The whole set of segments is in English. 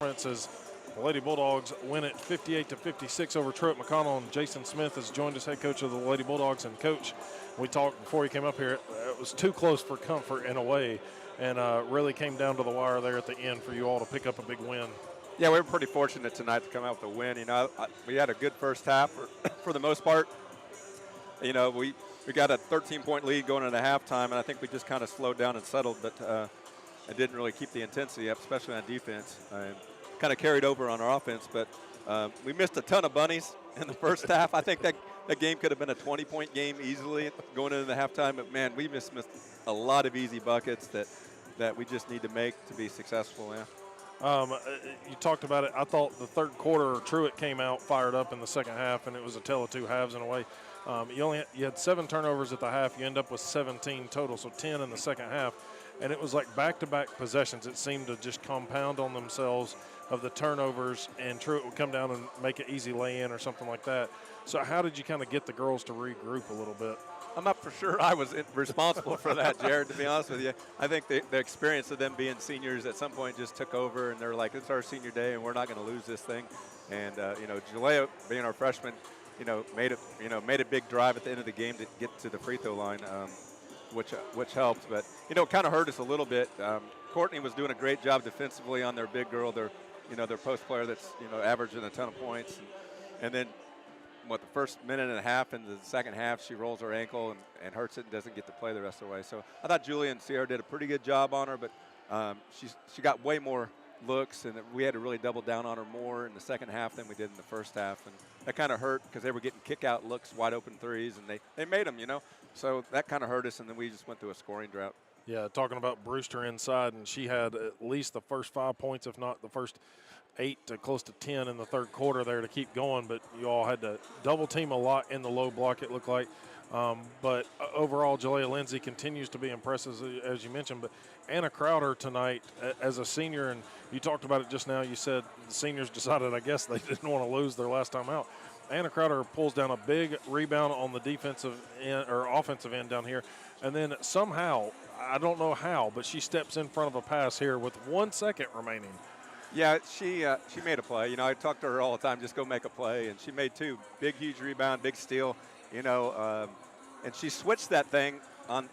As the Lady Bulldogs win it 58-56 over Truett. McConnell and Jason Smith has joined us, head coach of the Lady Bulldogs. And coach, we talked before you came up here, it was too close for comfort in a way, and really came down to the wire there at the end for you all to pick up a big win. Yeah, we were pretty fortunate tonight to come out with a win. We had a good first half for the most part. We got a 13-point lead going into halftime, and I think we just kind of slowed down and settled, but it didn't really keep the intensity up, especially on defense. Kind of carried over on our offense, but we missed a ton of bunnies in the first half. I think that game could have been a 20-point game easily going into the halftime, but, man, we missed a lot of easy buckets that we just need to make to be successful. Yeah. You talked about it. I thought the third quarter, Truett came out fired up in the second half, and it was a tale of two halves in a way. You had 7 turnovers at the half. You end up with 17 total, so 10 in the second half. And it was like back-to-back possessions. It seemed to just compound on themselves of the turnovers, and Truett would come down and make an easy lay-in or something like that. So how did you kind of get the girls to regroup a little bit? I'm not for sure I was responsible for that, Jared, to be honest with you. I think the experience of them being seniors at some point just took over, and they're like, it's our senior day, and we're not going to lose this thing. And, Jalea, being our freshman, made a big drive at the end of the game to get to the free throw line, which helped. But, it kind of hurt us a little bit. Courtney was doing a great job defensively on their big girl, their post player that's, averaging a ton of points. And then, the first minute and a half into the second half, she rolls her ankle and hurts it and doesn't get to play the rest of the way. So I thought Julia and Sierra did a pretty good job on her, but she got way more looks, and we had to really double down on her more in the second half than we did in the first half. And that kind of hurt because they were getting kick-out looks, wide-open threes, and they made them, So that kind of hurt us, and then we just went through a scoring drought. Yeah, talking about Brewster inside, and she had at least the first 5 points, if not the first 8 to close to 10 in the third quarter there to keep going, but you all had to double team a lot in the low block, it looked like. But overall, Jalea Lindsay continues to be impressive, as you mentioned. But Anna Crowder tonight, as a senior, and you talked about it just now, you said the seniors decided, I guess, they didn't want to lose their last time out. Anna Crowder pulls down a big rebound on the defensive end or offensive end down here, and then somehow, I don't know how, but she steps in front of a pass here with 1 second remaining. Yeah, she made a play. I talk to her all the time, just go make a play, and she made 2. Big, huge rebound, big steal, and she switched that thing on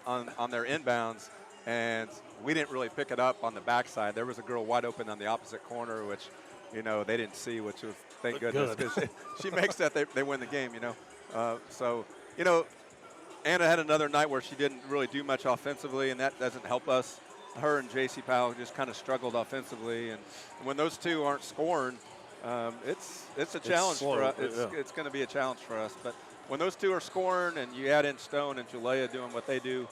their inbounds, and we didn't really pick it up on the backside. There was a girl wide open on the opposite corner, which, they didn't see, which was, thank goodness, because she makes that, they win the game, Anna had another night where she didn't really do much offensively, and that doesn't help us. Her and J.C. Powell just kind of struggled offensively, and when those two aren't scoring, it's a challenge for us. It's going to be a challenge for us. But when those two are scoring, and you add in Stone and Jalea doing what they do,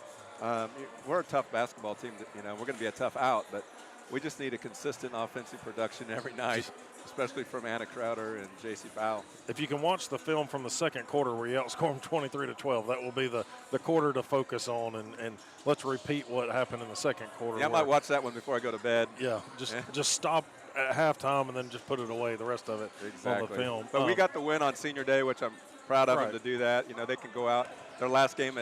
we're a tough basketball team. We're going to be a tough out, but we just need a consistent offensive production every night, especially from Anna Crowder and J.C. Powell. If you can watch the film from the second quarter where you outscore them 23-12, that will be the quarter to focus on, and let's repeat what happened in the second quarter. Yeah, I might watch that one before I go to bed. Yeah, just stop at halftime and then just put it away, the rest of it on the film. But we got the win on senior day, which I'm proud of them to do that. They can go out, their last game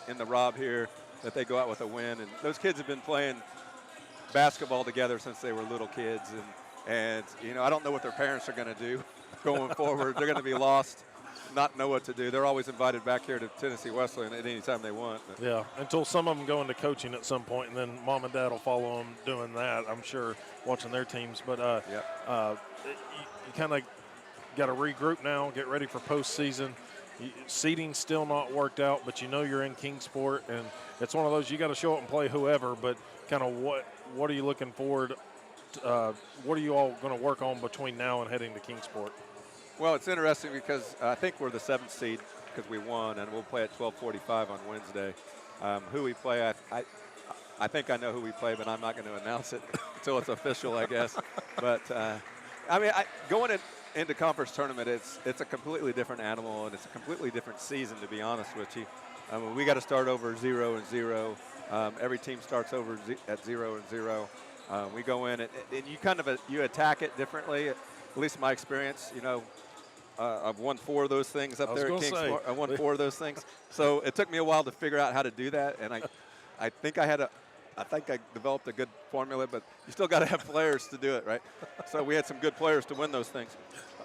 in the Rob here, that they go out with a win. And those kids have been playing basketball together since they were little kids, and I don't know what their parents are going to do going forward. They're going to be lost, not know what to do. They're always invited back here to Tennessee Wesleyan at any time they want. Yeah, until some of them go into coaching at some point, and then mom and dad will follow them doing that, I'm sure, watching their teams. But you kind of got to regroup now, get ready for postseason. Seeding's still not worked out, but you're in Kingsport, and it's one of those you got to show up and play whoever, but kind of what are you looking forward what are you all going to work on between now and heading to Kingsport? Well, it's interesting because I think we're the 7th seed because we won, and we'll play at 12:45 on Wednesday. Who we play, I think I know who we play, but I'm not going to announce it until it's official, I guess. But, going into conference tournament, it's a completely different animal, and it's a completely different season, to be honest with you. We got to start over 0-0. Every team starts over at 0-0. We go in and you attack it differently. At least my experience, I've won 4 of those things up there at Kingsport. I won 4 of those things. So it took me a while to figure out how to do that, and I think I had I think I developed a good formula, but you still got to have players to do it, right? So we had some good players to win those things.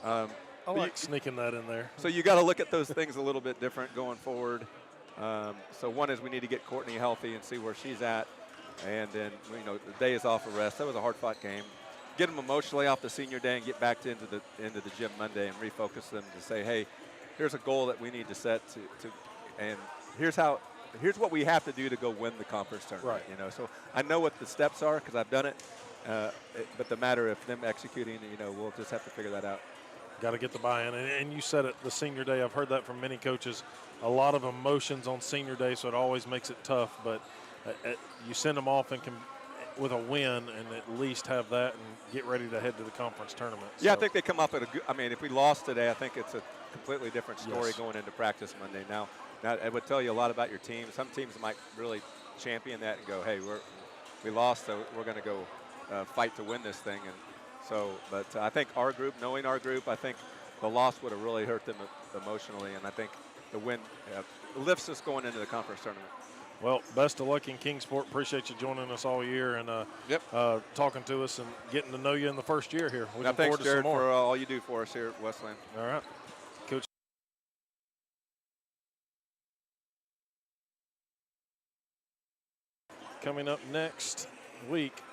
I like sneaking that in there. So you got to look at those things a little bit different going forward. So one is we need to get Courtney healthy and see where she's at. And then, the day is off of rest. That was a hard-fought game. Get them emotionally off the senior day and get back into the gym Monday and refocus them to say, hey, here's a goal that we need to set and here's what we have to do to go win the conference tournament. Right. So I know what the steps are because I've done it. But the matter of them executing, we'll just have to figure that out. Got to get the buy-in. And you said it, the senior day. I've heard that from many coaches. A lot of emotions on senior day, so it always makes it tough. But you send them off and with a win and at least have that and get ready to head to the conference tournament. Yeah, so I think they come up at if we lost today, I think it's a completely different story Yes. going into practice Monday. Now, it would tell you a lot about your team. Some teams might really champion that and go, hey, we lost, so we're going to go fight to win this thing. And so, but I think knowing our group, I think the loss would have really hurt them emotionally, and I think the win lifts us going into the conference tournament. Well, best of luck in Kingsport. Appreciate you joining us all year and talking to us and getting to know you in the first year here. Looking thanks, forward to Jared, some more. for all you do for us here at Wesleyan. All right. Coach. Coming up next week,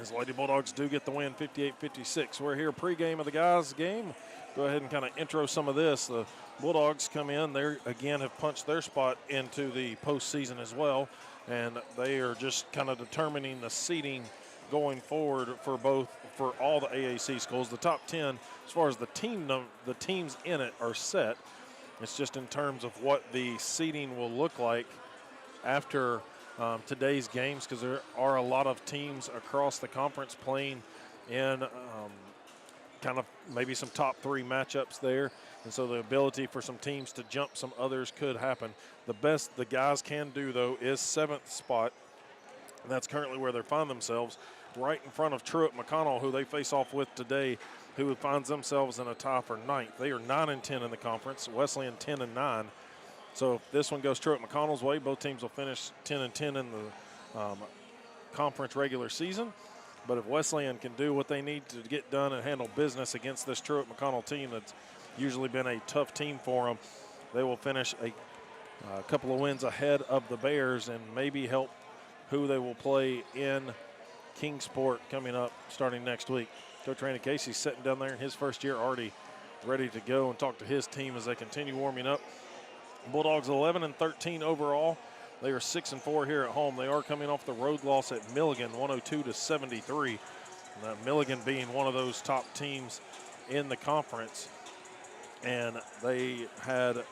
as Lady Bulldogs do get the win 58-56. We're here pregame of the guys' game. Go ahead and kind of intro some of this. The Bulldogs come in. They, again, have punched their spot into the postseason as well, and they are just kind of determining the seeding going forward for all the AAC schools. The top 10, as far as the teams in it are set. It's just in terms of what the seeding will look like after today's games, because there are a lot of teams across the conference playing in kind of maybe some top 3 matchups there, and so the ability for some teams to jump some others could happen. The best the guys can do, though, is 7th spot, and that's currently where they find themselves, right in front of Truett McConnell, who they face off with today, who finds themselves in a tie for 9th. They are 9-10 in the conference, Wesleyan 10-9. So if this one goes Truett McConnell's way, both teams will finish 10-10 in the conference regular season. But if Wesleyan can do what they need to get done and handle business against this Truett McConnell team that's usually been a tough team for them, they will finish a couple of wins ahead of the Bears and maybe help who they will play in Kingsport coming up starting next week. Coach Randy Casey's sitting down there in his first year, already ready to go and talk to his team as they continue warming up. Bulldogs 11-13 overall. They are 6-4 here at home. They are coming off the road loss at Milligan, 102-73. Milligan being one of those top teams in the conference. And they had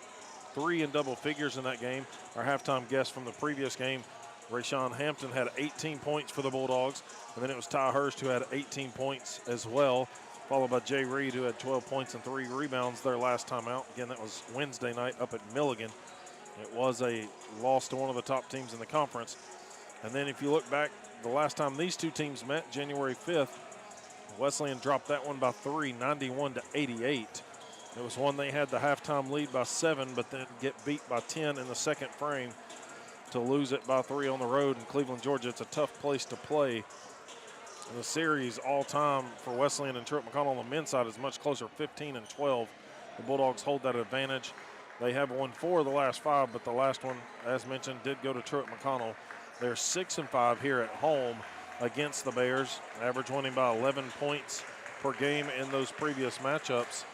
3 in double figures in that game. Our halftime guest from the previous game, Rayshawn Hampton, had 18 points for the Bulldogs. And then it was Ty Hurst who had 18 points as well, followed by Jay Reed, who had 12 points and 3 rebounds their last time out. Again, that was Wednesday night up at Milligan. It was a loss to one of the top teams in the conference. And then if you look back, the last time these two teams met, January 5th, Wesleyan dropped that one by 3, 91-88. It was one they had the halftime lead by 7, but then get beat by 10 in the second frame to lose it by 3 on the road in Cleveland, Georgia. It's a tough place to play. And the series all-time for Wesleyan and Truett McConnell on the men's side is much closer, 15-12. The Bulldogs hold that advantage. They have won 4 of the last 5, but the last one, as mentioned, did go to Truett McConnell. They're 6-5 here at home against the Bears, average winning by 11 points per game in those previous matchups.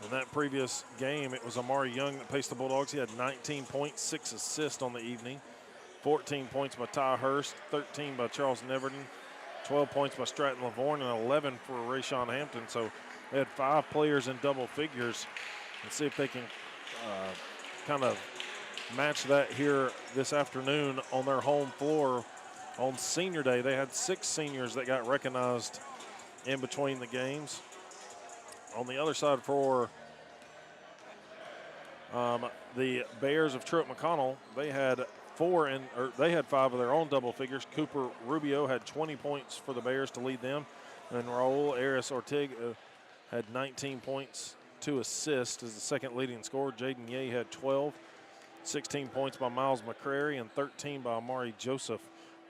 In that previous game, it was Amari Young that paced the Bulldogs. He had 19 points, 6 assists on the evening. 14 points by Ty Hurst, 13 by Charles Neverton, 12 points by Stratton Lavorne, and 11 for Rayshawn Hampton. So they had 5 players in double figures. And see if they can kind of match that here this afternoon on their home floor on senior day. They had 6 seniors that got recognized in between the games. On the other side for the Bears of Truett McConnell, they had 5 of their own double figures. Cooper Rubio had 20 points for the Bears to lead them, and Raul Aris Ortega had 19 points, 2 assists as the second leading scorer. Jaden Ye had 12. 16 points by Miles McCrary and 13 by Amari Joseph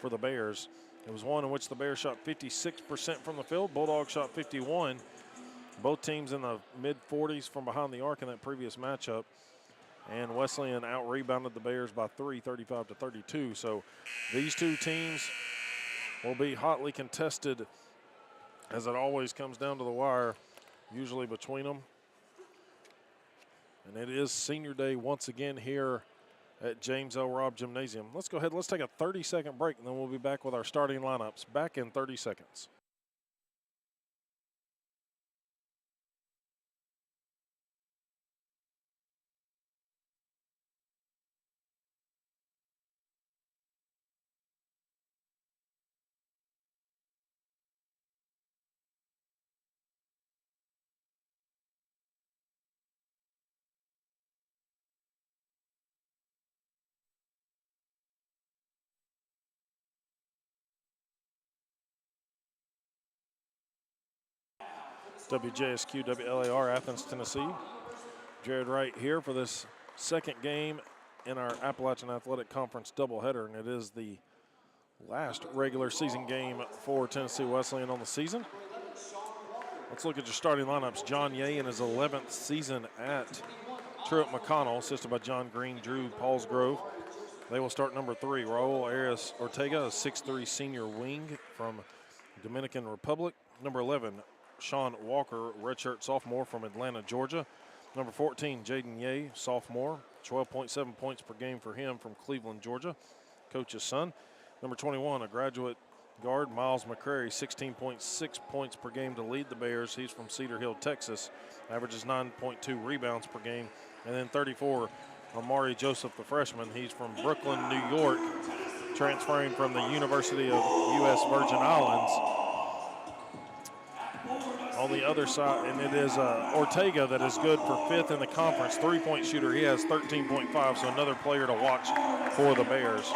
for the Bears. It was one in which the Bears shot 56% from the field. Bulldogs shot 51. Both teams in the mid-40s from behind the arc in that previous matchup. And Wesleyan out-rebounded the Bears by 3, 35-32. So these two teams will be hotly contested, as it always comes down to the wire, usually between them. And it is senior day once again here at James L. Robb Gymnasium. Let's go ahead, let's take a 30-second break, and then we'll be back with our starting lineups. Back in 30 seconds. WJSQ WLAR Athens, Tennessee. Jared Wright here for this second game in our Appalachian Athletic Conference doubleheader, and it is the last regular season game for Tennessee Wesleyan on the season. Let's look at your starting lineups. John Ye in his 11th season at Truett McConnell, assisted by John Green, Drew Paulsgrove. They will start number 3. Raul Arias Ortega, a 6'3" senior wing from Dominican Republic. Number 11, Sean Walker, redshirt sophomore from Atlanta, Georgia. Number 14, Jaden Ye, sophomore, 12.7 points per game for him from Cleveland, Georgia, coach's son. Number 21, a graduate guard, Miles McCrary, 16.6 points per game to lead the Bears. He's from Cedar Hill, Texas, averages 9.2 rebounds per game. And then 34, Amari Joseph, the freshman. He's from Brooklyn, New York, transferring from the University of U.S. Virgin Islands. On the other side, and it is Ortega that is good for 5th in the conference, 3-point shooter. He has 13.5, so another player to watch for the Bears.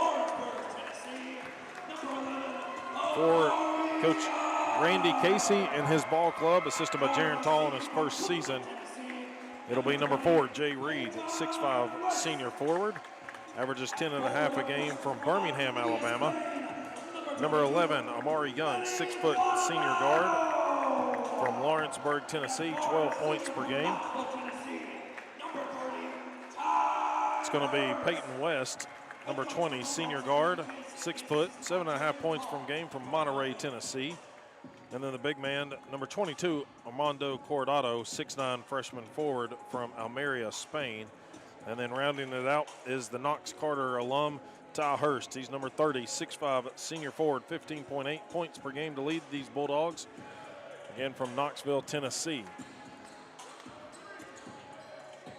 For Coach Randy Casey and his ball club, assisted by Jaron Tall in his first season, it'll be number 4, Jay Reed, 6'5" senior forward, averages 10.5 a game from Birmingham, Alabama. Number 11, Amari Young, 6-foot senior guard from Lawrenceburg, Tennessee, 12 points per game. It's going to be Peyton West, number 20, senior guard, 6 foot, 7.5 points per game from Monterey, Tennessee. And then the big man, number 22, Armando Corrado, 6'9" freshman forward from Almeria, Spain. And then rounding it out is the Knox Carter alum, Ty Hurst. He's number 30, 6'5", senior forward, 15.8 points per game to lead these Bulldogs. Again from Knoxville, Tennessee.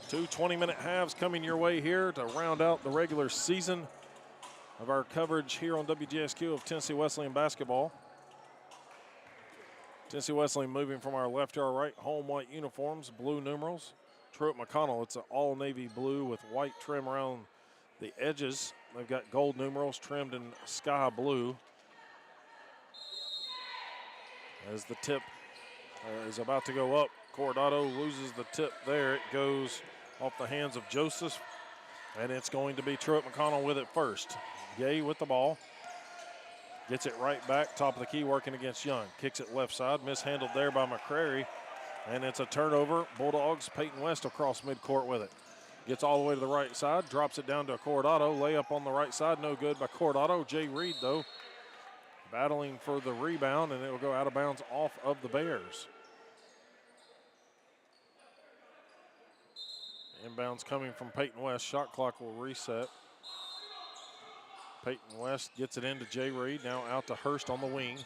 2 20-minute halves coming your way here to round out the regular season of our coverage here on WGSQ of Tennessee Wesleyan basketball. Tennessee Wesleyan moving from our left to our right, home white uniforms, blue numerals. Truett McConnell, it's an all navy blue with white trim around the edges. They've got gold numerals trimmed in sky blue. As the tip is about to go up, Corrado loses the tip there. It goes off the hands of Joseph, and it's going to be Truett McConnell with it first. Gay with the ball. Gets it right back, top of the key, working against Young. Kicks it left side, mishandled there by McCrary, and it's a turnover. Bulldogs, Peyton West across midcourt with it. Gets all the way to the right side, drops it down to Corrado. Layup on the right side, no good by Corrado. Jay Reed, though, battling for the rebound, and it will go out of bounds off of the Bears. Inbounds coming from Peyton West. Shot clock will reset. Peyton West gets it into Jay Reed. Now out to Hurst on the wing.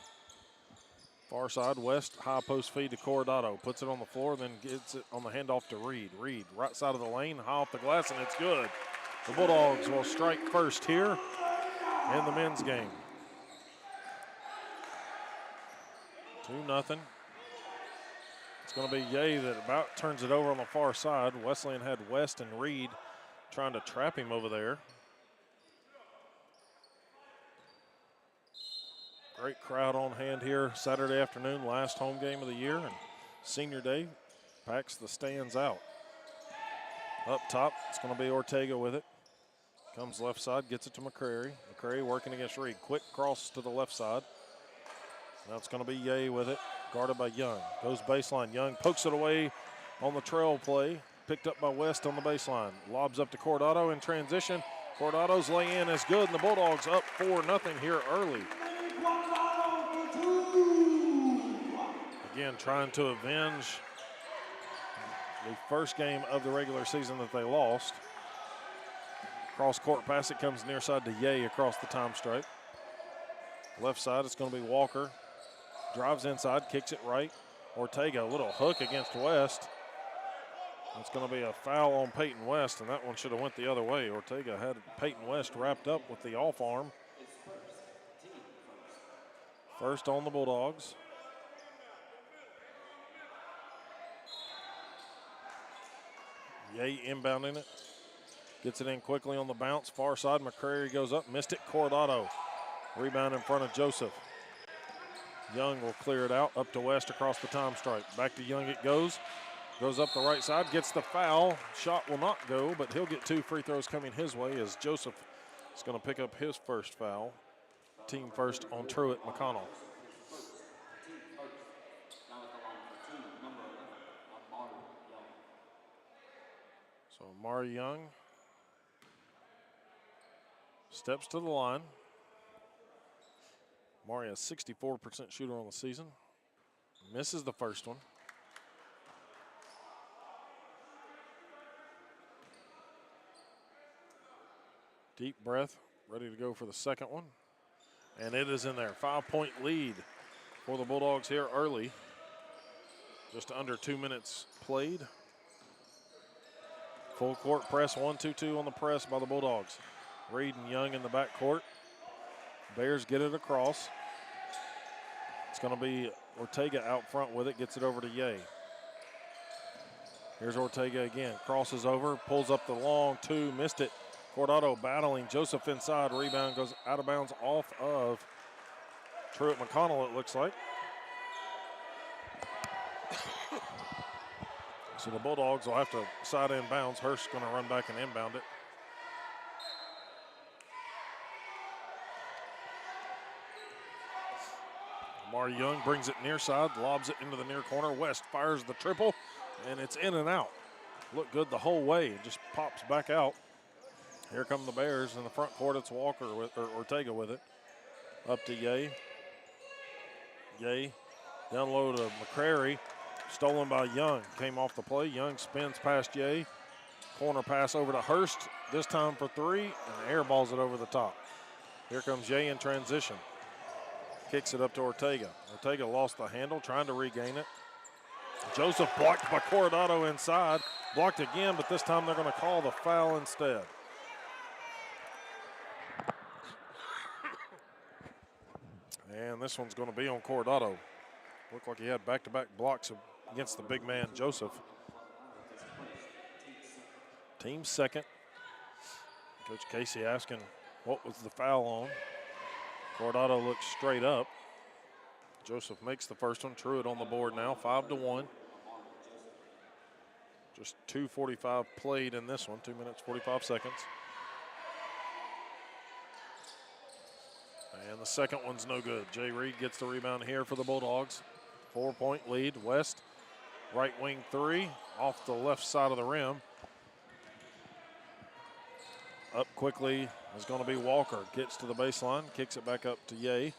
Far side, West, high post feed to Corrado. Puts it on the floor, then gets it on the handoff to Reed. Reed, right side of the lane, high off the glass, and it's good. The Bulldogs will strike first here in the men's game. 2-0. It's going to be Ye that about turns it over on the far side. Wesleyan had West and Reed trying to trap him over there. Great crowd on hand here Saturday afternoon, last home game of the year, and senior day packs the stands out. Up top, it's going to be Ortega with it. Comes left side, gets it to McCrary. McCrary working against Reed. Quick cross to the left side. Now it's going to be Ye with it, guarded by Young. Goes baseline. Young pokes it away on the trail play. Picked up by West on the baseline. Lobs up to Cordado in transition. Cordado's lay-in is good, and the Bulldogs up 4-0 here early. Again, trying to avenge the first game of the regular season that they lost. Cross-court pass, it comes near side to Ye across the time stripe. Left side, it's going to be Walker. Drives inside, kicks it right. Ortega, a little hook against West. It's going to be a foul on Peyton West, and that one should have went the other way. Ortega had Peyton West wrapped up with the off arm. First on the Bulldogs. Ye inbounding it. Gets it in quickly on the bounce. Far side, McCrary goes up, missed it. Coronado. Rebound in front of Joseph. Young will clear it out, up to West across the time stripe. Back to Young it goes. Goes up the right side, gets the foul. Shot will not go, but he'll get 2 free throws coming his way as Joseph is going to pick up his first foul. Team first on Truett McConnell. So Amari Young steps to the line. Amari, a 64% shooter on the season. Misses the first one. Deep breath, ready to go for the second one. And it is in there. 5-point lead for the Bulldogs here early. Just under 2 minutes played. Full court press, 1-2-2 on the press by the Bulldogs. Reed and Young in the backcourt. Bears get it across. It's going to be Ortega out front with it, gets it over to Ye. Here's Ortega again, crosses over, pulls up the long 2, missed it. Cordado battling Joseph inside. Rebound goes out of bounds off of Truett McConnell, it looks like. So the Bulldogs will have to side inbounds. Hurst's going to run back and inbound it. Amari Young brings it near side, lobs it into the near corner. West fires the triple, and it's in and out. Looked good the whole way. It just pops back out. Here come the Bears in the front court. It's Walker or Ortega with it. Up to Ye. Ye down low to McCrary. Stolen by Young. Came off the play. Young spins past Ye. Corner pass over to Hurst. This time for 3, and airballs it over the top. Here comes Ye in transition. Kicks it up to Ortega. Ortega lost the handle, trying to regain it. Joseph blocked by Coronado inside. Blocked again, but this time they're going to call the foul instead. And this one's going to be on Coronado. Looked like he had back-to-back blocks against the big man, Joseph. Team second. Coach Casey asking what was the foul on. Coronado looks straight up. Joseph makes the first one. Truett on the board now, 5-1. Just 2:45 played in this one, 2 minutes, 45 seconds. And the second one's no good. Jay Reed gets the rebound here for the Bulldogs. 4-point lead. West, right wing 3, off the left side of the rim. Up quickly is going to be Walker. Gets to the baseline, kicks it back up to Ye.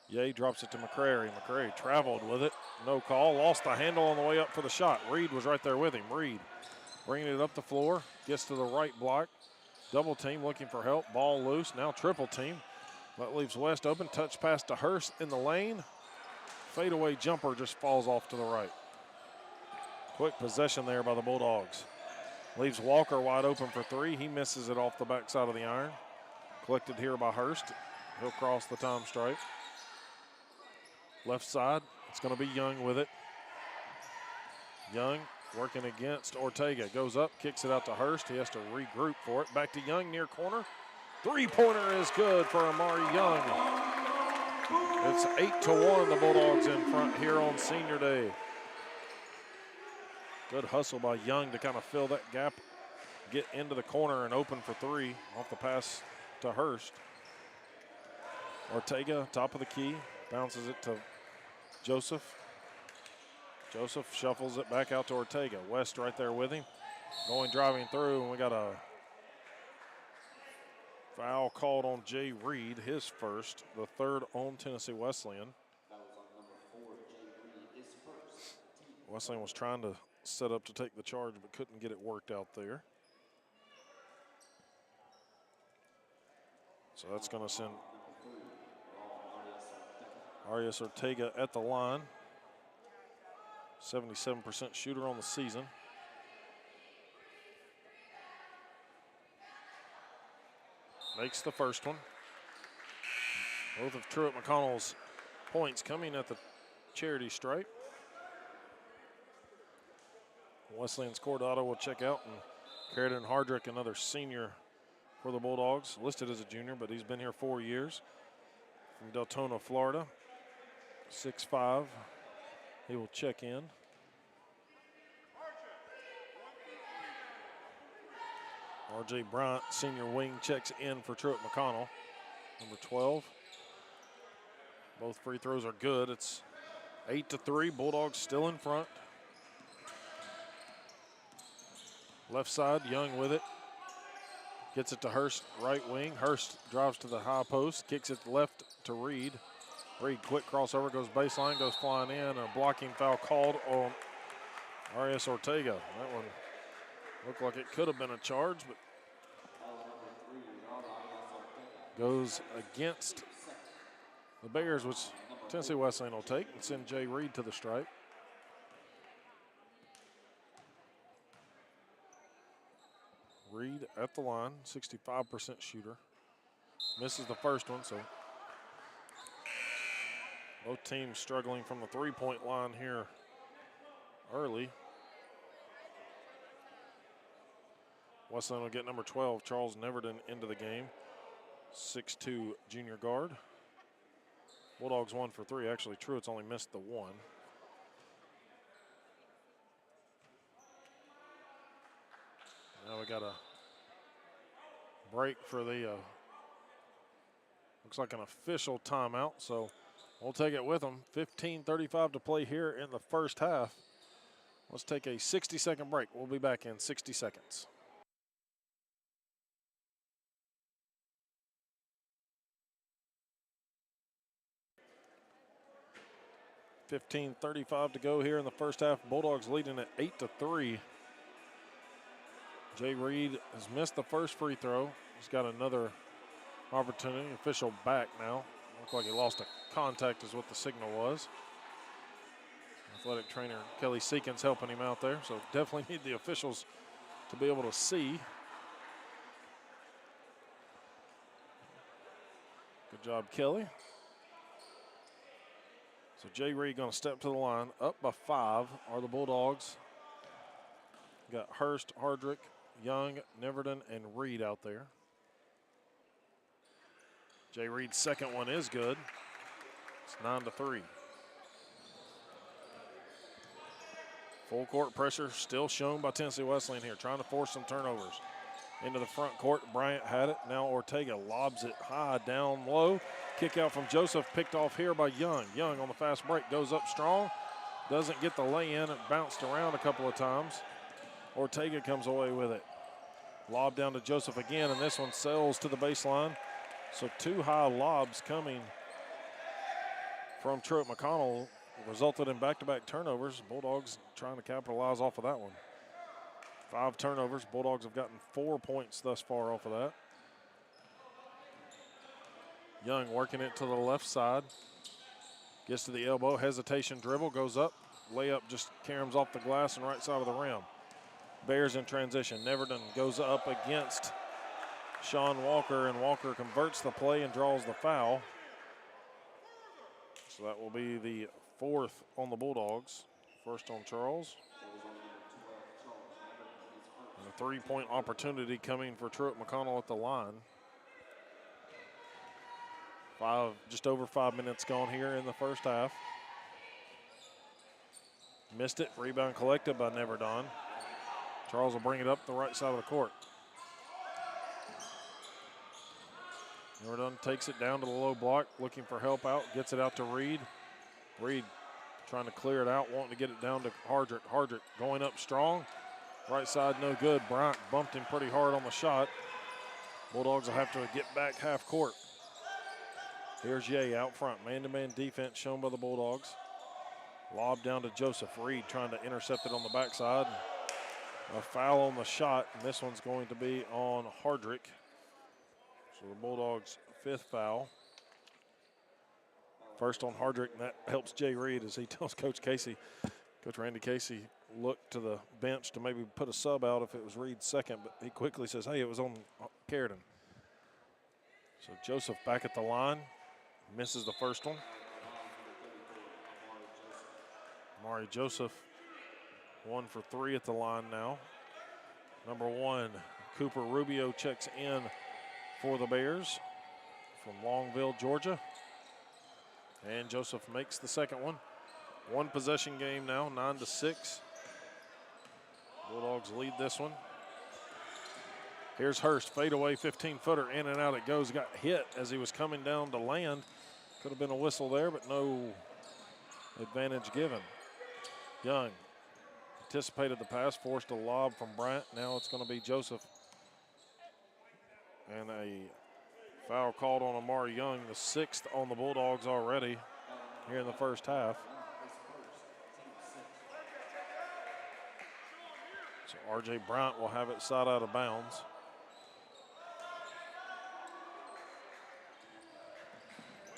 Ye drops it to McCrary. McCrary traveled with it. No call. Lost the handle on the way up for the shot. Reed was right there with him. Reed bringing it up the floor. Gets to the right block. Double team looking for help. Ball loose. Now triple team. That leaves West open. Touch pass to Hurst in the lane. Fadeaway jumper just falls off to the right. Quick possession there by the Bulldogs. Leaves Walker wide open for 3. He misses it off the backside of the iron. Collected here by Hurst. He'll cross the time stripe. Left side, it's going to be Young with it. Young working against Ortega. Goes up, kicks it out to Hurst. He has to regroup for it. Back to Young near corner. 3-pointer is good for Amari Young. It's 8-1, the Bulldogs in front here on senior day. Good hustle by Young to kind of fill that gap get into the corner and open for three off the pass to Hurst. Ortega, top of the key, bounces it to Joseph. Joseph shuffles it back out to Ortega. West right there with him. Going driving through, and we got a foul called on Jay Reed, his first, the third on Tennessee Wesleyan. Wesleyan was trying to set up to take the charge, but couldn't get it worked out there. So that's going to send Arias Ortega at the line. 77% shooter on the season. Makes the first one. Both of Truett McConnell's points coming at the charity stripe. Wesleyan's Cordado will check out, and Carradine Hardrick, another senior for the Bulldogs, listed as a junior, but he's been here 4 years. From Deltona, Florida, 6'5". He will check in. R.J. Bryant, senior wing, checks in for Truett McConnell, number 12. Both free throws are good. It's 8-3. Bulldogs still in front. Left side, Young with it. Gets it to Hurst, right wing. Hurst drives to the high post, kicks it left to Reed. Reed, quick crossover, goes baseline, goes flying in. A blocking foul called on Arias Ortega. That one looked like it could have been a charge, but goes against the Bears, which Tennessee Wesleyan will take and send Jay Reed to the stripe. Reed at the line, 65% shooter. Misses the first one, so both teams struggling from the three-point line here early. Wesleyan will get number 12, Charles Neverton, into the game. 6'2" junior guard. Bulldogs 1 for 3. Actually, Truett's only missed the one. Now we got a break for the, looks like an official timeout, so we'll take it with them. 15:35 to play here in the first half. Let's take a 60-second break. We'll be back in 60 seconds. $15:35 to go here in the first half. Bulldogs leading at 8-3. Jay Reed has missed the first free throw. He's got another opportunity. Official back now. Looks like he lost a contact is what the signal was. Athletic trainer Kelly Seekins helping him out there. So definitely need the officials to be able to see. Good job, Kelly. So Jay Reed going to step to the line. Up by 5 are the Bulldogs. Got Hurst, Hardrick, Young, Neverton, and Reed out there. Jay Reed's second one is good. It's 9-3. Full court pressure still shown by Tennessee Wesleyan here, trying to force some turnovers. Into the front court, Bryant had it. Now Ortega lobs it high, down low. Kick out from Joseph, picked off here by Young. Young on the fast break, goes up strong. Doesn't get the lay-in, it bounced around a couple of times. Ortega comes away with it. Lob down to Joseph again, and this one sails to the baseline. So 2 high lobs coming from Truett McConnell resulted in back-to-back turnovers. Bulldogs trying to capitalize off of that one. 5 turnovers. Bulldogs have gotten 4 points thus far off of that. Young working it to the left side. Gets to the elbow, hesitation dribble, goes up. Layup just caroms off the glass and right side of the rim. Bears in transition. Neverton goes up against Sean Walker, and Walker converts the play and draws the foul. So that will be the 4th on the Bulldogs. First on Charles. And a 3-point opportunity coming for Truett McConnell at the line. Just over 5 minutes gone here in the first half. Missed it. Rebound collected by Neverton. Charles will bring it up the right side of the court. Jordan takes it down to the low block, looking for help out, gets it out to Reed. Reed trying to clear it out, wanting to get it down to Hardrick. Hardrick going up strong. Right side no good. Bryant bumped him pretty hard on the shot. Bulldogs will have to get back half court. Here's Ye out front. Man-to-man defense shown by the Bulldogs. Lob down to Joseph. Reed trying to intercept it on the backside. A foul on the shot, and this one's going to be on Hardrick. So the Bulldogs' 5th foul. First on Hardrick, and that helps Jay Reed as he tells Coach Casey. Coach Randy Casey looked to the bench to maybe put a sub out if it was Reed's second, but he quickly says, hey, it was on Carradine. So Joseph back at the line, misses the first one. Amari Joseph 1 for 3 at the line now. Number 1, Cooper Rubio checks in for the Bears from Longville, Georgia. And Joseph makes the second one. 1 possession game now, 9-6. Bulldogs lead this one. Here's Hurst, fadeaway 15-footer, in and out it goes. Got hit as he was coming down to land. Could have been a whistle there, but no advantage given. Young anticipated the pass, forced a lob from Bryant. Now it's going to be Joseph. And a foul called on Amari Young, the 6th on the Bulldogs already here in the first half. So R.J. Bryant will have it side out of bounds.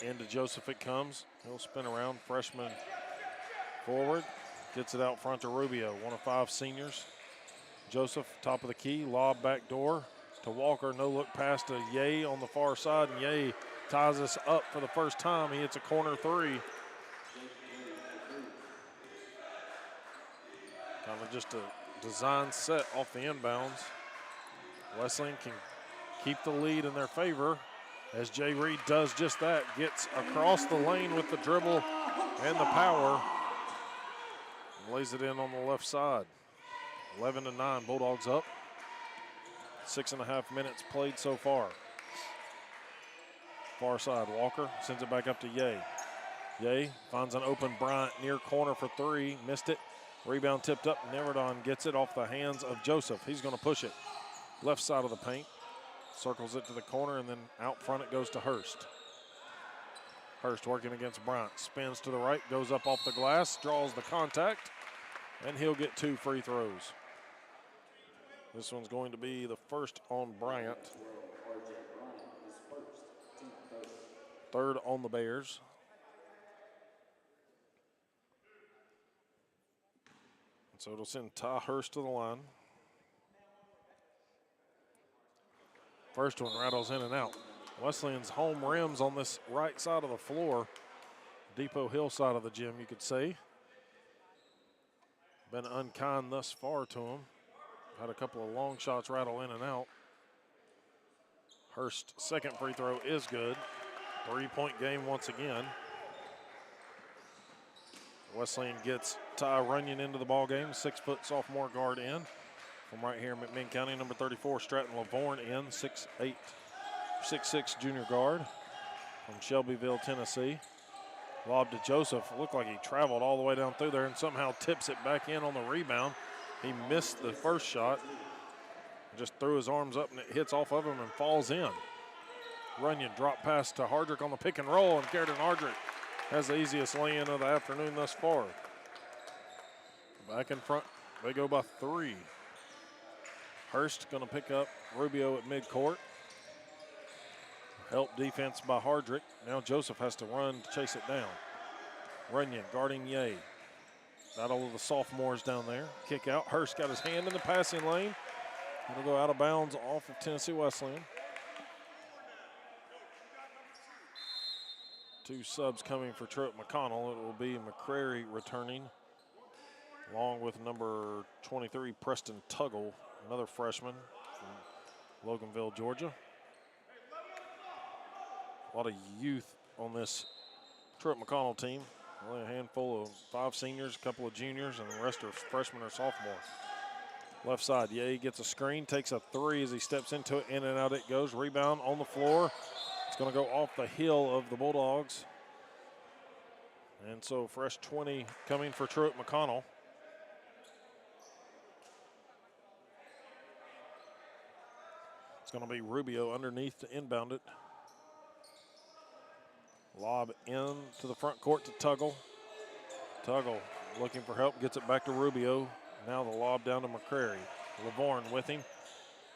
Into Joseph it comes. He'll spin around, freshman forward. Gets it out front to Rubio, 1 of 5 seniors. Joseph, top of the key, lob back door to Walker. No look pass to Ye on the far side, and Ye ties us up for the first time. He hits a corner 3. Kind of just a design set off the inbounds. Wesleyan can keep the lead in their favor as Jay Reed does just that. Gets across the lane with the dribble and the power. And lays it in on the left side. 11-9, Bulldogs up. 6.5 minutes played so far. Far side, Walker sends it back up to Ye. Ye finds an open Bryant near corner for 3, missed it. Rebound tipped up, Neverdon gets it off the hands of Joseph. He's gonna push it. Left side of the paint, circles it to the corner, and then out front it goes to Hurst. Hurst working against Bryant, spins to the right, goes up off the glass, draws the contact, and he'll get 2 free throws. This one's going to be the first on Bryant. 3rd on the Bears. And so it'll send Ty Hurst to the line. First one rattles in and out. Wesleyan's home rims on this right side of the floor. Depot Hill side of the gym, you could say. Been unkind thus far to him. Had a couple of long shots rattle in and out. Hurst's second free throw is good. 3-point game once again. Wesleyan gets Ty Runyon into the ball game. 6-foot sophomore guard in from right here in McMinn County. Number 34, Stratton Lavorne in, 6'8", 6'6" junior guard from Shelbyville, Tennessee. Lob to Joseph. Looked like he traveled all the way down through there and somehow tips it back in on the rebound. He missed the first shot. Just threw his arms up and it hits off of him and falls in. Runyon drop pass to Hardrick on the pick and roll, and Carradine Hardrick has the easiest lay-in of the afternoon thus far. Back in front, they go by 3. Hurst gonna pick up Rubio at midcourt. Help defense by Hardrick. Now Joseph has to run to chase it down. Runyon guarding Ye. Battle of the sophomores down there. Kick out. Hurst got his hand in the passing lane. It'll go out of bounds off of Tennessee Wesleyan. 2 subs coming for Truett McConnell. It will be McCrary returning, along with number 23, Preston Tuggle, another freshman from Loganville, Georgia. A lot of youth on this Truett McConnell team. Only a handful of 5 seniors, a couple of juniors, and the rest are freshmen or sophomores. Left side, Ye gets a screen, takes a three as he steps into it, in and out it goes. Rebound on the floor. It's going to go off the heel of the Bulldogs. And so fresh 20 coming for Truett McConnell. It's going to be Rubio underneath to inbound it. Lob into the front court to Tuggle. Tuggle looking for help, gets it back to Rubio. Now the lob down to McCrary. Lavorne with him.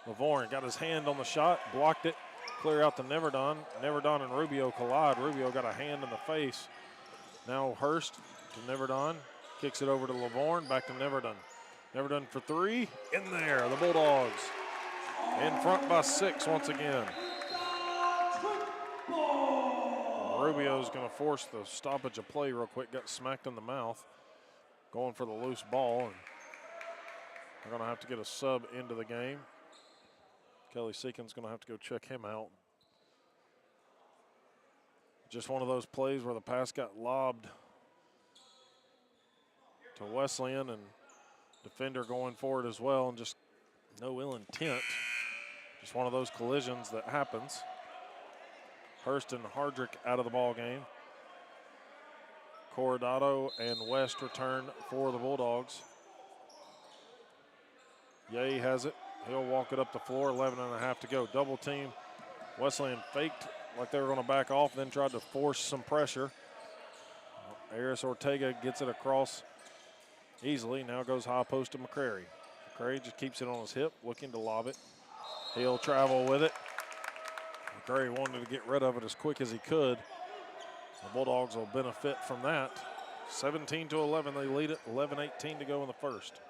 Lavorne got his hand on the shot, blocked it, clear out to Neverdon. Neverdon and Rubio collide. Rubio got a hand in the face. Now Hurst to Neverdon, kicks it over to Lavorne, back to Neverdon. Neverdon for three, in there, the Bulldogs. In front by 6 once again. Rubio's gonna force the stoppage of play real quick, got smacked in the mouth, going for the loose ball, and they're gonna have to get a sub into the game. Kelly Seekin's gonna have to go check him out. Just one of those plays where the pass got lobbed to Wesleyan and defender going for it as well, and just no ill intent. Just one of those collisions that happens. Hurst and Hardrick out of the ball game. Coronado and West return for the Bulldogs. Ye has it. He'll walk it up the floor, 11.5 to go. Double team. Wesleyan faked like they were going to back off, then tried to force some pressure. Aris Ortega gets it across easily. Now goes high post to McCrary. McCrary just keeps it on his hip, looking to lob it. He'll travel with it. McCrary wanted to get rid of it as quick as he could. The Bulldogs will benefit from that. 17-11, they lead it. 11:18 to go in the first.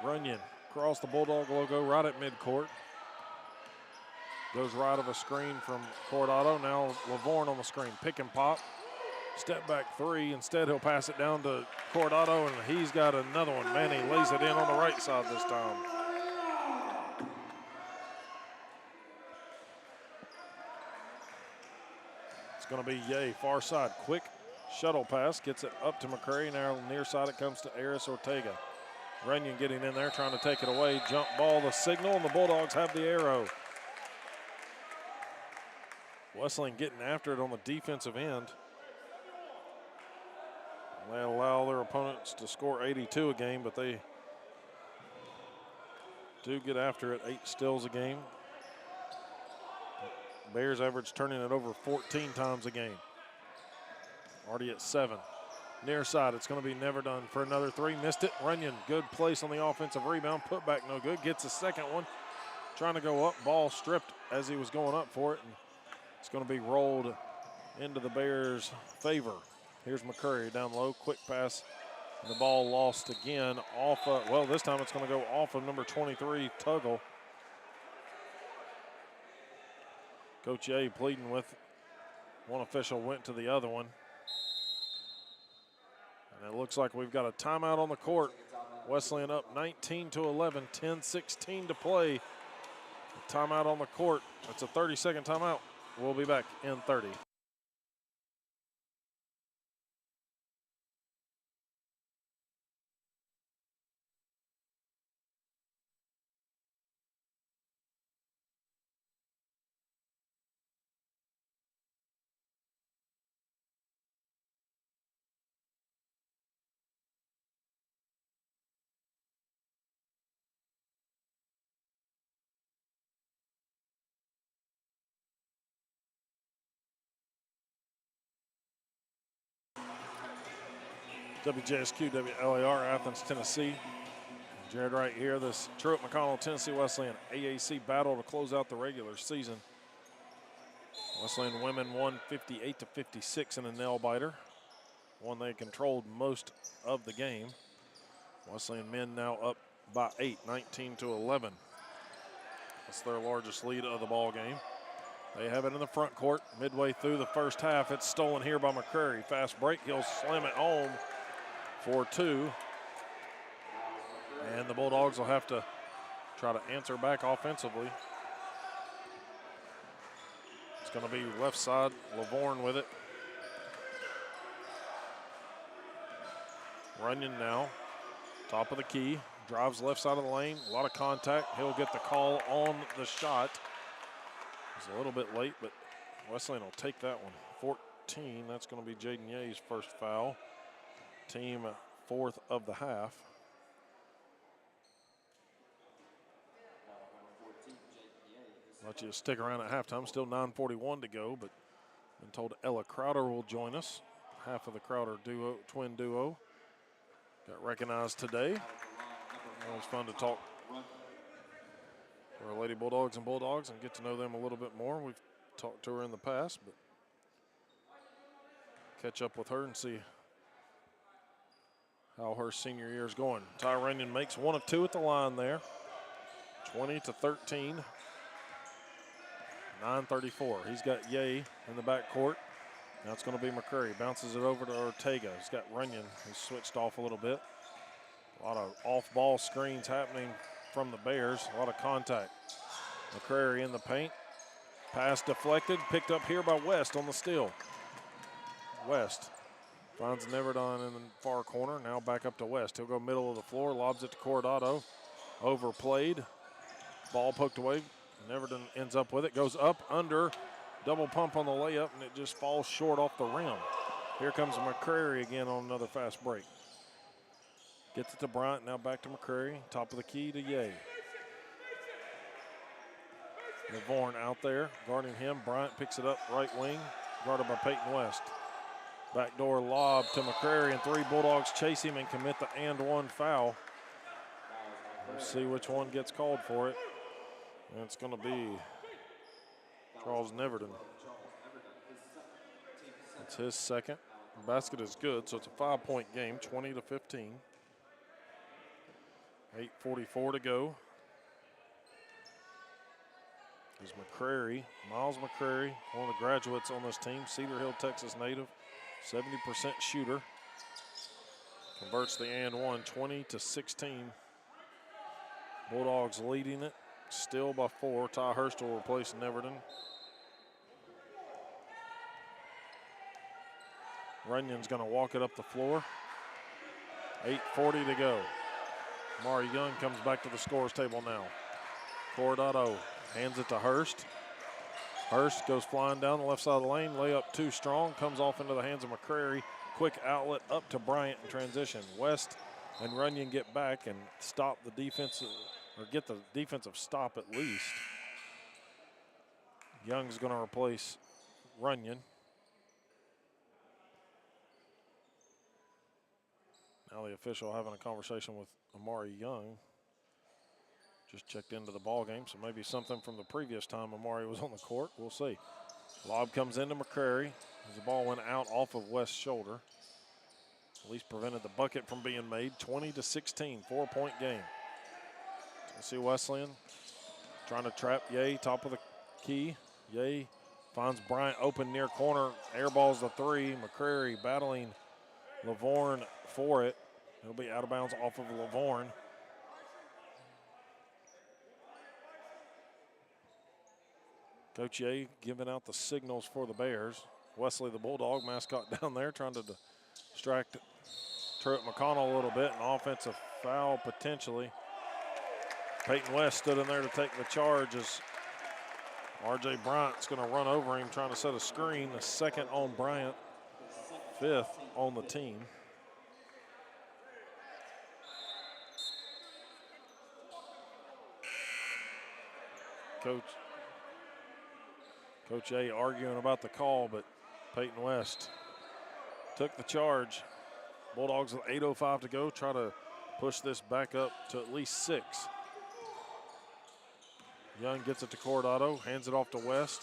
Runyon across the Bulldog logo right at midcourt. Goes right of a screen from Coronado. Now Lavorne on the screen. Pick and pop. Step back three. Instead, he'll pass it down to Coronado, and he's got another one. Man, he lays it in on the right side this time. It's going to be Ye, far side. Quick shuttle pass. Gets it up to McCrary. Now near side it comes to Aris Ortega. Runyon getting in there, trying to take it away. Jump ball, the signal, and the Bulldogs have the arrow. Wesleyan getting after it on the defensive end. They allow their opponents to score 82 a game, but they do get after it. 8 steals a game. Bears average turning it over 14 times a game. Already at 7. Near side, it's going to be Neverdon for another three. Missed it. Runyon, good place on the offensive rebound. Put back, no good. Gets a second one. Trying to go up. Ball stripped as he was going up for it. And it's going to be rolled into the Bears' favor. Here's McCurry down low. Quick pass. And the ball lost again off of, well, this time it's going to go off of number 23, Tuggle. Coach A pleading with one official, went to the other one. And it looks like we've got a timeout on the court. Wesleyan up 19-11, 10-16 to play. A timeout on the court. That's a 30-second timeout. We'll be back in 30. WJSQ, WLAR, Athens, Tennessee. Jared Wright here. This Truett McConnell, Tennessee Wesleyan AAC battle to close out the regular season. Wesleyan women won 58-56 in a nail biter. One they controlled most of the game. Wesleyan men now up by 8, 19-11. That's their largest lead of the ball game. They have it in the front court. Midway through the first half, it's stolen here by McCrary. Fast break, he'll slam it home for 2. And the Bulldogs will have to try to answer back offensively. It's going to be left side, Lavorne with it. Runyon now Top of the key, drives left side of the lane, a lot of contact. He'll get the call on the shot. He's a little bit late, but Wesleyan will take that one. 14, that's going to be Jaden Ye's first foul. Team fourth of the half. Let you stick around at halftime. Still 9:41 to go, but been told Ella Crowder will join us. Half of the Crowder duo, twin duo, got recognized today. Always fun to talk to our Lady Bulldogs and Bulldogs and get to know them a little bit more. We've talked to her in the past, but catch up with her and see how her senior year is going. Ty Runyon makes 1 of 2 at the line there. 20-13. 9:34. He's got Ye in the backcourt. Now it's going to be McCurry. Bounces it over to Ortega. He's got Runyon, who's switched off a little bit. A lot of off-ball screens happening from the Bears. A lot of contact. McCurry in the paint. Pass deflected. Picked up here by West on the steal. West finds Neverdon in the far corner. Now back up to West. He'll go middle of the floor. Lobs it to Coronado. Overplayed. Ball poked away. Neverdon ends up with it. Goes up, under. Double pump on the layup, and it just falls short off the rim. Here comes McCrary again on another fast break. Gets it to Bryant, now back to McCrary. Top of the key to Ye. Lavorne out there, guarding him. Bryant picks it up, right wing, guarded by Peyton West. Backdoor lob to McCrary, and 3 Bulldogs chase him and commit the and 1 foul. We'll see which one gets called for it. And it's going to be Charles Neverdon. It's his second. The basket is good, so it's a 5-point game, 20-15. 8:44 to go. Is McCrary, Miles McCrary, one of the graduates on this team, Cedar Hill, Texas native, 70% shooter. Converts the and 1, 20-16. Bulldogs leading it. Still by 4. Ty Hurst will replace Neverdon. Runyon's going to walk it up the floor. 8:40 to go. Mari Young comes back to the scorer's table now. Coronado hands it to Hurst. Hurst goes flying down the left side of the lane. Layup too strong. Comes off into the hands of McCrary. Quick outlet up to Bryant in transition. West and Runyon get back and stop the defensive, or get the defensive stop at least. Young's going to replace Runyon. Now the official having a conversation with Amari Young. Just checked into the ball game, so maybe something from the previous time Amari was on the court. We'll see. Lob comes into McCrary as the ball went out off of West's shoulder. At least prevented the bucket from being made. 20-16, 4-point game. Let's see Wesleyan trying to trap Ye, top of the key. Ye finds Bryant open near corner. Airballs the 3. McCrary battling Lavorne for it. He'll be out of bounds off of Lavorne. Coach Ye giving out the signals for the Bears. Wesley, the Bulldog mascot, down there trying to distract Truett McConnell a little bit. An offensive foul potentially. Peyton West stood in there to take the charge as R.J. Bryant's going to run over him trying to set a screen. The second on Bryant, 5th on the team. Coach A arguing about the call, but Peyton West took the charge. Bulldogs with 8:05 to go, try to push this back up to at least 6. Young gets it to Coronado, hands it off to West,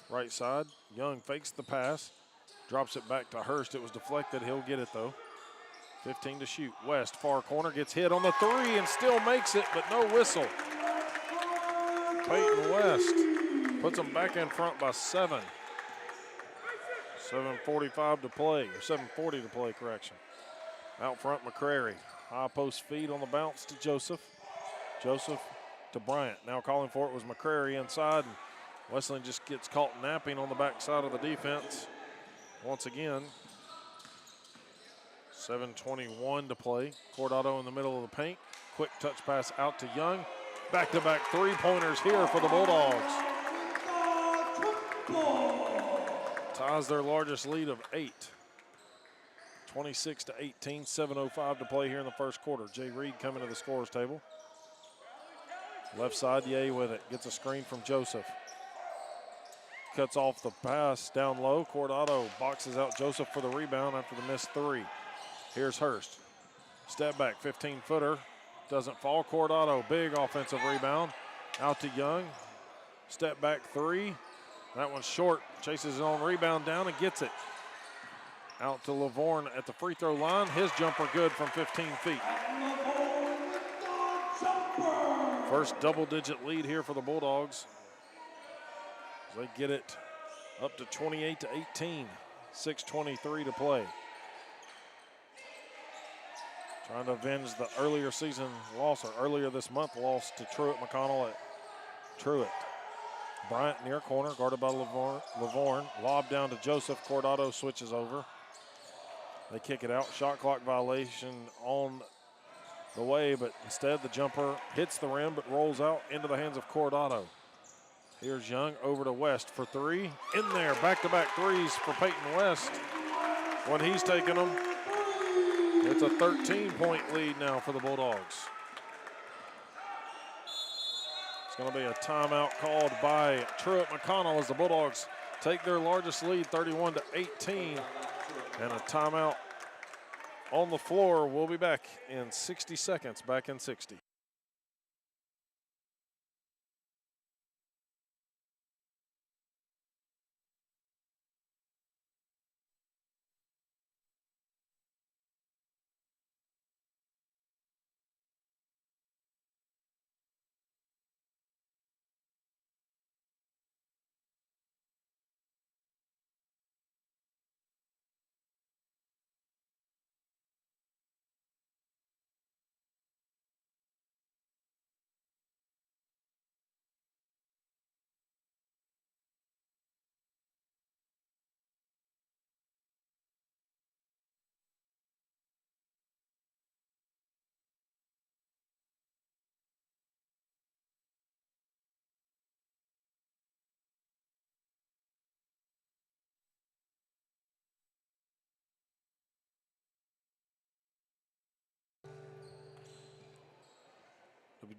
right side. Young fakes the pass, drops it back to Hurst. It was deflected, he'll get it though. 15 to shoot. West, far corner, gets hit on the 3 and still makes it, but no whistle. Peyton West puts them back in front by 7. 7:45 to play, or 7:40 to play, correction. Out front, McCrary. High post feed on the bounce to Joseph. Joseph to Bryant. Now calling for it was McCrary inside. And Wesleyan just gets caught napping on the back side of the defense. Once again, 7:21 to play. Cordado in the middle of the paint. Quick touch pass out to Young. Back-to-back three-pointers here for the Bulldogs. Ties their largest lead of 8. 26-18, 7:05 to play here in the first quarter. Jay Reed coming to the scorer's table. Left side, Ye with it. Gets a screen from Joseph. Cuts off the pass down low. Cordado boxes out Joseph for the rebound after the missed three. Here's Hurst. Step back, 15-footer. Doesn't fall. Cordado, big offensive rebound. Out to Young. Step back three. That one's short. Chases his own rebound down and gets it. Out to Lavorne at the free throw line. His jumper good from 15 feet. First double-digit lead here for the Bulldogs. They get it up to 28-18. 6:23 to play. Trying to avenge the earlier season loss, or earlier this month loss to Truett McConnell at Truett. Bryant near corner, guarded by Lavorne. Lob down to Joseph. Cordado switches over. They kick it out. Shot clock violation on the way, but instead the jumper hits the rim but rolls out into the hands of Cordado. Here's Young over to West for three. In there, back-to-back threes for Peyton West. When he's taking them, it's a 13-point lead now for the Bulldogs. It's going to be a timeout called by Truett McConnell as the Bulldogs take their largest lead, 31-18. And a timeout on the floor. We'll be back in 60 seconds, back in 60.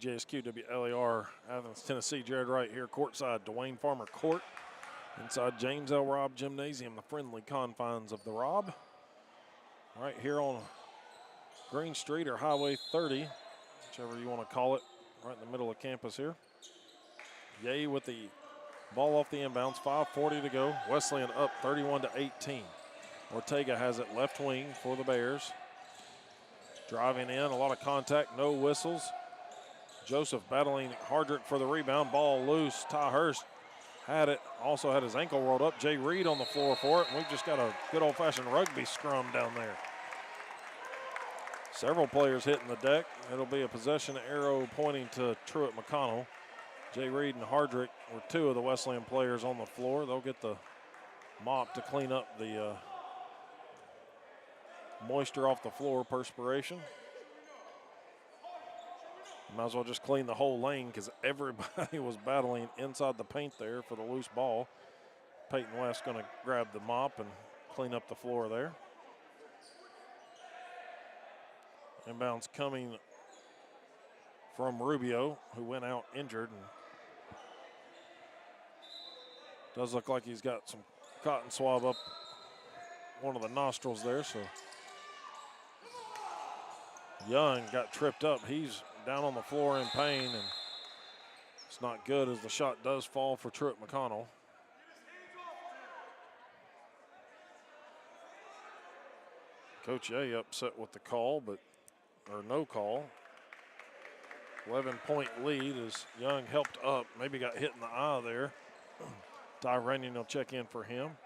WJSQ, WLAR, Athens, Tennessee. Jared Wright here courtside, Dwayne Farmer Court. Inside James L. Robb Gymnasium, the friendly confines of the Robb. Right here on Green Street or Highway 30, whichever you want to call it, right in the middle of campus here. Ye with the ball off the inbounds, 5:40 to go. Wesleyan up 31-18. Ortega has it left wing for the Bears. Driving in, a lot of contact, no whistles. Joseph battling Hardrick for the rebound. Ball loose. Ty Hurst had it. Also had his ankle rolled up. Jay Reed on the floor for it. And we've just got a good old-fashioned rugby scrum down there. Several players hitting the deck. It'll be a possession arrow pointing to Truett McConnell. Jay Reed and Hardrick were two of the Wesleyan players on the floor. They'll get the mop to clean up the moisture off the floor, perspiration. Might as well just clean the whole lane because everybody was battling inside the paint there for the loose ball. Peyton West going to grab the mop and clean up the floor there. Inbounds coming from Rubio, who went out injured. And does look like he's got some cotton swab up one of the nostrils there. So Young got tripped up. He's down on the floor in pain, and it's not good as the shot does fall for Truett McConnell. Coach A upset with the call, or no call. 11-point lead as Young helped up. Maybe got hit in the eye there. Ty Runyon will check in for him.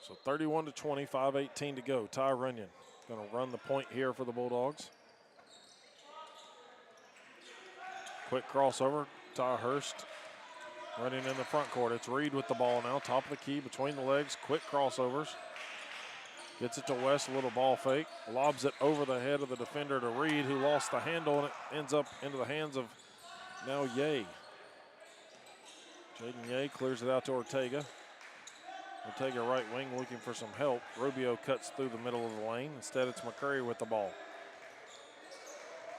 So 31-20, 5:18 to go. Ty Runyon going to run the point here for the Bulldogs. Quick crossover. Ty Hurst Running in the front court. It's Reed with the ball now. Top of the key, between the legs. Quick crossovers. Gets it to West, a little ball fake. Lobs it over the head of the defender to Reed, who lost the handle, and it ends up into the hands of now Ye. Jaden Ye clears it out to Ortega. Ortega right wing looking for some help. Rubio cuts through the middle of the lane. Instead, it's McCrary with the ball.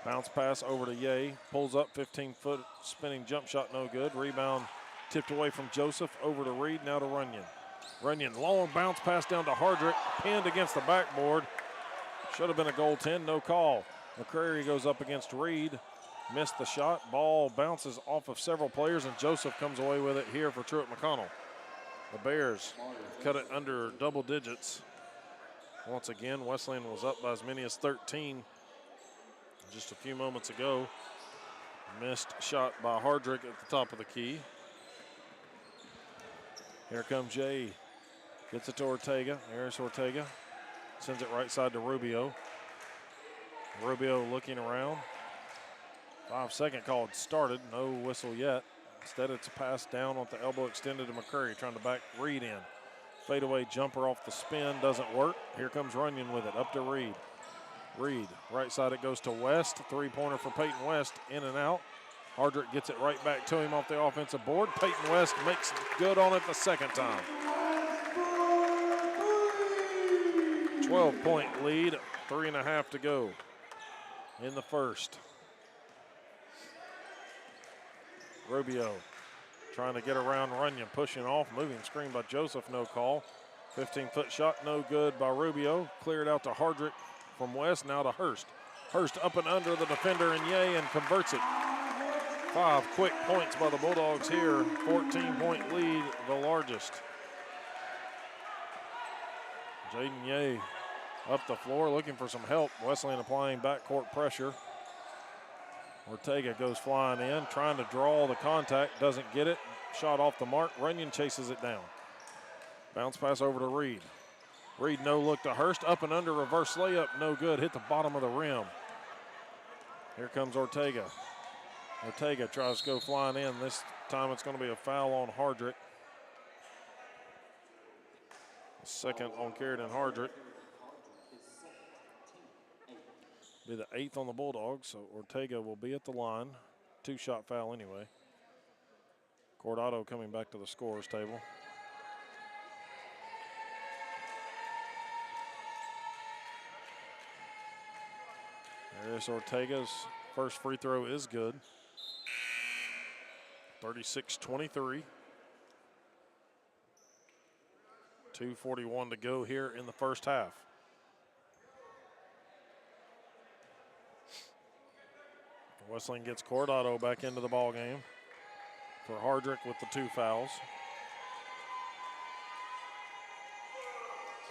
Bounce pass over to Ye. Pulls up, 15-foot spinning jump shot, no good. Rebound tipped away from Joseph, over to Reed, now to Runyon. Runyon, long bounce pass down to Hardrick, pinned against the backboard. Should have been a goaltend, no call. McCrary goes up against Reed, missed the shot. Ball bounces off of several players, and Joseph comes away with it here for Truett McConnell. The Bears cut it under double digits. Once again, Wesleyan was up by as many as 13 just a few moments ago. Missed shot by Hardrick at the top of the key. Here comes Jay. Gets it to Ortega. There's Ortega. Sends it right side to Rubio. Rubio looking around. 5-second call had started. No whistle yet. Instead, it's a pass down with the elbow extended to McCrary, trying to back Reed in. Fadeaway jumper off the spin, doesn't work. Here comes Runyon with it, up to Reed. Reed, right side it goes to West. Three-pointer for Peyton West, in and out. Hardrick gets it right back to him off the offensive board. Peyton West makes good on it the second time. 12-point lead, 3.5 to go in the first. Rubio trying to get around Runyon, pushing off, moving screen by Joseph, no call. 15-foot shot, no good by Rubio. Cleared out to Hardrick from West, now to Hurst. Hurst up and under the defender and Ye, and converts it. 5 quick points by the Bulldogs here. 14-point lead, the largest. Jaden Ye up the floor looking for some help. Wesleyan applying backcourt pressure. Ortega goes flying in, trying to draw the contact, doesn't get it. Shot off the mark. Runyon chases it down. Bounce pass over to Reed. Reed no look to Hurst, up and under, reverse layup, no good. Hit the bottom of the rim. Here comes Ortega. Ortega tries to go flying in. This time it's going to be a foul on Hardrick. Second on Carrington Hardrick. Be the 8th on the Bulldogs, so Ortega will be at the line. 2-shot foul anyway. Cordado coming back to the scorer's table. There's Ortega's first free throw is good. 36-23. 2:41 to go here in the first half. Wesleyan gets Cordado back into the ball game for Hardrick with the 2 fouls.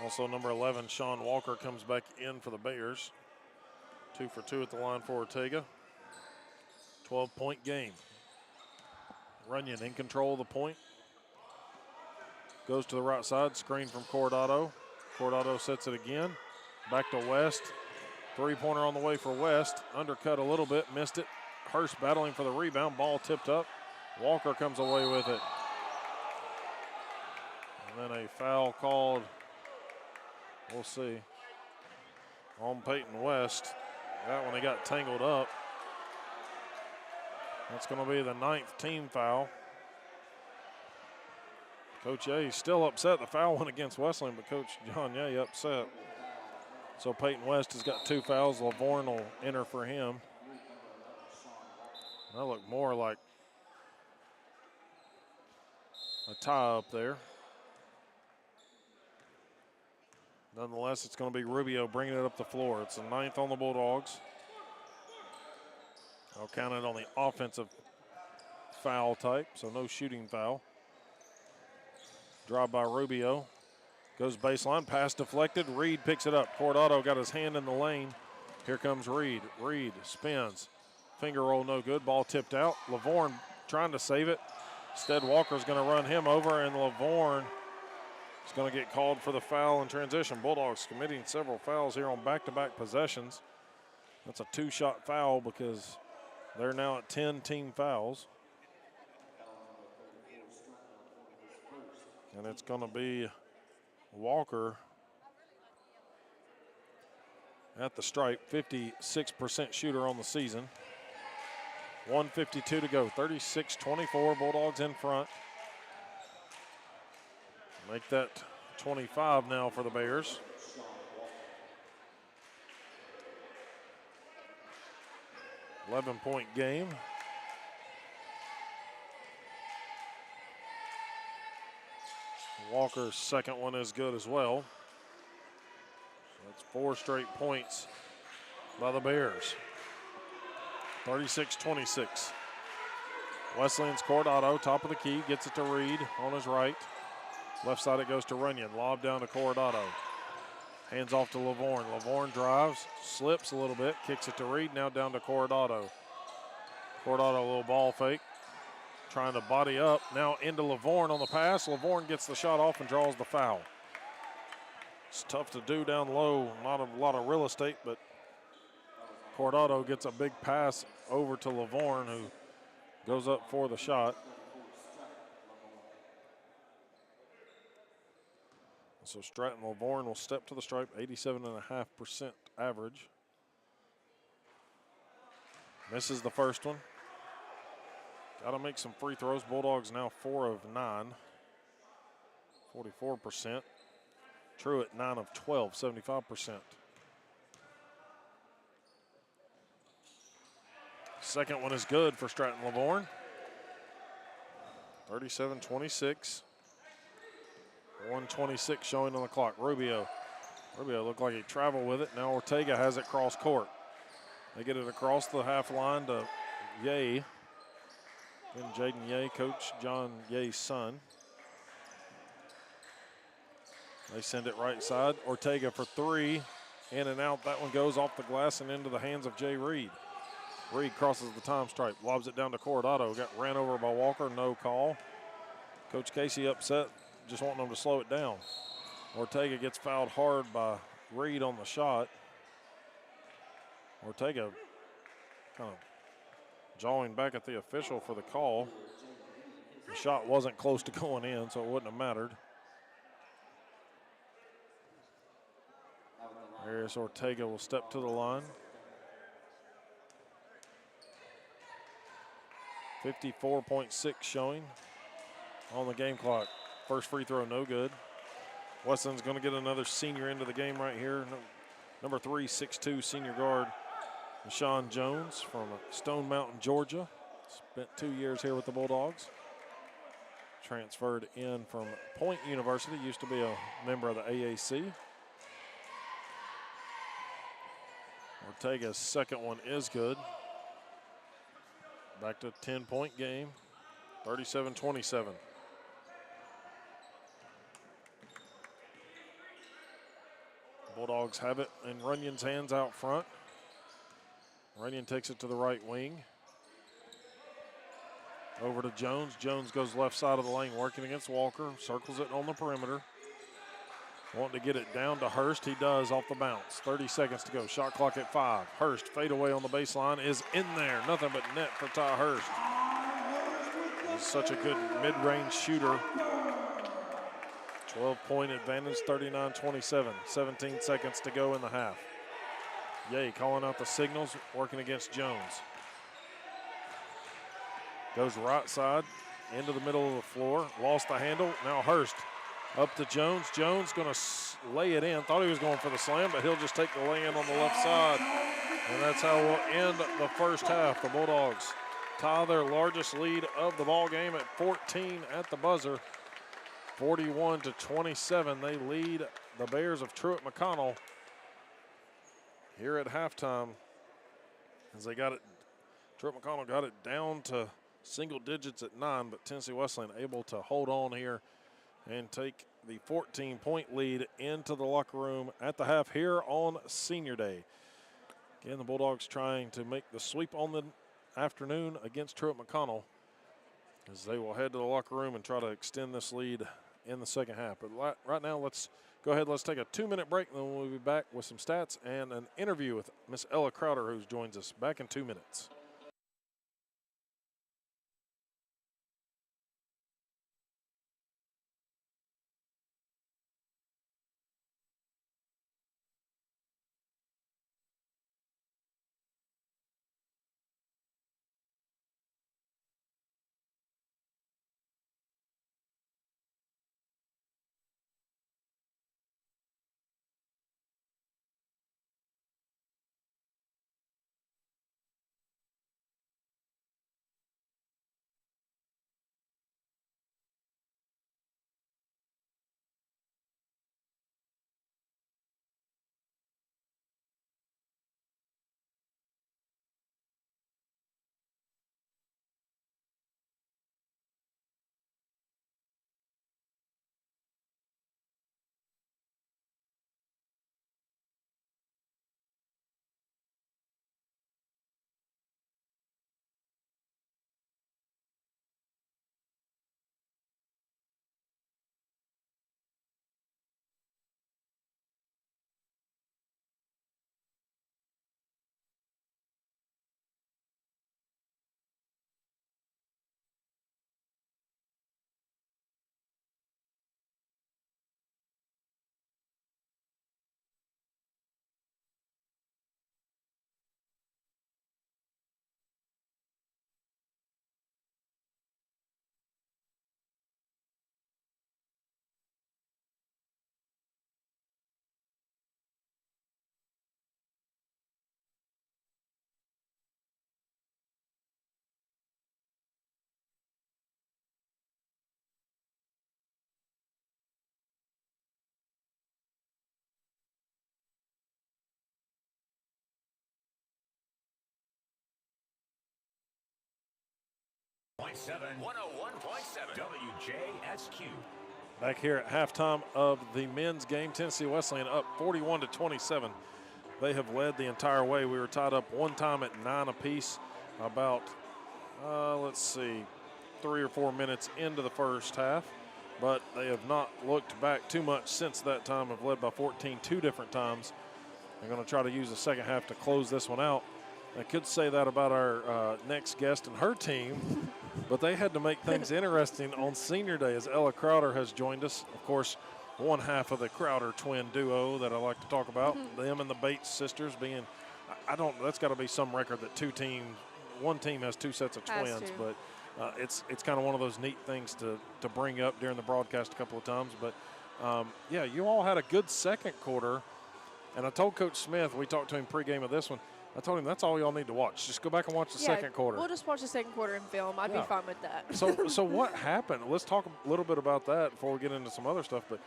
Also number 11, Sean Walker, comes back in for the Bears. 2 for 2 at the line for Ortega. 12-point game. Runyon in control of the point. Goes to the right side, screen from Cordado. Cordado sets it again. Back to West. Three-pointer on the way for West. Undercut a little bit, missed it. Hurst battling for the rebound. Ball tipped up. Walker comes away with it. And then a foul called, we'll see, on Peyton West. That one he got tangled up. That's going to be the 9th team foul. Coach Ye still upset. The foul went against Wesleyan, but Coach John Ye upset. So Peyton West has got 2 fouls. Lavorne will enter for him. That looked more like a tie up there. Nonetheless, it's going to be Rubio bringing it up the floor. It's the 9th on the Bulldogs. I'll count it on the offensive foul type, so no shooting foul. Drive by Rubio. Goes baseline, pass deflected. Reed picks it up. Cordado got his hand in the lane. Here comes Reed. Reed spins. Finger roll no good. Ball tipped out. Lavorne trying to save it. Instead, Walker's going to run him over, and Lavorne is going to get called for the foul in transition. Bulldogs committing several fouls here on back-to-back possessions. That's a 2-shot foul because they're now at 10 team fouls. And it's going to be Walker at the stripe, 56% shooter on the season. 1:52 to go, 36-24, Bulldogs in front. Make that 25 now for the Bears. .point game. Walker's second one is good as well. That's 4 straight points by the Bears. 36-26. Wesleyan's Coronado, top of the key, gets it to Reed on his right. Left side it goes to Runyon, lob down to Coronado. Hands off to Lavorne. Lavorne drives, slips a little bit, kicks it to Reed, now down to Coronado. Coronado, a little ball fake, trying to body up, now into Lavorne on the pass. Lavorne gets the shot off and draws the foul. It's tough to do down low, not a lot of real estate, but Coronado gets a big pass over to Lavorne, who goes up for the shot. So Stratton Lavorne will step to the stripe, 87.5% average. Misses the first one. Got to make some free throws. Bulldogs now 4 of 9, 44%. Truett 9 of 12, 75%. Second one is good for Stratton Lavorne. 37-26. 1:26 showing on the clock. Rubio looked like he traveled with it. Now Ortega has it cross court. They get it across the half line to Ye. And Jaden Ye, Coach John Ye's son. They send it right side. Ortega for 3. In and out. That one goes off the glass and into the hands of Jay Reed. Reed crosses the time stripe, lobs it down to Coronado. Got ran over by Walker, no call. Coach Casey upset, just wanting them to slow it down. Ortega gets fouled hard by Reed on the shot. Ortega kind of jawing back at the official for the call. The shot wasn't close to going in, so it wouldn't have mattered. Arias Ortega will step to the line. 54.6 showing on the game clock. First free throw, no good. Wesleyan's going to get another senior into the game right here. Number 3, 6'2", senior guard, Deshaun Jones from Stone Mountain, Georgia. Spent 2 years here with the Bulldogs. Transferred in from Point University, used to be a member of the AAC. Ortega's second one is good. Back to a 10-point game, 37-27. Bulldogs have it in Runyon's hands out front. Runyon takes it to the right wing. Over to Jones. Jones goes left side of the lane, working against Walker. Circles it on the perimeter. Wanting to get it down to Hurst. He does off the bounce. 30 seconds to go. Shot clock at 5. Hurst fadeaway on the baseline is in there. Nothing but net for Ty Hurst. He's such a good mid-range shooter. 12-point advantage, 39-27. 17 seconds to go in the half. Ye calling out the signals, working against Jones. Goes right side into the middle of the floor. Lost the handle. Now Hurst. Up to Jones. Jones going to lay it in. Thought he was going for the slam, but he'll just take the lay-in on the left side. And that's how we'll end the first half. The Bulldogs tie their largest lead of the ball game at 14 at the buzzer. 41-27. They lead the Bears of Truett McConnell here at halftime. As they got it, Truett McConnell got it down to single digits at 9, but Tennessee Wesleyan able to hold on here and take the 14-point lead into the locker room at the half here on Senior Day. Again, the Bulldogs trying to make the sweep on the afternoon against Truett McConnell, as they will head to the locker room and try to extend this lead in the second half. But right now, let's go ahead. Let's take a 2-minute break, and then we'll be back with some stats and an interview with Miss Ella Crowder, who joins us back in 2 minutes. WJSQ. Back here at halftime of the men's game, Tennessee Wesleyan up 41-27. They have led the entire way. We were tied up one time at 9 apiece about, let's see, 3 or 4 minutes into the first half. But they have not looked back too much since that time. Have led by 14 two different times. They're going to try to use the second half to close this one out. I could say that about our next guest and her team, but they had to make things interesting on senior day as Ella Crowder has joined us. Of course, one half of the Crowder twin duo that I like to talk about, them and the Bates sisters being, that's got to be some record that one team has 2 sets of twins, but it's kind of one of those neat things to bring up during the broadcast a couple of times. But, yeah, you all had a good second quarter, and I told Coach Smith, we talked to him pregame of this one, I told him that's all y'all need to watch. Just go back and watch the second quarter. We'll just watch the second quarter in film. I'd be fine with that. So what happened? Let's talk a little bit about that before we get into some other stuff. But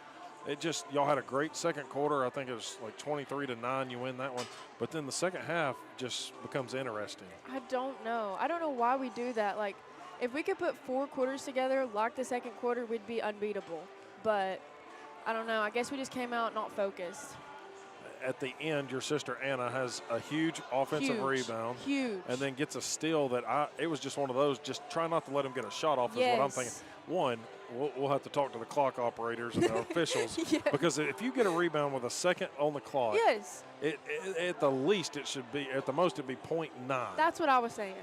y'all had a great second quarter. I think it was like 23-9. You win that one. But then the second half just becomes interesting. I don't know. I don't know why we do that. Like, if we could put 4 quarters together, lock the second quarter, we'd be unbeatable. But I don't know. I guess we just came out not focused. At the end, your sister Anna has a huge offensive rebound. Huge. And then gets a steal that it was just one of those, just try not to let him get a shot off is what I'm thinking. One, we'll have to talk to the clock operators and the officials because if you get a rebound with a second on the clock, at the least it should be, at the most it'd be 0.9. That's what I was saying.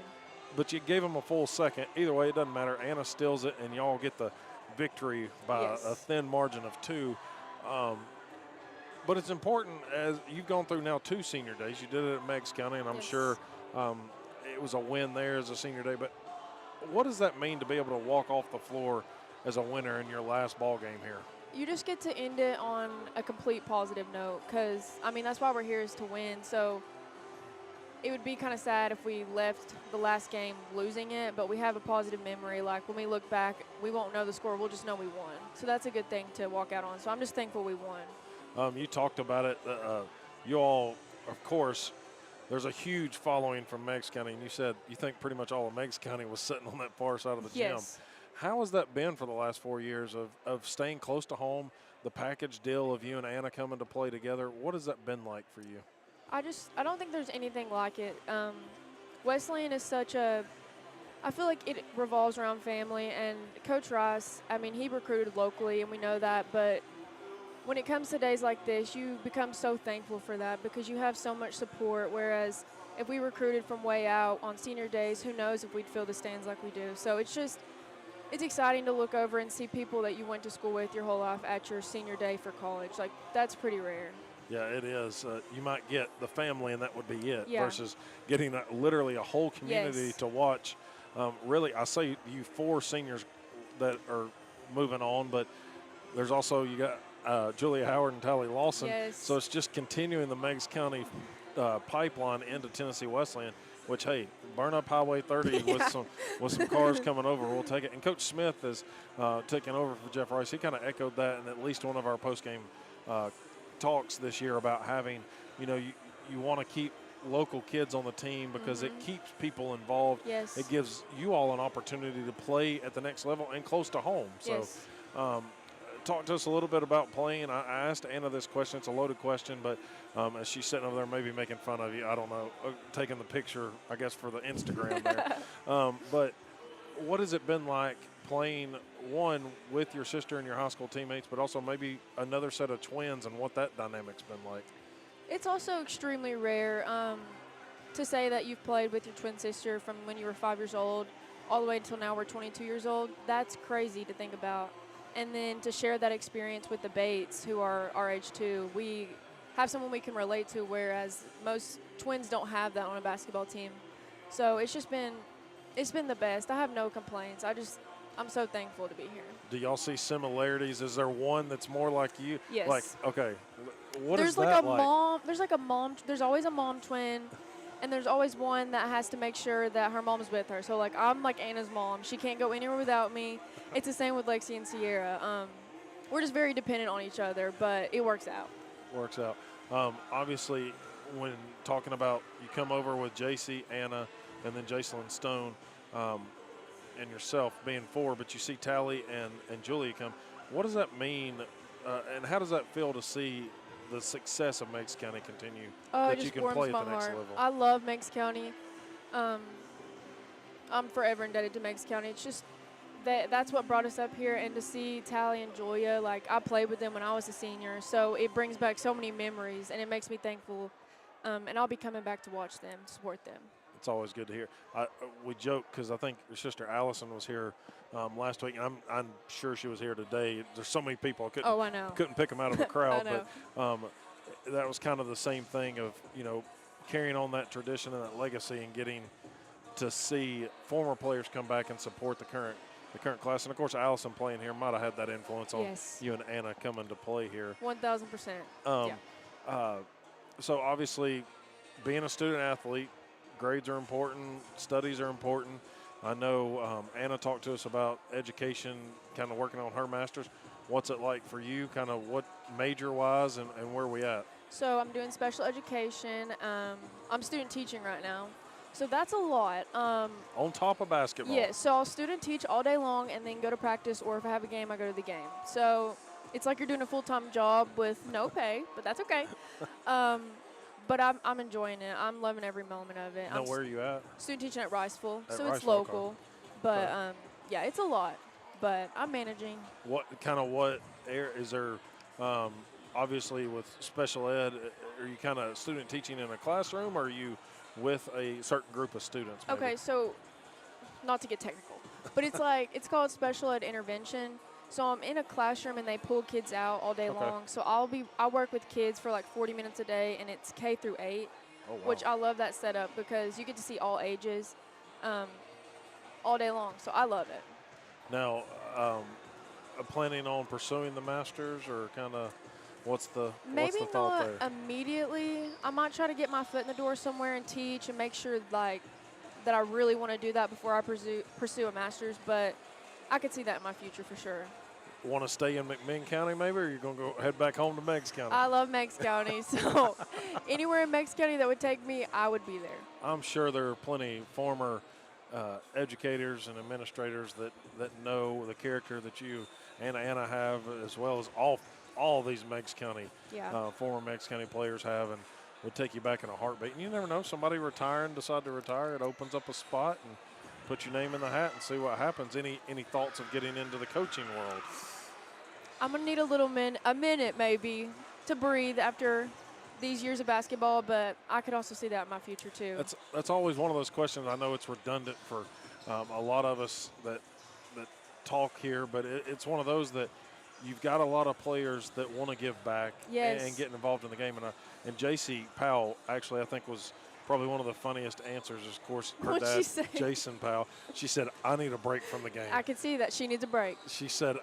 But you gave him a full second. Either way, it doesn't matter. Anna steals it, and y'all get the victory by a thin margin of 2. But it's important, as you've gone through now 2 senior days. You did it at Meigs County, and I'm sure it was a win there as a senior day. But what does that mean to be able to walk off the floor as a winner in your last ball game here? You just get to end it on a complete positive note because, I mean, that's why we're here is to win. So it would be kind of sad if we left the last game losing it, but we have a positive memory. Like, when we look back, we won't know the score. We'll just know we won. So that's a good thing to walk out on. So I'm just thankful we won. You talked about it. You all, of course, there's a huge following from Meigs County, and you said you think pretty much all of Meigs County was sitting on that far side of the gym. How has that been for the last 4 years of staying close to home, the package deal of you and Anna coming to play together? What has that been like for you? I don't think there's anything like it. Wesleyan is I feel like it revolves around family, and Coach Rice, I mean, he recruited locally, and we know that, but when it comes to days like this, you become so thankful for that because you have so much support, whereas if we recruited from way out on senior days, who knows if we'd fill the stands like we do. So it's exciting to look over and see people that you went to school with your whole life at your senior day for college. Like, that's pretty rare. Yeah, it is. You might get the family, and that would be it, versus getting literally a whole community to watch. Really, I say you 4 seniors that are moving on, but there's also you got Julia Howard and Tally Lawson. So it's just continuing the Meigs County pipeline into Tennessee Wesleyan, which, hey, burn up Highway 30 with some cars coming over. We'll take it. And Coach Smith is taking over for Jeff Rice. He kind of echoed that in at least one of our postgame talks this year about having, you want to keep local kids on the team because it keeps people involved. It gives you all an opportunity to play at the next level and close to home. So talk to us a little bit about playing. I asked Anna this question. It's a loaded question, but as she's sitting over there maybe making fun of you, I don't know, taking the picture, I guess, for the Instagram there. But what has it been like playing, one, with your sister and your high school teammates, but also maybe another set of twins and what that dynamic's been like? It's also extremely rare to say that you've played with your twin sister from when you were 5 years old all the way until now we're 22 years old. That's crazy to think about. And then to share that experience with the Bates, who are our age too, we have someone we can relate to, whereas most twins don't have that on a basketball team. So it's been the best. I have no complaints. I'm so thankful to be here. Do y'all see similarities? Is there one that's more like you? Yes. Like, okay, what there's is that like? There's always a mom twin, and there's always one that has to make sure that her mom's with her. So, like, I'm like Anna's mom. She can't go anywhere without me. It's the same with Lexi and Sierra. We're just very dependent on each other, but it works out. Obviously, when talking about you come over with JC, Anna, and then Jacelyn Stone, and yourself being 4, but you see Tally and Julia come. What does that mean, and how does that feel to see the success of Meigs County continue, Oh, it that you just can warms play at my the next heart. level? I love Meigs County. I'm forever indebted to Meigs County. It's just that's what brought us up here, and to see Tally and Julia, like I played with them when I was a senior, so it brings back so many memories, and it makes me thankful. And I'll be coming back to watch them, support them. It's always good to hear. We joke because I think your sister Allison was here last week, and I'm sure she was here today. There's so many people I know. couldn't pick them out of the crowd, I know. but that was kind of the same thing of carrying on that tradition and that legacy, and getting to see former players come back and support the current class. And of course, Allison playing here might have had that influence on you and Anna coming to play here. 1,000%. So obviously, being a student athlete, grades are important, studies are important. I know Anna talked to us about education, kind of working on her master's. What's it like for you, kind of what major-wise and where we at? So I'm doing special education. I'm student teaching right now. So that's a lot. On top of basketball. Yeah, so I'll student teach all day long and then go to practice, or if I have a game, I go to the game. So it's like you're doing a full-time job with no pay, but that's okay. But I'm enjoying it. I'm loving every moment of it. Now, where are you at? Student teaching at Riceville, so Riceville, it's local. okay. But, yeah, it's a lot, but I'm managing. What is there, obviously with special ed, are you kind of student teaching in a classroom, or are you with a certain group of students? Maybe? Okay, so not to get technical, but it's called special ed intervention. So I'm in a classroom and they pull kids out all day long. So I work with kids for like 40 minutes a day, and it's K through 8, which I love that setup because you get to see all ages all day long. So I love it. Now, planning on pursuing the masters, or kind of what's the thought not there? Immediately. I might try to get my foot in the door somewhere and teach and make sure like that I really want to do that before I pursue a master's, but I could see that in my future for sure. Want to stay in McMinn County maybe, or you're going to go head back home to Meigs County? I love Meigs County, so anywhere in Meigs County that would take me, I would be there. I'm sure there are plenty former educators and administrators that know the character that you and Anna have, as well as all these Meigs County former Meigs County players have, and would take you back in a heartbeat. And you never know, somebody decide to retire, it opens up a spot, and put your name in the hat and see what happens. Any thoughts of getting into the coaching world? I'm going to need a minute maybe to breathe after these years of basketball, but I could also see that in my future too. That's always one of those questions. I know it's redundant for a lot of us that talk here, but it's one of those that you've got a lot of players that want to give back and get involved in the game. And J.C. Powell, actually, I think was probably one of the funniest answers. Of course, her What'd dad, she say? Jason Powell, she said, "I need a break from the game." I could see that she needs a break. She said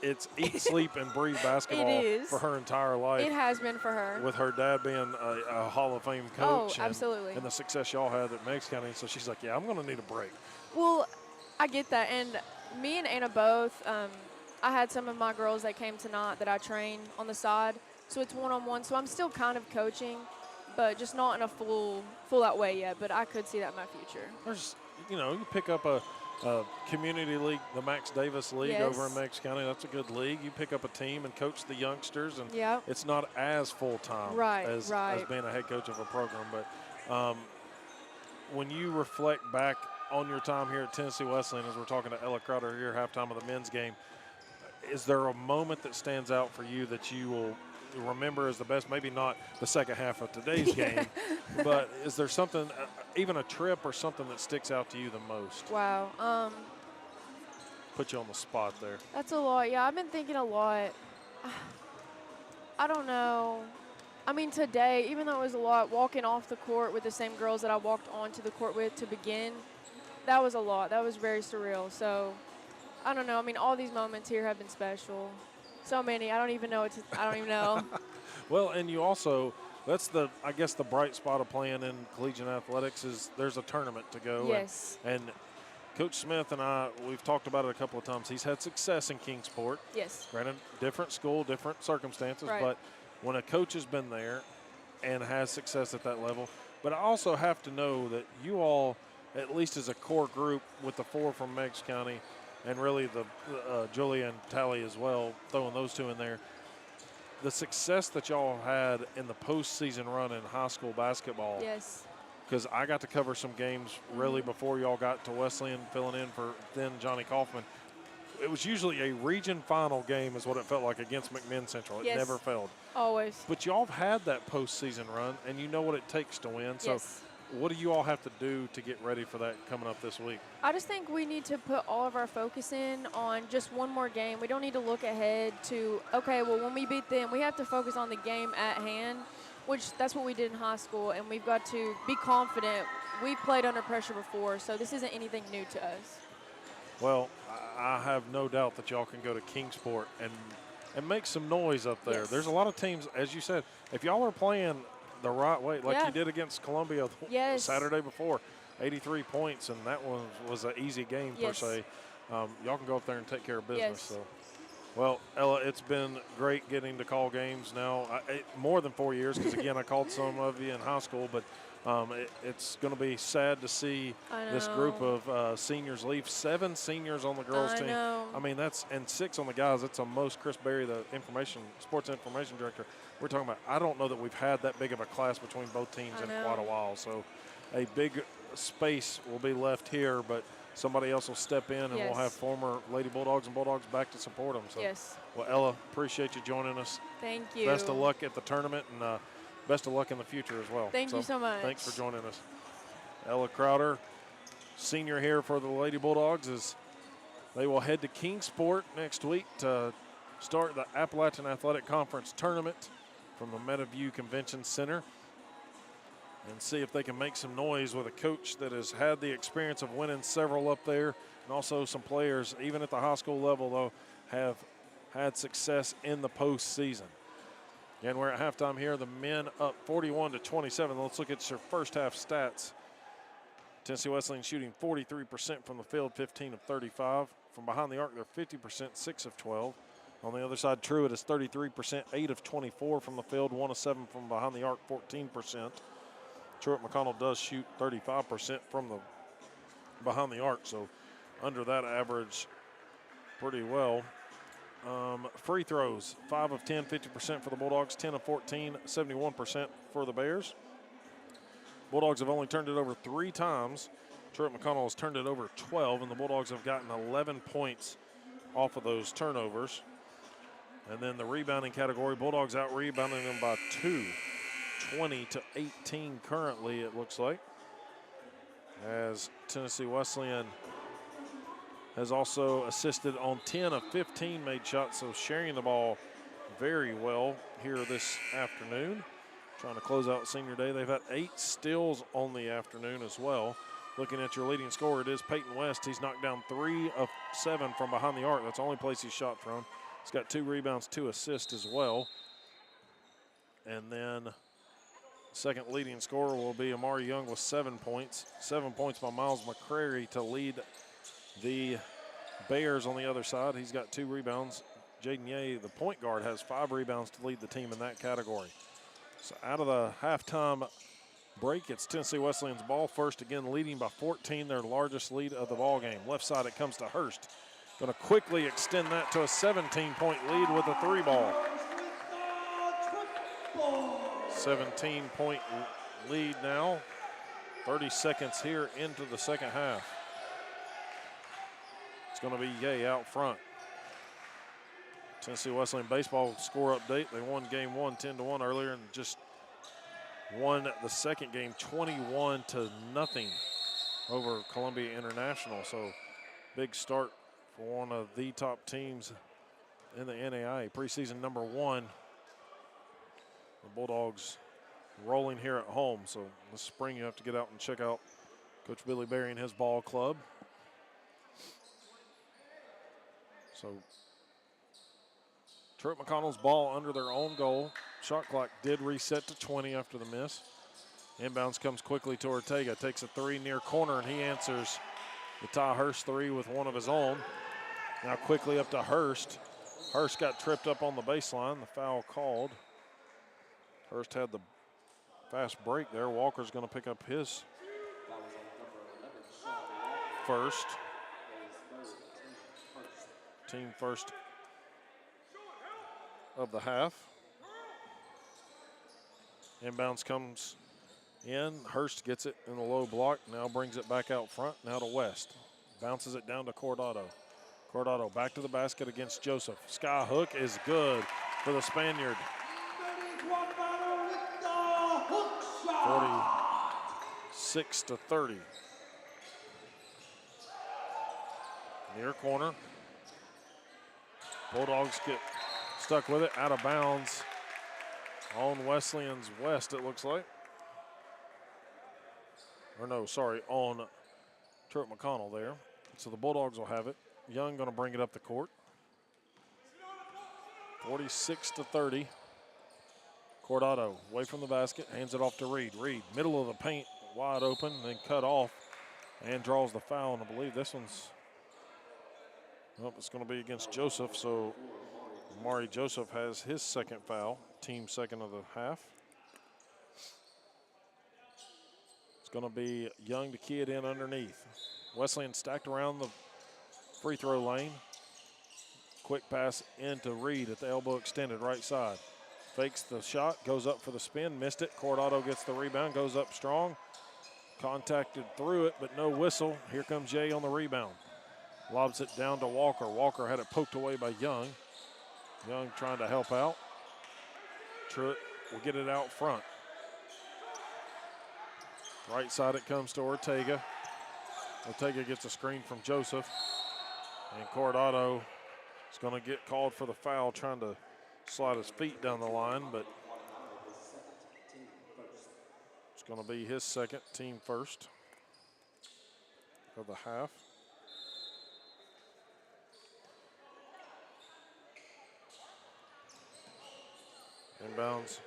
it's eat, sleep, and breathe basketball for her entire life. It has been for her. With her dad being a Hall of Fame coach. Oh, absolutely. And the success y'all had at Meigs County. So she's like, yeah, I'm going to need a break. Well, I get that. And me and Anna both, I had some of my girls that came tonight that I train on the side. So it's one-on-one. So I'm still kind of coaching, but just not in a full-out way yet. But I could see that in my future. There's, you pick up a community league, the Max Davis League over in Meigs County. That's a good league. You pick up a team and coach the youngsters, and it's not as full-time as being a head coach of a program. But when you reflect back on your time here at Tennessee Wesleyan, as we're talking to Ella Crowder here, halftime of the men's game, is there a moment that stands out for you that you will remember as the best? Maybe not the second half of today's game, but is there something, even a trip or something that sticks out to you the most? Wow. Put you on the spot there. That's a lot. Yeah, I've been thinking a lot. I don't know. I mean, today, even though it was a lot, walking off the court with the same girls that I walked onto the court with to begin, that was a lot. That was very surreal. So, I don't know. I mean, all these moments here have been special. So many. I don't even know. I don't even know. Well, and you also, that's I guess the bright spot of playing in collegiate athletics is there's a tournament to go. Yes. And Coach Smith and I, we've talked about it a couple of times. He's had success in Kingsport. Yes. Granted, different school, different circumstances, right. But when a coach has been there and has success at that level, but I also have to know that you all, at least as a core group with the 4 from Meigs County and really the Julia and Tally as well, throwing those 2 in there. The success that y'all had in the postseason run in high school basketball. Yes. Because I got to cover some games really before y'all got to Wesleyan, filling in for then Johnny Kaufman. It was usually a region final game is what it felt like against McMinn Central. It never failed. Always. But y'all have had that postseason run, and you know what it takes to win. So what do you all have to do to get ready for that coming up this week? I just think we need to put all of our focus in on just one more game. We don't need to look ahead to, okay, well, when we beat them, we have to focus on the game at hand, which that's what we did in high school, and we've got to be confident. We played under pressure before, so this isn't anything new to us. Well, I have no doubt that y'all can go to Kingsport and make some noise up there. Yes. There's a lot of teams, as you said, if y'all are playing the right way, like you did against Columbia Saturday before, 83 points, and that one was an easy game per se. Y'all can go up there and take care of business. So, well, Ella, it's been great getting to call games now. More than 4 years, because again, I called some of you in high school, but it's going to be sad to see this group of seniors leave. 7 seniors on the girls team. I mean, and 6 on the guys. That's the most. Chris Berry, the sports information director, we're talking about. I don't know that we've had that big of a class between both teams in quite a while. So a big space will be left here, but somebody else will step in, and we'll have former Lady Bulldogs and Bulldogs back to support them. So, well, Ella, appreciate you joining us. Thank you. Best of luck at the tournament, and best of luck in the future as well. Thank you so much. Thanks for joining us. Ella Crowder, senior here for the Lady Bulldogs, as they will head to Kingsport next week to start the Appalachian Athletic Conference tournament from the Meadowview Convention Center and see if they can make some noise with a coach that has had the experience of winning several up there, and also some players, even at the high school level, though, have had success in the postseason. Again, we're at halftime here. The men up 41-27. Let's look at your first half stats. Tennessee Wesleyan shooting 43% from the field, 15 of 35. From behind the arc, they're 50%, 6 of 12. On the other side, Truett is 33%, 8 of 24 from the field, 1 of 7 from behind the arc, 14%. Truett McConnell does shoot 35% from the behind the arc, so under that average pretty well. Free throws, 5 of 10, 50% for the Bulldogs, 10 of 14, 71% for the Bears. Bulldogs have only turned it over 3 times. Truett McConnell has turned it over 12, and the Bulldogs have gotten 11 points off of those turnovers. And then the rebounding category, Bulldogs out-rebounding them by 2, 20-18 currently, it looks like. As Tennessee Wesleyan has also assisted on 10 of 15 made shots, so sharing the ball very well here this afternoon. Trying to close out senior day. They've had 8 steals on the afternoon as well. Looking at your leading scorer, it is Peyton West. He's knocked down 3 of 7 from behind the arc. That's the only place he's shot from. He's got 2 rebounds, 2 assists as well. And then second leading scorer will be Amari Young with 7 points. 7 points by Miles McCrary to lead the Bears on the other side. He's got 2 rebounds. Jaden Ye, the point guard, has 5 rebounds to lead the team in that category. So out of the halftime break, it's Tennessee Wesleyan's ball first, again leading by 14, their largest lead of the ball game. Left side, it comes to Hurst. Going to quickly extend that to a 17-point lead with a 3-ball. 17-point lead now. 30 seconds here into the second half. It's going to be Ye out front. Tennessee Wesleyan baseball score update. They won game 1 10-1 earlier and just won the second game 21-0 over Columbia International. So big start for one of the top teams in the NAIA. Preseason number 1. The Bulldogs rolling here at home. So this spring you have to get out and check out Coach Billy Berry and his ball club. So Truett McConnell's ball under their own goal. Shot clock did reset to 20 after the miss. Inbounds comes quickly to Ortega. Takes a 3 near corner, and he answers the Ty Hurst 3 with one of his own. Now quickly up to Hurst. Hurst got tripped up on the baseline. The foul called. Hurst had the fast break there. Walker's going to pick up his first. Team first of the half. Inbounds comes in. Hurst gets it in the low block. Now brings it back out front. Now to West. Bounces it down to Cordado. Cordado back to the basket against Joseph. Sky hook is good for the Spaniard. 46-30. Near corner. Bulldogs get stuck with it, out of bounds on Wesleyan's West, it looks like. Or no, sorry, on Truett McConnell there. So the Bulldogs will have it. Young going to bring it up the court. 46-30. Cordado away from the basket, hands it off to Reed. Reed, middle of the paint, wide open, then cut off and draws the foul. And I believe this one's, well, it's going to be against Joseph. So Amari Joseph has his second foul, team second of the half. It's going to be Young to key it in underneath. Wesleyan stacked around the free throw lane. Quick pass into Reed at the elbow extended right side. Fakes the shot, goes up for the spin, missed it. Cordado gets the rebound, goes up strong. Contacted through it, but no whistle. Here comes Jay on the rebound. Lobs it down to Walker. Walker had it poked away by Young. Young trying to help out. Truett will get it out front. Right side it comes to Ortega. Ortega gets a screen from Joseph. And Cordado is going to get called for the foul, trying to slide his feet down the line, but it's going to be his second, team first of the half. Inbounds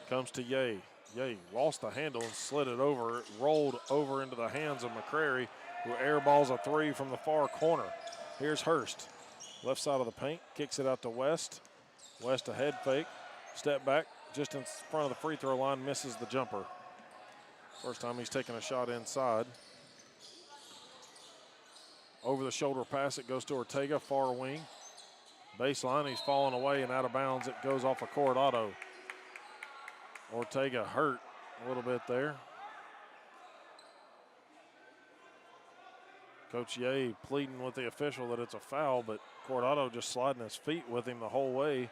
comes to Ye. Ye lost the handle and slid it over. It rolled over into the hands of McCrary, who airballs a three from the far corner. Here's Hurst. Left side of the paint, kicks it out to West. West a head fake, step back, just in front of the free throw line, misses the jumper. First time he's taken a shot inside. Over the shoulder pass, it goes to Ortega, far wing. Baseline, he's falling away and out of bounds. It goes off of Cordado. Ortega hurt a little bit there. Coach Ye pleading with the official that it's a foul, but Cordado just sliding his feet with him the whole way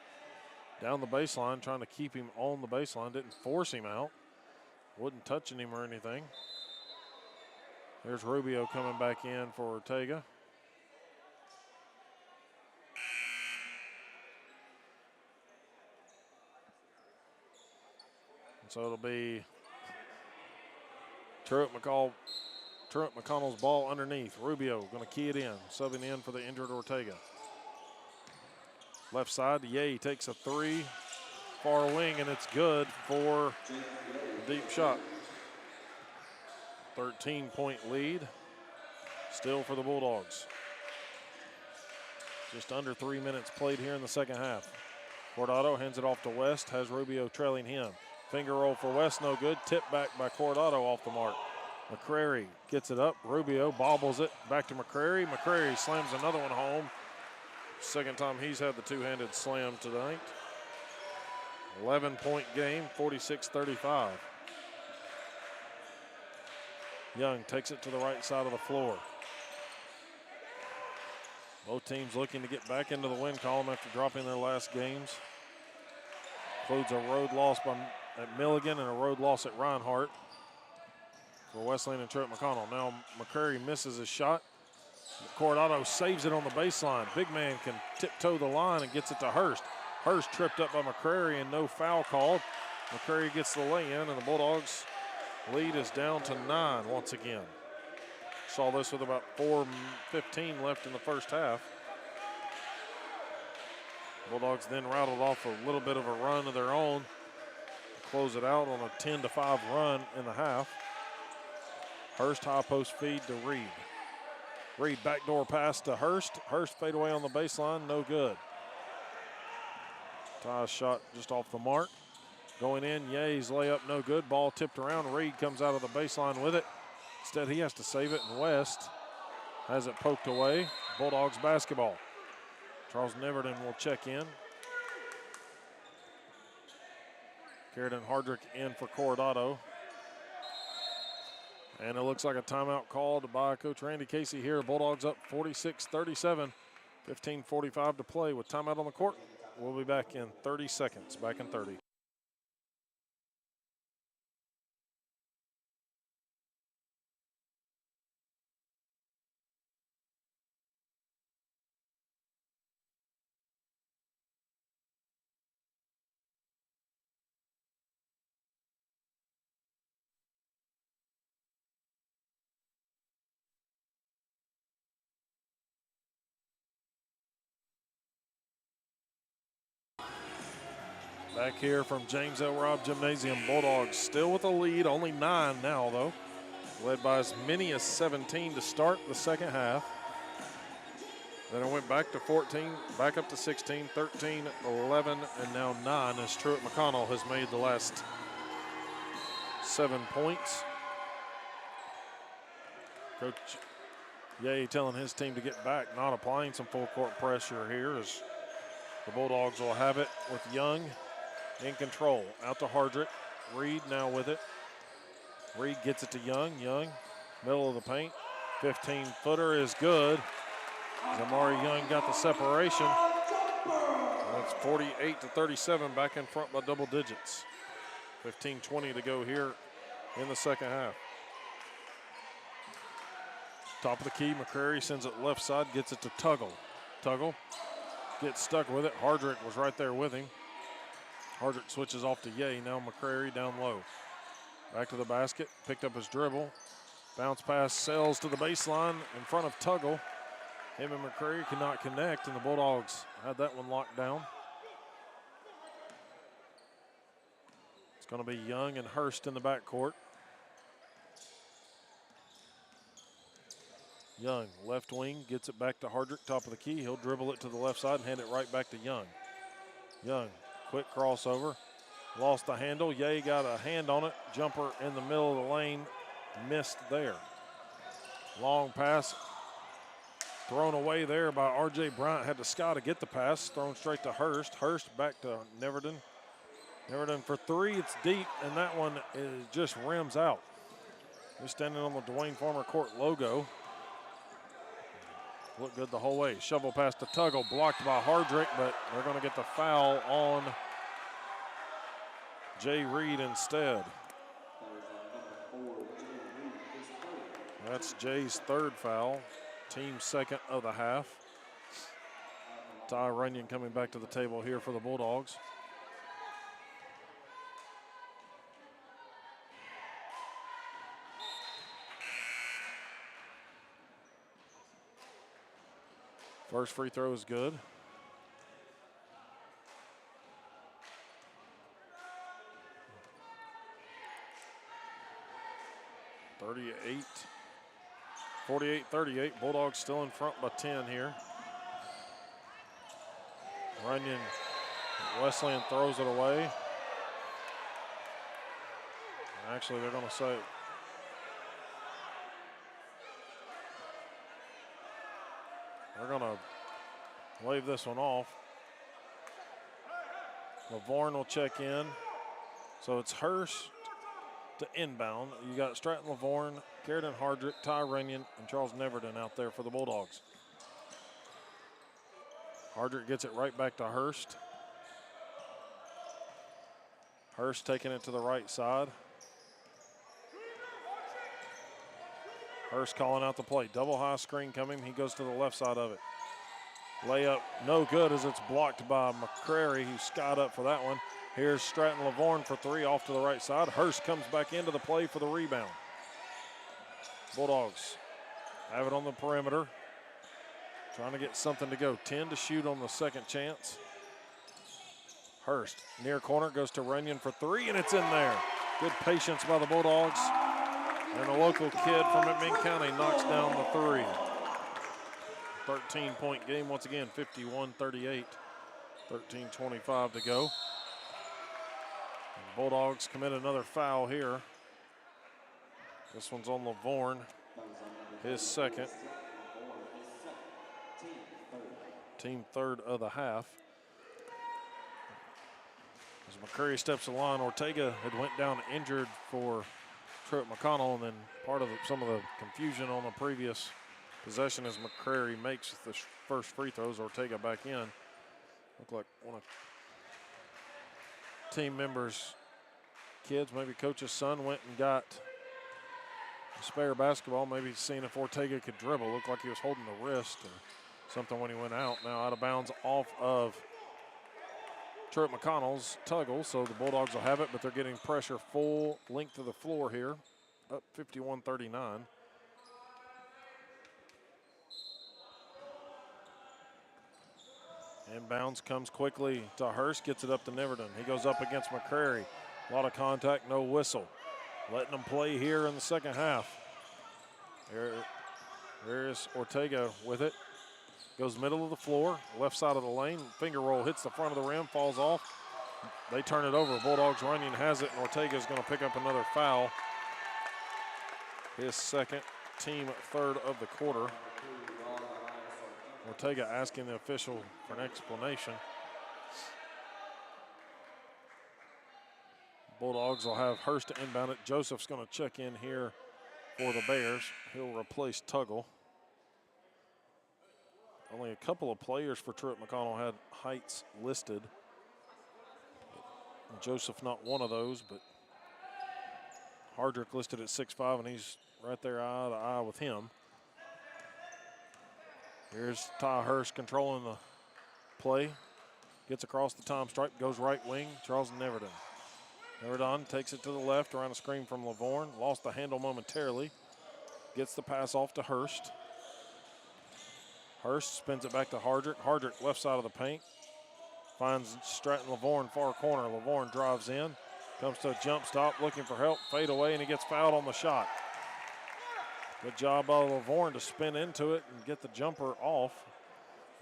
down the baseline, trying to keep him on the baseline. Didn't force him out. Wasn't touching him or anything. There's Rubio coming back in for Ortega. And so it'll be Truett McConnell's ball underneath. Rubio going to key it in, subbing in for the injured Ortega. Left side, Ye takes a three, far wing, and it's good for a deep shot. 13-point lead, still for the Bulldogs. Just under 3 minutes played here in the second half. Cordado hands it off to West, has Rubio trailing him. Finger roll for West, no good. Tip back by Cordado off the mark. McCrary gets it up. Rubio bobbles it back to McCrary. McCrary slams another one home. Second time he's had the two-handed slam tonight. 11-point game, 46-35. Young takes it to the right side of the floor. Both teams looking to get back into the win column after dropping their last games. Includes a road loss at Milligan and a road loss at Reinhardt for Wesleyan and Truett McConnell. Now McCrary misses his shot. Cordado saves it on the baseline. Big man can tiptoe the line and gets it to Hurst. Hurst tripped up by McCrary and no foul called. McCrary gets the lay-in and the Bulldogs lead is down to 9 once again. Saw this with about 4:15 left in the first half. Bulldogs then rattled off a little bit of a run of their own to close it out on a 10-5 run in the half. Hurst high post feed to Reed. Reed backdoor pass to Hurst. Hurst fade away on the baseline, no good. Ty's shot just off the mark. Going in, Ye's layup no good. Ball tipped around. Reed comes out of the baseline with it. Instead, he has to save it, and West has it poked away. Bulldogs basketball. Charles Neverton will check in. Carrington Hardrick in for Coronado. And it looks like a timeout called by Coach Randy Casey here. Bulldogs up 46-37. 15:45 to play with timeout on the court. We'll be back in 30 seconds. Back in 30. Back here from James L. Robb Gymnasium, Bulldogs still with a lead, only 9 now though. Led by as many as 17 to start the second half. Then it went back to 14, back up to 16, 13, 11, and now 9 as Truett McConnell has made the last 7 points. Coach Ye telling his team to get back, not applying some full court pressure here as the Bulldogs will have it with Young in control. Out to Hardrick. Reed now with it. Reed gets it to Young. Young, middle of the paint. 15-footer is good. Zamari Young got the separation. That's 48-37, back in front by double digits. 15:20 to go here in the second half. Top of the key, McCrary sends it left side, gets it to Tuggle. Tuggle gets stuck with it. Hardrick was right there with him. Hardrick switches off to Ye. Now McCrary down low. Back to the basket. Picked up his dribble. Bounce pass sails to the baseline in front of Tuggle. Him and McCrary cannot connect, and the Bulldogs had that one locked down. It's going to be Young and Hurst in the backcourt. Young, left wing, gets it back to Hardrick, top of the key. He'll dribble it to the left side and hand it right back to Young. Young, quick crossover. Lost the handle. Ye got a hand on it. Jumper in the middle of the lane. Missed there. Long pass. Thrown away there by R.J. Bryant. Had to Scott to get the pass. Thrown straight to Hurst. Hurst back to Neverton. Neverton for three. It's deep, and that one just rims out. He's standing on the Dwayne Farmer Court logo. Looked good the whole way. Shovel pass to Tuggle, blocked by Hardrick, but they're going to get the foul on Jay Reed instead. That's Jay's third foul, team second of the half. Ty Runyon coming back to the table here for the Bulldogs. First free throw is good. (38) 48-38. Bulldogs still in front by 10 here. Runyon, Wesleyan throws it away. Actually, they're going to say they're going to wave this one off. LaVorn will check in. So it's Hurst to inbound. You got Stratton LaVorn, Carrington Hardrick, Ty Runyon, and Charles Neverton out there for the Bulldogs. Hardrick gets it right back to Hurst. Hurst taking it to the right side. Hurst calling out the play. Double high screen coming. He goes to the left side of it. Layup no good as it's blocked by McCrary, who skied up for that one. Here's Stratton LaVorn for three off to the right side. Hurst comes back into the play for the rebound. Bulldogs have it on the perimeter. Trying to get something to go. 10 to shoot on the second chance. Hurst, near corner, goes to Runyon for three, and it's in there. Good patience by the Bulldogs. And a local kid from McMinn County knocks down the three. 13-point game once again, 51-38. 13:25 to go. And Bulldogs commit another foul here. This one's on LaVorn, his second. Team third of the half. As McCurry steps the line, Ortega had went down injured for Truett McConnell, and then part of some of the confusion on the previous possession as McCrary makes the first free throws. Ortega back in. Look like one of team members' kids, maybe coach's son, went and got a spare basketball, maybe seeing if Ortega could dribble. Looked like he was holding the wrist or something when he went out. Now out of bounds off of Truett McConnell's tuggle, so the Bulldogs will have it, but they're getting pressure full length of the floor here, up 51-39. Inbounds comes quickly to Hurst, gets it up to Neverton. He goes up against McCrary. A lot of contact, no whistle. Letting them play here in the second half. There's Ortega with it. Goes middle of the floor, left side of the lane. Finger roll hits the front of the rim, falls off. They turn it over. Bulldogs Runyon has it, and Ortega is going to pick up another foul. His second, team third of the quarter. Ortega asking the official for an explanation. Bulldogs will have Hurst to inbound it. Joseph's going to check in here for the Bears. He'll replace Tuggle. Only a couple of players for Truett McConnell had heights listed. Joseph not one of those, but Hardrick listed at 6'5", and he's right there eye to eye with him. Here's Ty Hurst controlling the play. Gets across the time stripe, goes right wing, Charles Neverton. Neverton takes it to the left around a screen from Lavorne. Lost the handle momentarily. Gets the pass off to Hurst. Hurst spins it back to Hardrick. Hardrick left side of the paint. Finds Stratton Lavorne far corner. Lavorne drives in. Comes to a jump stop, looking for help. Fade away, and he gets fouled on the shot. Good job by Lavorne to spin into it and get the jumper off.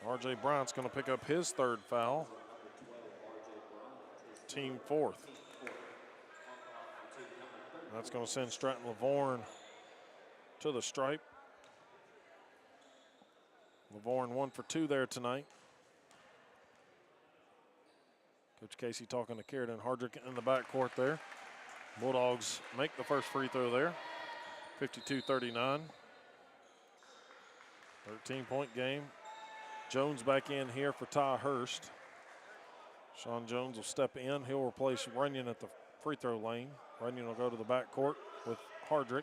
R.J. Bryant's going to pick up his third foul. Team fourth. That's going to send Stratton Lavorne to the stripe. Lavorne 1 for 2 there tonight. Coach Casey talking to Carradine Hardrick in the backcourt there. Bulldogs make the first free throw there. 52-39. 13-point game. Jones back in here for Ty Hurst. Sean Jones will step in. He'll replace Runyon at the free throw lane. Runyon will go to the backcourt with Hardrick.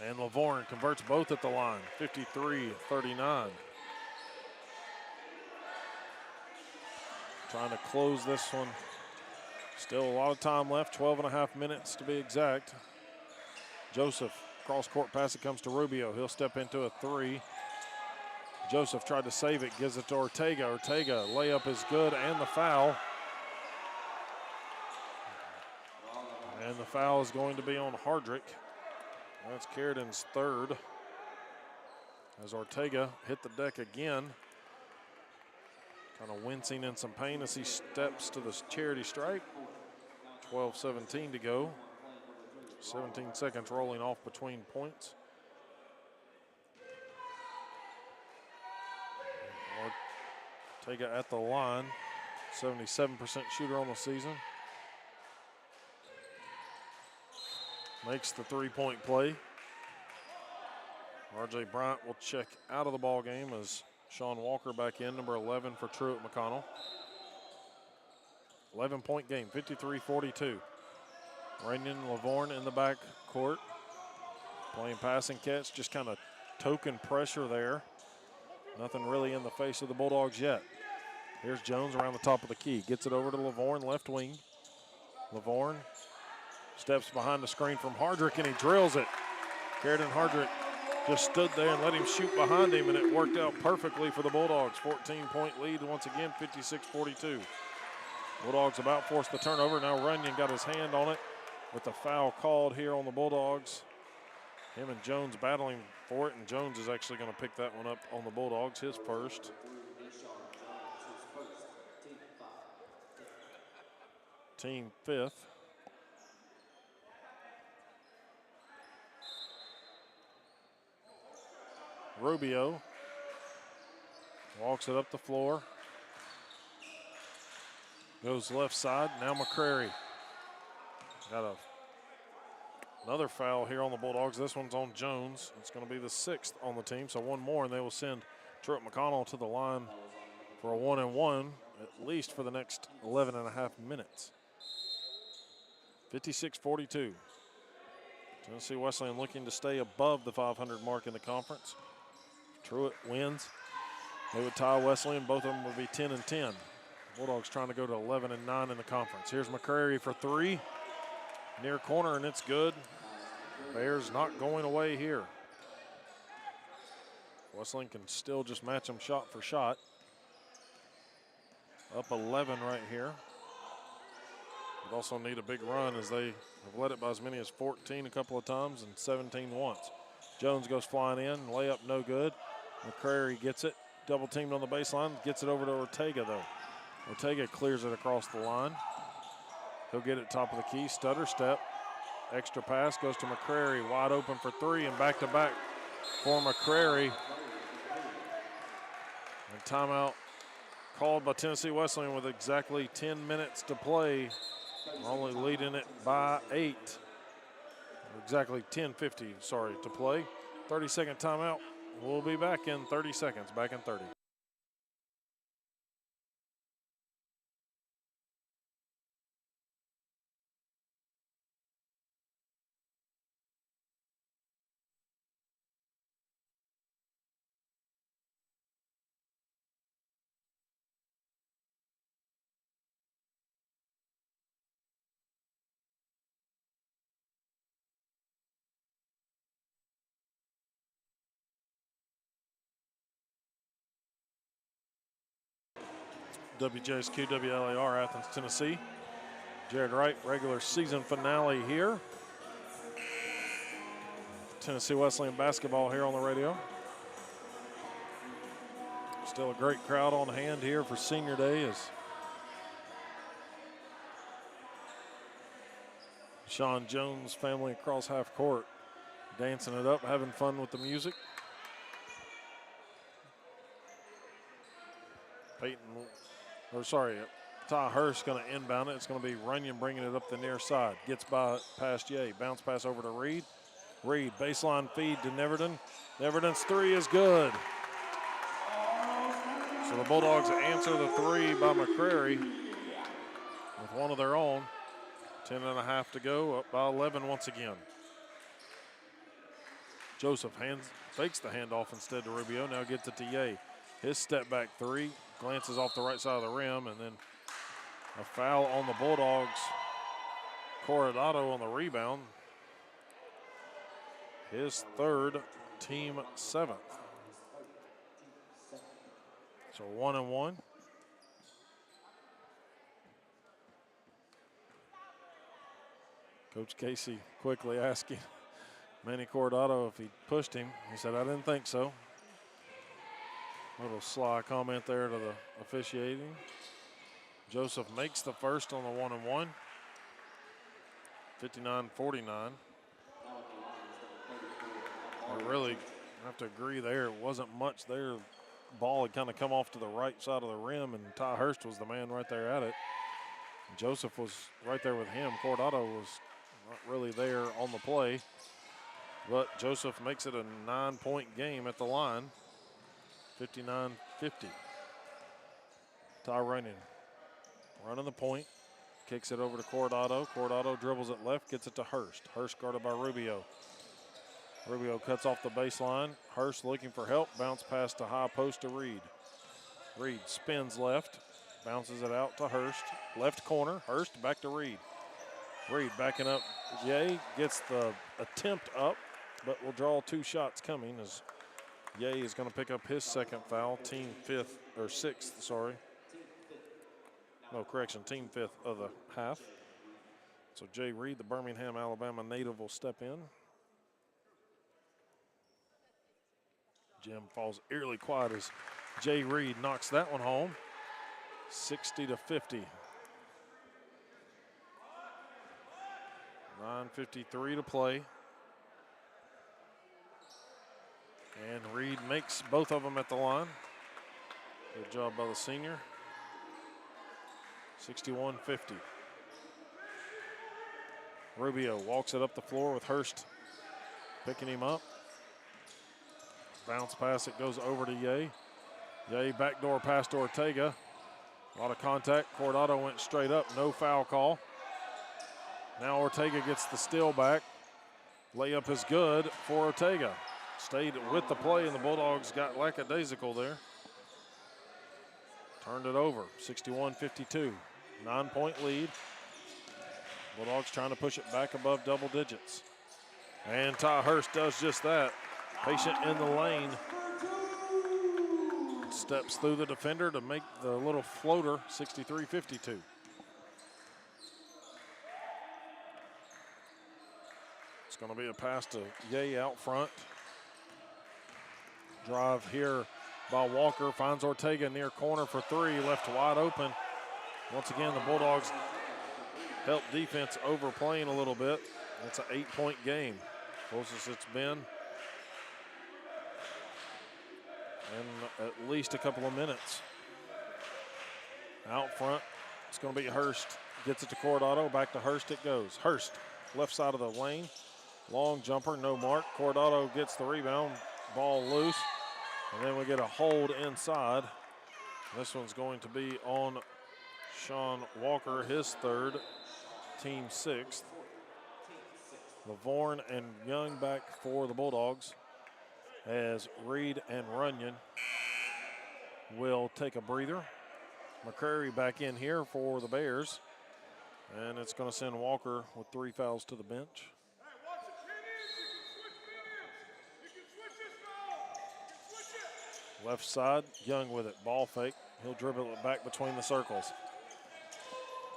And Lavorne converts both at the line, 53-39. Trying to close this one. Still a lot of time left, 12.5 minutes to be exact. Joseph, cross-court pass, it comes to Rubio. He'll step into a three. Joseph tried to save it, gives it to Ortega. Ortega, layup is good, and the foul. And the foul is going to be on Hardrick. That's Carradine's third. As Ortega hit the deck again. Kind of wincing in some pain as he steps to the charity stripe. 12:17 to go. 17 seconds rolling off between points. Ortega at the line. 77% shooter on the season. Makes the three-point play. R.J. Bryant will check out of the ball game as Sean Walker back in, number 11 for Truett McConnell. 11-point game, 53-42. Runyon Lavorne in the back court. Playing pass and catch, just kind of token pressure there. Nothing really in the face of the Bulldogs yet. Here's Jones around the top of the key. Gets it over to Lavorne, left wing. Lavorne steps behind the screen from Hardrick, and he drills it. Carradine Hardrick just stood there and let him shoot behind him, and it worked out perfectly for the Bulldogs. 14-point lead once again, 56-42. Bulldogs about forced the turnover. Now Runyon got his hand on it with the foul called here on the Bulldogs. Him and Jones battling for it, and Jones is actually going to pick that one up on the Bulldogs, his first. Team fifth. Rubio walks it up the floor. Goes left side. Now McCrary. Got another foul here on the Bulldogs. This one's on Jones. It's going to be the 6th on the team, so one more, and they will send Truett McConnell to the line for a 1-and-1, at least for the next 11 and a half minutes. 56-42. Tennessee Wesleyan looking to stay above the 500 mark in the conference. Truett wins. They would tie Wesleyan. Both of them would be 10-10. Bulldogs trying to go to 11-9 in the conference. Here's McCrary for three. Near corner, and it's good. Bears not going away here. Wesleyan can still just match them shot for shot. Up 11 right here. But also need a big run as they have led it by as many as 14 a couple of times and 17 once. Jones goes flying in, layup no good. McCrary gets it, double teamed on the baseline, gets it over to Ortega though. Ortega clears it across the line. He'll get it top of the key, stutter step. Extra pass goes to McCrary, wide open for three and back-to-back for McCrary. And timeout called by Tennessee Wesleyan with exactly 10 minutes to play. Only leading it by 8. Exactly 10:50, sorry, to play. 30-second timeout. We'll be back in 30 seconds, back in 30. WJSQ WLAR Athens, Tennessee. Jared Wright, regular season finale here. Tennessee Wesleyan basketball here on the radio. Still a great crowd on hand here for senior day as Sean Jones' family across half court dancing it up, having fun with the music. Ty Hurst going to inbound it. It's going to be Runyon bringing it up the near side. Gets by past Ye. Bounce pass over to Reed. Reed, baseline feed to Neverton. Neverton's three is good. So the Bulldogs answer the three by McCrary with one of their own. 10 and a half to go, up by 11 once again. Joseph fakes the handoff instead to Rubio. Now gets it to Ye. His step back three, glances off the right side of the rim, and then a foul on the Bulldogs. Coronado on the rebound. His third, team 7th. So 1-and-1. Coach Casey quickly asking Manny Coronado if he pushed him. He said, I didn't think so. Little sly comment there to the officiating. Joseph makes the first on the 1-and-1. 59-49. I really have to agree there. It wasn't much there. Ball had kind of come off to the right side of the rim, and Ty Hurst was the man right there at it. Joseph was right there with him. Coronado was not really there on the play. But Joseph makes it a 9-point game at the line. 59-50. Ty Runyon running the point. Kicks it over to Coronado. Coronado dribbles it left, gets it to Hurst. Hurst guarded by Rubio. Rubio cuts off the baseline. Hurst looking for help. Bounce pass to high post to Reed. Reed spins left. Bounces it out to Hurst. Left corner. Hurst back to Reed. Reed backing up. Ye gets the attempt up, but will draw 2 shots coming as Ye is going to pick up his second foul. Team 6th, sorry. No, correction, team 5th of the half. So Jay Reed, the Birmingham, Alabama native, will step in. Jim falls eerily quiet as Jay Reed knocks that one home. 60-50. 9:53 to play. And Reed makes both of them at the line. Good job by the senior. 61-50. Rubio walks it up the floor with Hurst picking him up. Bounce pass, it goes over to Ye. Ye backdoor pass to Ortega. A lot of contact. Cordado went straight up, no foul call. Now Ortega gets the steal back. Layup is good for Ortega. Stayed with the play, and the Bulldogs got lackadaisical there. Turned it over, 61-52. 9-point lead. Bulldogs trying to push it back above double digits. And Ty Hurst does just that. Patient in the lane. Steps through the defender to make the little floater, 63-52. It's going to be a pass to Ye out front. Drive here by Walker, finds Ortega near corner for three, left wide open. Once again, the Bulldogs help defense overplaying a little bit. It's an 8-point game, closest it's been in at least a couple of minutes. Out front, it's going to be Hurst. Gets it to Cordado, back to Hurst it goes. Hurst, left side of the lane. Long jumper, no mark. Cordado gets the rebound, ball loose. And then we get a hold inside. This one's going to be on Sean Walker, his third, team sixth. Lavorne and Young back for the Bulldogs, as Reed and Runyon will take a breather. McCrary back in here for the Bears. And it's going to send Walker with 3 fouls to the bench. Left side, Young with it, ball fake. He'll dribble it back between the circles.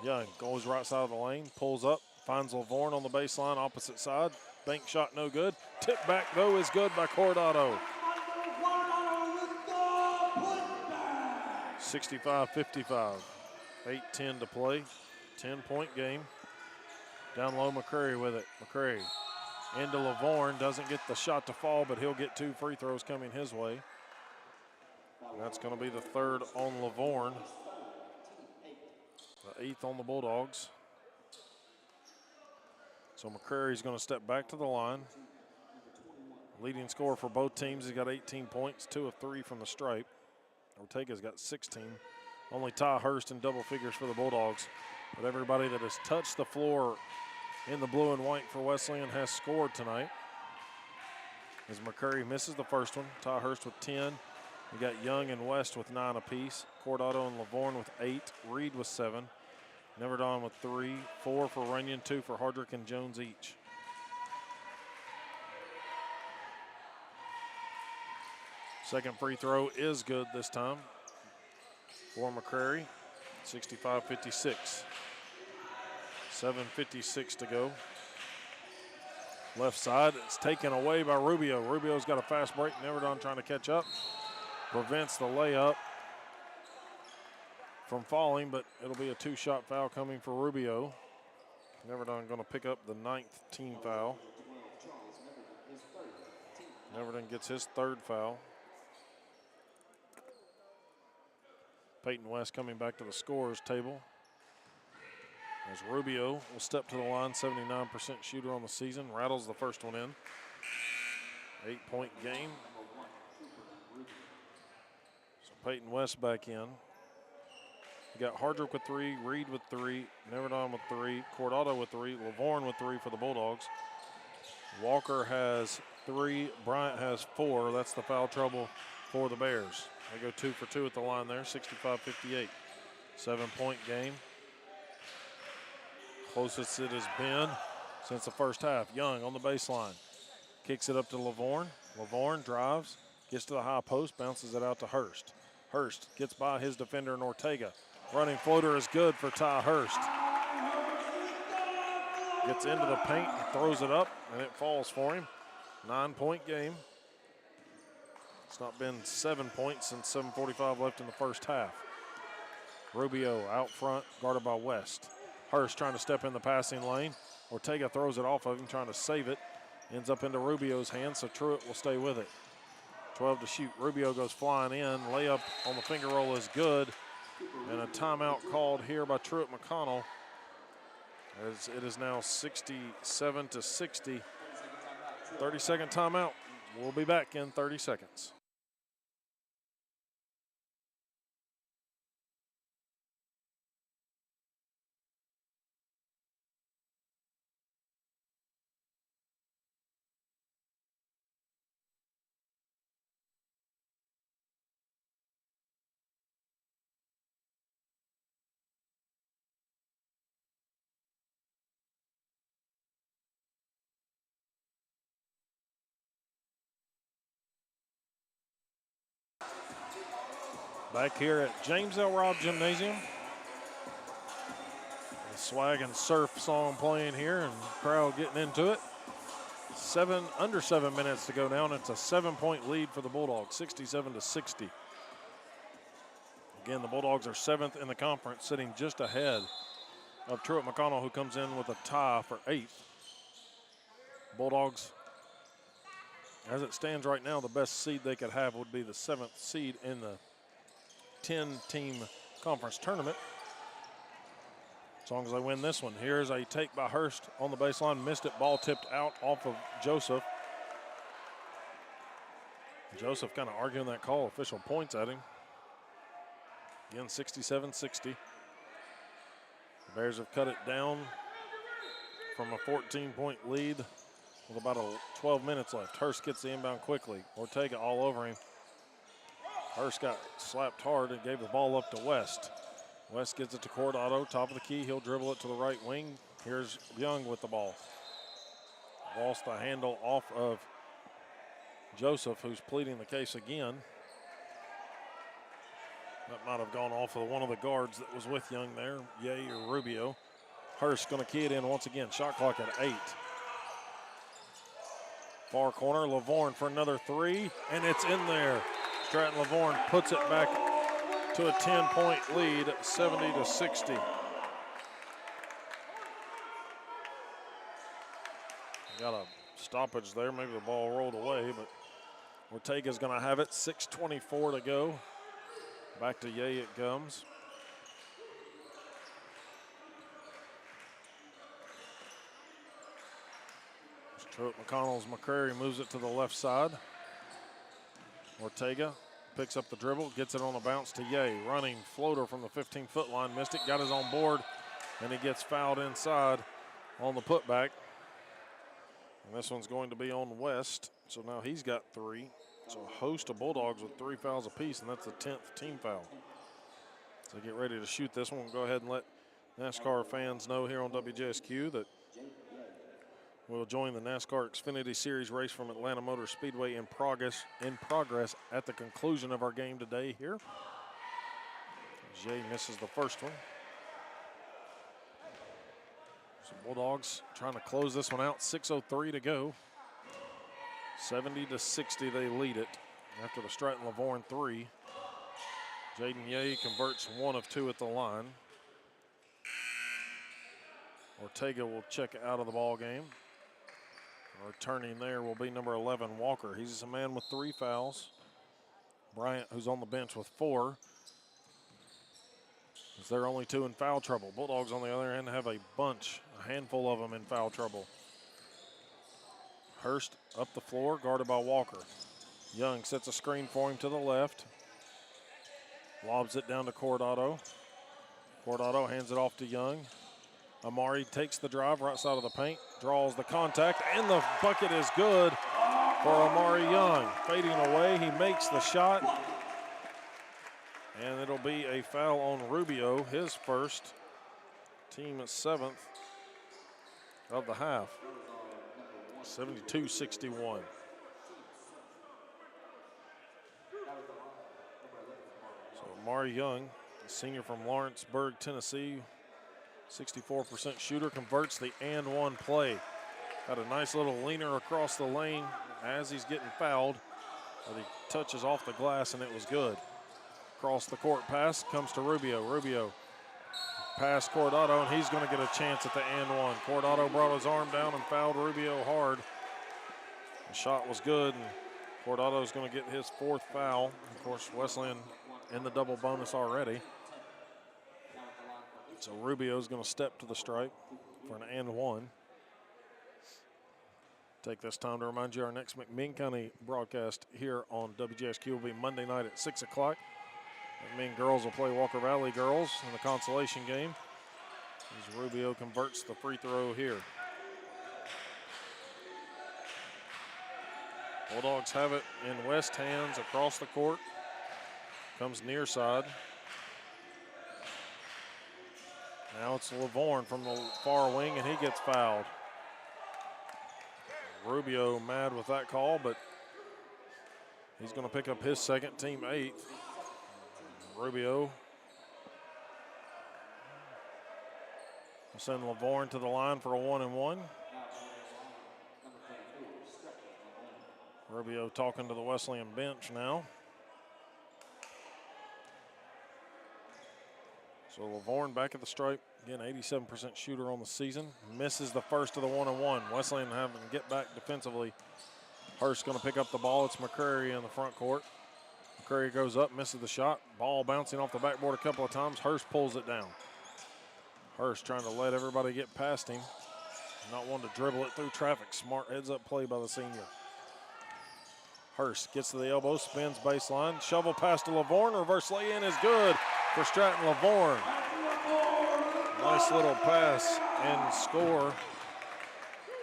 Young goes right side of the lane, pulls up, finds Lavorne on the baseline, opposite side. Bank shot no good. Tip back though is good by Cordado. 65-55, 8-10 to play, 10-point game. Down low, McCrary with it. McCrary into Lavorne, doesn't get the shot to fall, but he'll get 2 free throws coming his way. That's going to be the third on Lavorne, the 8th on the Bulldogs. So McCrary's going to step back to the line. Leading scorer for both teams, he's got 18 points, 2 of 3 from the stripe. Ortega's got 16. Only Ty Hurst in double figures for the Bulldogs. But everybody that has touched the floor in the blue and white for Wesleyan has scored tonight. As McCrary misses the first one, Ty Hurst with 10. We got Young and West with 9 apiece. Cordado and Lavorne with 8. Reed with 7. Neverdon with 3. 4 for Runyon, 2 for Hardrick and Jones each. Second free throw is good this time for McCrary. 65-56. 7:56 to go. Left side, it's taken away by Rubio. Rubio's got a fast break. Neverdon trying to catch up. Prevents the layup from falling, but it'll be a 2-shot foul coming for Rubio. Neverdon going to pick up the 9th team foul. Neverdon gets his 3rd foul. Peyton West coming back to the scorer's table. As Rubio will step to the line, 79% shooter on the season. Rattles the first one in. 8-point game. So Peyton West back in. You got Hardrick with 3, Reed with 3, Neverdon with 3, Cordado with 3, Lavorne with 3 for the Bulldogs. Walker has 3, Bryant has 4. That's the foul trouble for the Bears. They go 2 for 2 at the line there, 65-58. 7-point game. Closest it has been since the first half. Young on the baseline. Kicks it up to Lavorne. Lavorne drives, gets to the high post, bounces it out to Hurst. Hurst gets by his defender in Ortega. Running floater is good for Ty Hurst. Gets into the paint, throws it up, and it falls for him. 9-point game. It's not been 7 points since 7:45 left in the first half. Rubio out front, guarded by West. Hurst trying to step in the passing lane. Ortega throws it off of him, trying to save it. Ends up into Rubio's hands, so Truett will stay with it. 12 to shoot. Rubio goes flying in. Layup on the finger roll is good. And a timeout called here by Truett McConnell, as it is now 67 to 60. 30-second timeout. We'll be back in 30 seconds. Back here at James L. Robb Gymnasium. The Swag and Surf song playing here and crowd getting into it. Under 7 minutes to go now, and it's a 7-point lead for the Bulldogs, 67 to 60. Again, the Bulldogs are 7th in the conference, sitting just ahead of Truett McConnell, who comes in with a tie for 8th. Bulldogs, as it stands right now, the best seed they could have would be the 7th seed in the 10-team conference tournament, as long as they win this one. Here's a take by Hurst on the baseline, missed it, ball tipped out off of Joseph. Joseph kind of arguing that call, official points at him. Again, 67-60. The Bears have cut it down from a 14-point lead with about 12 minutes left. Hurst gets the inbound quickly. Ortega all over him. Hurst got slapped hard and gave the ball up to West. West gets it to Cordado, top of the key. He'll dribble it to the right wing. Here's Young with the ball. Lost the handle off of Joseph, who's pleading the case again. That might have gone off of one of the guards that was with Young there, Ye or Rubio. Hurst going to key it in once again. Shot clock at 8. Far corner, Lavorne for another 3, and it's in there. Stratton Lavorne puts it back to a 10-point lead, 70 to 60. Got a stoppage there. Maybe the ball rolled away, but Ortega's going to have it. 6:24 to go. Back to Ye it comes. Truett McConnell's McCrary moves it to the left side. Ortega picks up the dribble, gets it on a bounce to Ye. Running floater from the 15-foot line, missed it, got his own board, and he gets fouled inside on the putback. And this one's going to be on West, so now he's got 3. So a host of Bulldogs with 3 fouls apiece, and that's the 10th team foul. So get ready to shoot this one. We'll go ahead and let NASCAR fans know here on WJSQ that we'll join the NASCAR Xfinity Series race from Atlanta Motor Speedway in progress at the conclusion of our game today here. Jay misses the first one. So Bulldogs trying to close this one out. 6:03 to go. 70 to 60 they lead it after the Stratton Lavorne 3. Jaden Ye converts 1 of 2 at the line. Ortega will check out of the ball game. Returning there will be number 11, Walker. He's a man with 3 fouls. Bryant, who's on the bench with 4. As they're only 2 in foul trouble. Bulldogs, on the other hand, have a handful of them in foul trouble. Hurst up the floor, guarded by Walker. Young sets a screen for him to the left. Lobs it down to Cordado. Cordado hands it off to Young. Amari takes the drive right side of the paint, draws the contact, and the bucket is good for Amari Young. Fading away, he makes the shot. And it'll be a foul on Rubio, his first, team at 7th of the half. 72-61. So Amari Young, a senior from Lawrenceburg, Tennessee, 64% shooter, converts the and one play. Got a nice little leaner across the lane as he's getting fouled, but he touches off the glass and it was good. Across the court pass comes to Rubio. Rubio pass Cordado, and he's going to get a chance at the and one. Cordado brought his arm down and fouled Rubio hard. The shot was good, and Cordado's going to get his 4th foul. Of course, Wesleyan in the double bonus already. So Rubio's going to step to the stripe for an and 1. Take this time to remind you our next McMinn County broadcast here on WGSQ will be Monday night at 6 o'clock. McMinn girls will play Walker Valley girls in the consolation game as Rubio converts the free throw here. Bulldogs have it in West hands across the court. Comes near side. Now it's Lavorne from the far wing, and he gets fouled. Rubio mad with that call, but he's going to pick up his 2nd, team 8th. Rubio will send Lavorne to the line for a 1-and-1. Rubio talking to the Wesleyan bench now. So Lavorne back at the stripe. Again, 87% shooter on the season. Misses the first of the 1-and-1. Wesleyan having to get back defensively. Hurst going to pick up the ball. It's McCrary in the front court. McCrary goes up, misses the shot. Ball bouncing off the backboard a couple of times. Hurst pulls it down. Hurst trying to let everybody get past him. Not wanting to dribble it through traffic. Smart heads-up play by the senior. Hurst gets to the elbow, spins baseline. Shovel pass to Lavorne. Reverse lay-in is good for Stratton Lavorne. Nice little pass and score.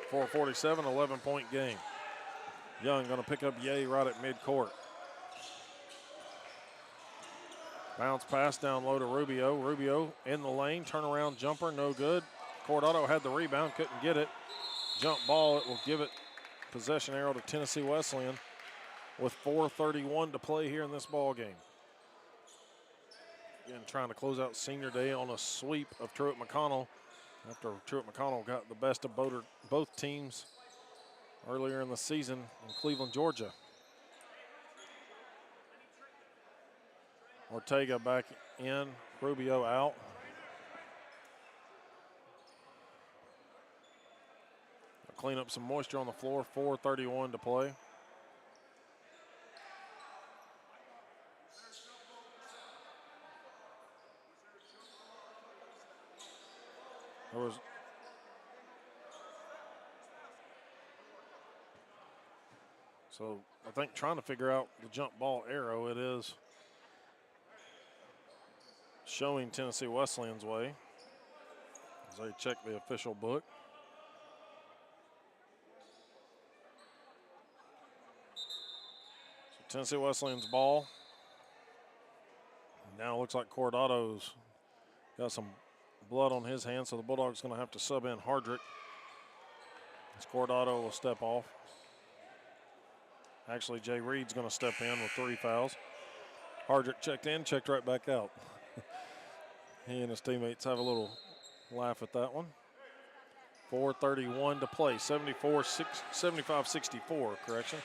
4:47, 11-point game. Young going to pick up Ye right at midcourt. Bounce pass down low to Rubio. Rubio in the lane, turnaround jumper, no good. Cordado had the rebound, couldn't get it. Jump ball, it will give it possession arrow to Tennessee Wesleyan with 4:31 to play here in this ball game. Again, trying to close out senior day on a sweep of Truett McConnell after Truett McConnell got the best of both teams earlier in the season in Cleveland, Georgia. Ortega back in, Rubio out. Clean up some moisture on the floor, 4:31 to play. So I think trying to figure out the jump ball arrow, it is showing Tennessee Wesleyan's way as they check the official book. So Tennessee Wesleyan's ball. Now it looks like Cordado's got some blood on his hands, so the Bulldogs going to have to sub in Hardrick. As Cordado will step off. Actually, Jay Reed's going to step in with 3 fouls. Hardrick checked in, checked right back out. He and his teammates have a little laugh at that one. 4:31 to play, 75-64, correction.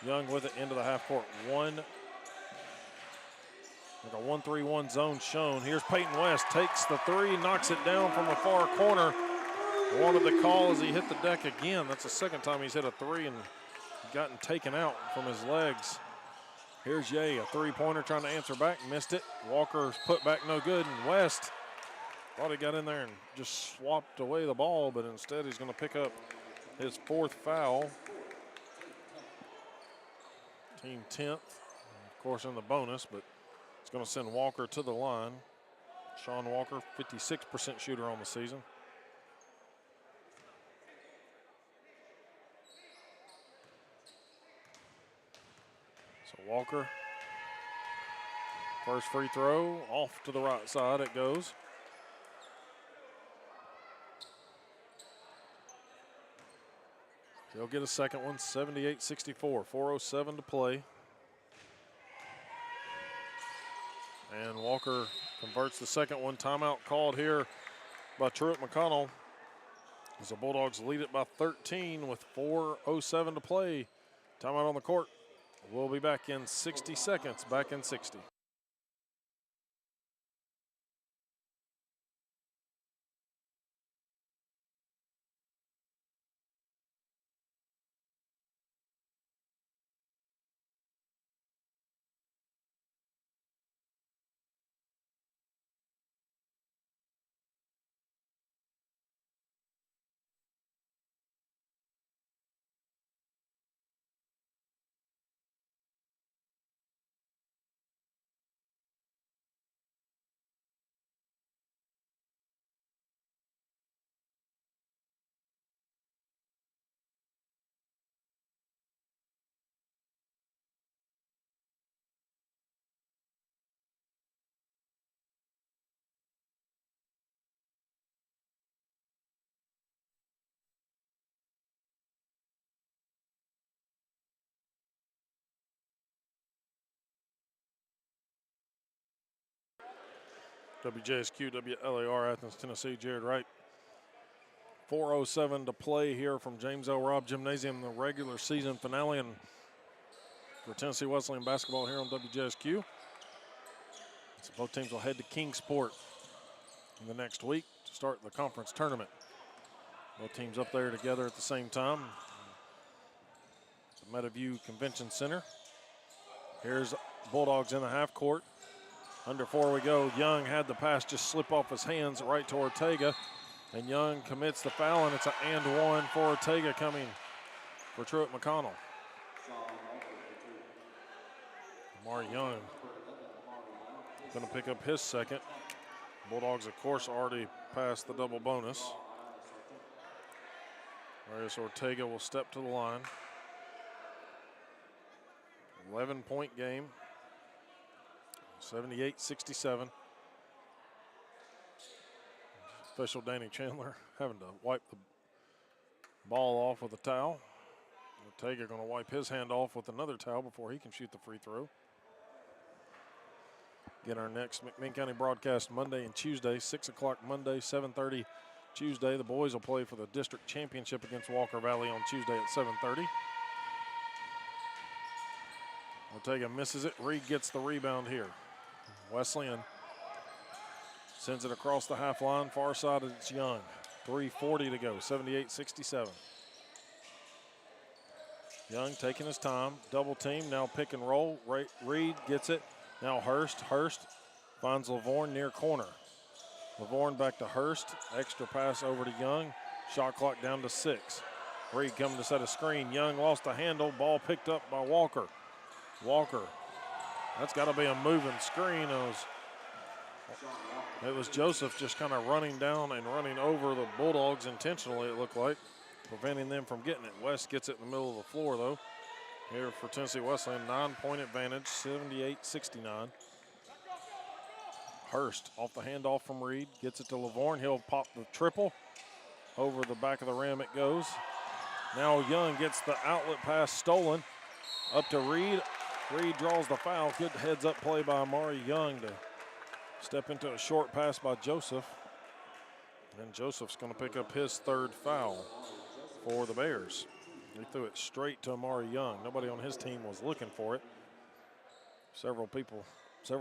Young with it into the half court. Like a 1-3-1 zone shown. Here's Peyton West, takes the 3, knocks it down from the far corner. Wanted the call as he hit the deck again. That's the second time he's hit a 3 and gotten taken out from his legs. Here's Ye, a 3-pointer trying to answer back, missed it. Walker's put back no good, and West thought he got in there and just swapped away the ball, but instead he's going to pick up his 4th foul. Team 10th, of course in the bonus, but it's going to send Walker to the line. Sean Walker, 56% shooter on the season. So Walker, first free throw, off to the right side it goes. He'll get a second one, 78-64, 4:07 to play. And Walker converts the second one. Timeout called here by Truett McConnell as the Bulldogs lead it by 13 with 4:07 to play. Timeout on the court. We'll be back in 60 seconds, back in 60. WJSQ, WLAR, Athens, Tennessee. Jared Wright. 4:07 to play here from James L. Robb Gymnasium, the regular season finale, and for Tennessee Wesleyan basketball here on WJSQ. So both teams will head to Kingsport in the next week to start the conference tournament. Both teams up there together at the same time. The Meadowview Convention Center. Here's Bulldogs in the half court. Under 4 we go. Young had the pass just slip off his hands right to Ortega. And Young commits the foul, and it's an and one for Ortega coming for Truett McConnell. Amari Young going to pick up his second. Bulldogs, of course, already passed the double bonus. Marius Ortega will step to the line. 11-point game. 78-67. Official Danny Chandler having to wipe the ball off with a towel. Ortega going to wipe his hand off with another towel before he can shoot the free throw. Get our next McMinn County broadcast Monday and Tuesday, 6 o'clock Monday, 7:30 Tuesday. The boys will play for the district championship against Walker Valley on Tuesday at 7:30. Ortega misses it. Reed gets the rebound here. Wesleyan sends it across the half line. Far side, it's Young. 3:40 to go, 78-67. Young taking his time. Double team, now pick and roll. Reed gets it. Now Hurst. Hurst finds Lavorne near corner. Lavorne back to Hurst. Extra pass over to Young. Shot clock down to 6. Reed coming to set a screen. Young lost the handle. Ball picked up by Walker. Walker. That's got to be a moving screen. It was Joseph just kind of running down and running over the Bulldogs intentionally, it looked like, preventing them from getting it. West gets it in the middle of the floor, though. Here for Tennessee Wesleyan, 9-point advantage, 78-69. Hurst off the handoff from Reed, gets it to Lavorne. He'll pop the triple. Over the back of the rim it goes. Now Young gets the outlet pass stolen. Up to Reed. Reed draws the foul. Good heads-up play by Amari Young to step into a short pass by Joseph. And Joseph's going to pick up his third foul for the Bears. He threw it straight to Amari Young. Nobody on his team was looking for it. Several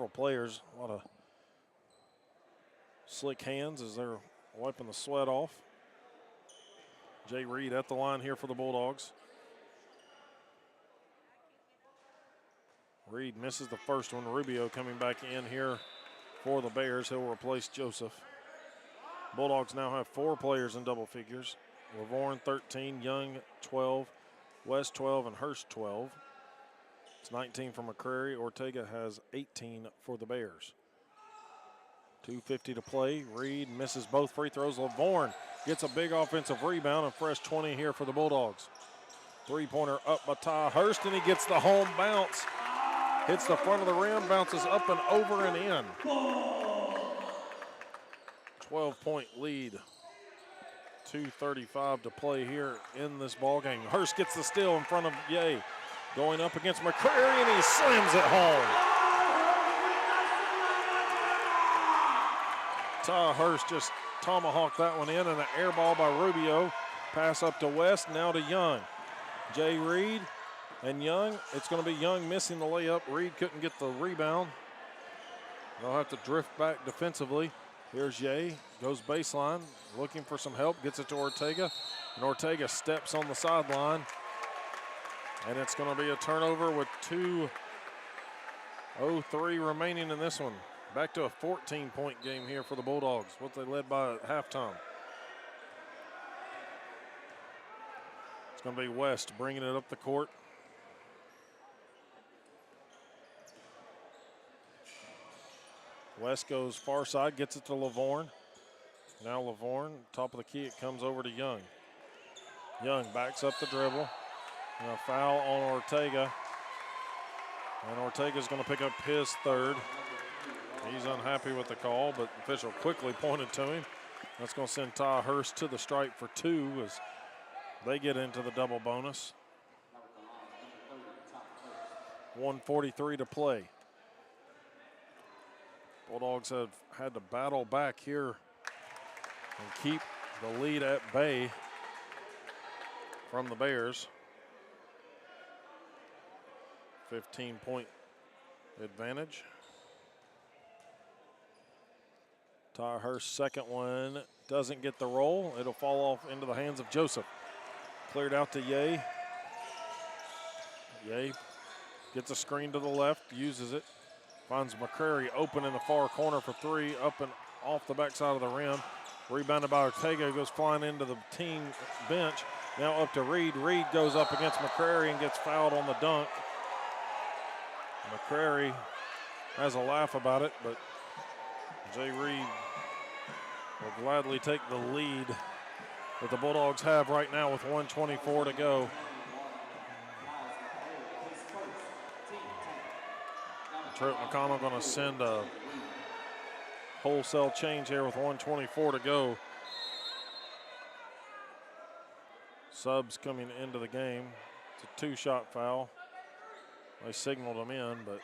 players, a lot of slick hands as they're wiping the sweat off. Jay Reed at the line here for the Bulldogs. Reed misses the first one. Rubio coming back in here for the Bears. He'll replace Joseph. Bulldogs now have 4 players in double figures. Lavorne 13, Young 12, West 12, and Hurst 12. It's 19 for McCrary. Ortega has 18 for the Bears. 2:50 to play. Reed misses both free throws. Lavorne gets a big offensive rebound, and fresh 20 here for the Bulldogs. Three-pointer up by Ty Hurst, and he gets the home bounce. Hits the front of the rim, bounces up and over and in. 12-point lead. 2:35 to play here in this ball game. Hurst gets the steal in front of Ye. Going up against McCrary, and he slams it home. Ty Hurst just tomahawked that one in, and an air ball by Rubio. Pass up to West, now to Young. Jay Reed and Young. It's going to be Young missing the layup. Reed couldn't get the rebound. They'll have to drift back defensively. Here's Ye, goes baseline, looking for some help, gets it to Ortega, and Ortega steps on the sideline. And it's going to be a turnover with 2:03 remaining in this one. Back to a 14-point game here for the Bulldogs, what they led by at halftime. It's going to be West bringing it up the court. West goes far side, gets it to Lavorne. Now Lavorne, top of the key, it comes over to Young. Young backs up the dribble. And a foul on Ortega. And Ortega's going to pick up his third. He's unhappy with the call, but the official quickly pointed to him. That's going to send Ty Hurst to the stripe for 2 as they get into the double bonus. 1:43 to play. Bulldogs have had to battle back here and keep the lead at bay from the Bears. 15-point advantage. Ty Hurst's second one doesn't get the roll. It'll fall off into the hands of Joseph. Cleared out to Ye. Ye gets a screen to the left, uses it. Finds McCrary open in the far corner for three, up and off the backside of the rim. Rebounded by Ortega, goes flying into the team bench. Now up to Reed. Reed goes up against McCrary and gets fouled on the dunk. McCrary has a laugh about it, but Jay Reed will gladly take the lead that the Bulldogs have right now with 1:24 to go. Truett McConnell going to send a wholesale change here with 1:24 to go. Subs coming into the game. It's a two-shot foul. They signaled them in, but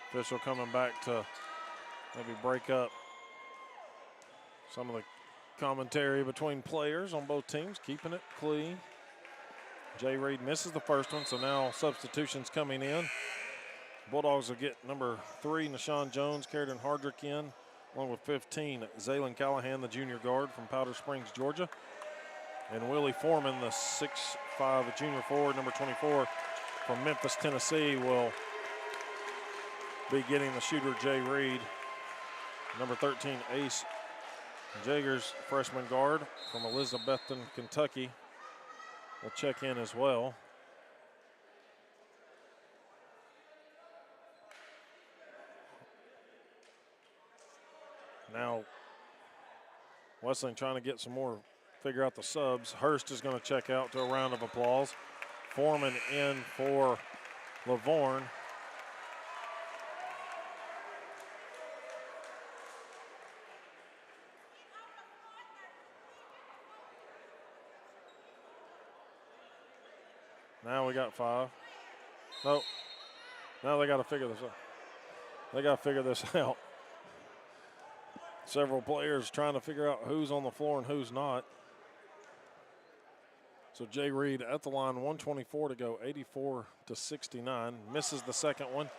official coming back to maybe break up some of the commentary between players on both teams, keeping it clean. Jay Reed misses the first one, so now substitutions coming in. Bulldogs will get number 3, Nashawn Jones, Carrington Hardrick in, along with 15, Zaylen Callahan, the junior guard from Powder Springs, Georgia. And Willie Foreman, the 6'5" junior forward, number 24, from Memphis, Tennessee, will be getting the shooter Jay Reed. Number 13, Ace Jagers, freshman guard from Elizabethton, Kentucky, will check in as well. Now, Wesleyan trying to get some more, figure out the subs. Hurst is going to check out to a round of applause. Foreman in for Lavorne. Now we got 5. Nope. Now they got to figure this out. They got to figure this out. Several players trying to figure out who's on the floor and who's not. So Jay Reed at the line, 1:24 to go, 84-69. Misses the second one.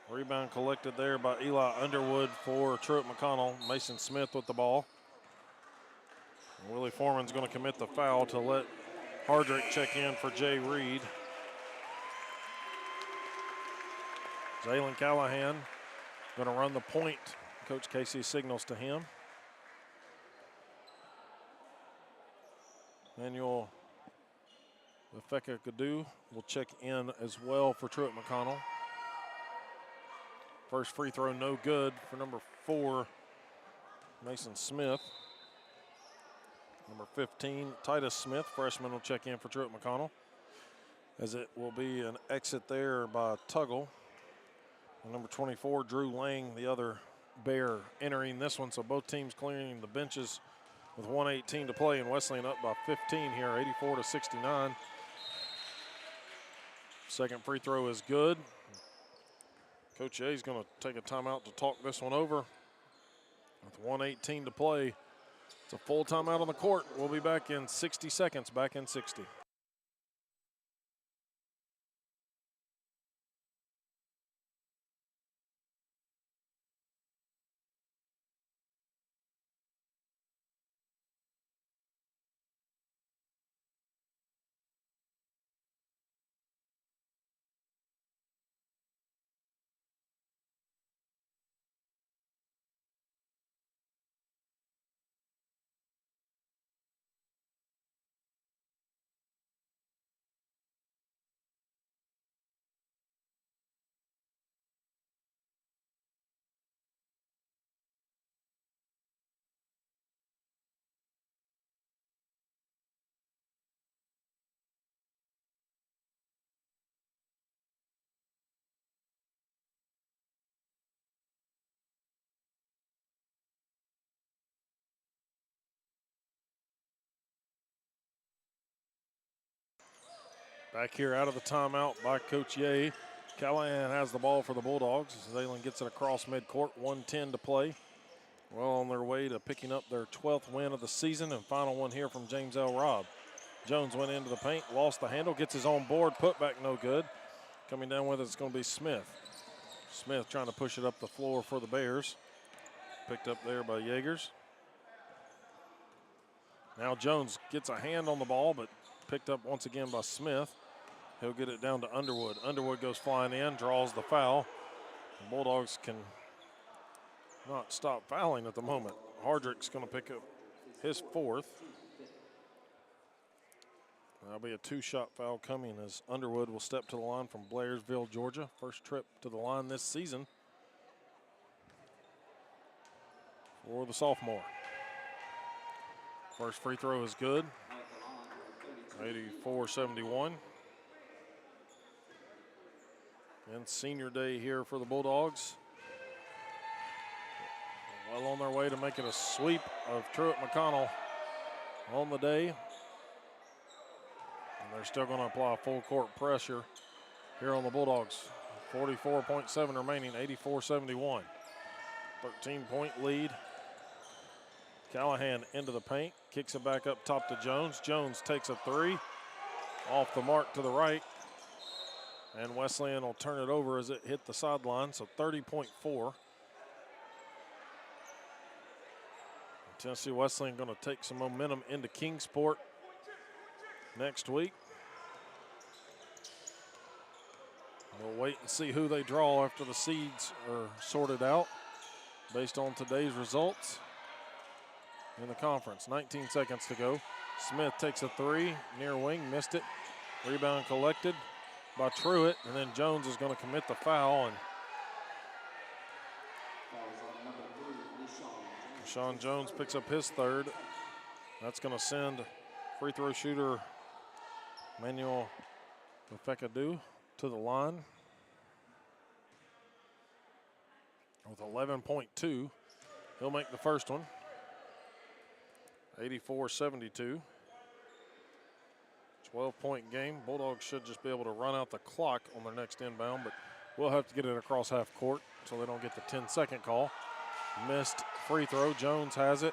Rebound collected there by Eli Underwood for Truett McConnell. Mason Smith with the ball. And Willie Foreman's going to commit the foul to let Hardrick check in for Jay Reed. Zaylen Callahan going to run the point. Coach Casey signals to him. Manuel Efeka Gadu will check in as well for Truett McConnell. First free throw no good for number 4, Mason Smith. Number 15, Titus Smith, freshman, will check in for Truett McConnell, as it will be an exit there by Tuggle. And number 24, Drew Lang, the other Bear, entering this one. So both teams clearing the benches with 1:18 to play, and Wesleyan up by 15 here, 84-69. Second free throw is good. Coach A is going to take a timeout to talk this one over. With 1:18 to play, it's a full timeout on the court. We'll be back in 60 seconds, back in 60. Back here out of the timeout by Coach Ye. Callahan has the ball for the Bulldogs. Zaylen gets it across midcourt, 1:10 to play. Well on their way to picking up their 12th win of the season, and final one here from James L. Robb. Jones went into the paint, lost the handle, gets his own board, put back no good. Coming down with it's going to be Smith. Smith trying to push it up the floor for the Bears. Picked up there by Yeagers. Now Jones gets a hand on the ball, but picked up once again by Smith. He'll get it down to Underwood. Underwood goes flying in, draws the foul. The Bulldogs can not stop fouling at the moment. Hardrick's going to pick up his 4th. That'll be a 2-shot foul coming as Underwood will step to the line from Blairsville, Georgia. First trip to the line this season for the sophomore. First free throw is good. 84-71. And senior day here for the Bulldogs. Well on their way to making a sweep of Truett McConnell on the day. And they're still going to apply full court pressure here on the Bulldogs. 44.7 remaining, 84-71. 13-point lead. Callahan into the paint, kicks it back up top to Jones. Jones takes a 3, off the mark to the right. And Wesleyan will turn it over as it hit the sideline, so 30.4. Tennessee Wesleyan going to take some momentum into Kingsport next week. We'll wait and see who they draw after the seeds are sorted out based on today's results in the conference. 19 seconds to go. Smith takes a 3, near wing, missed it. Rebound collected by Truett, and then Jones is going to commit the foul. And Sean Jones picks up his 3rd. That's going to send free throw shooter Manuel Befekadu to the line with 11.2. He'll make the first one. 84-72. 12-point game. Bulldogs should just be able to run out the clock on their next inbound, but we'll have to get it across half court so they don't get the 10-second call. Missed free throw. Jones has it.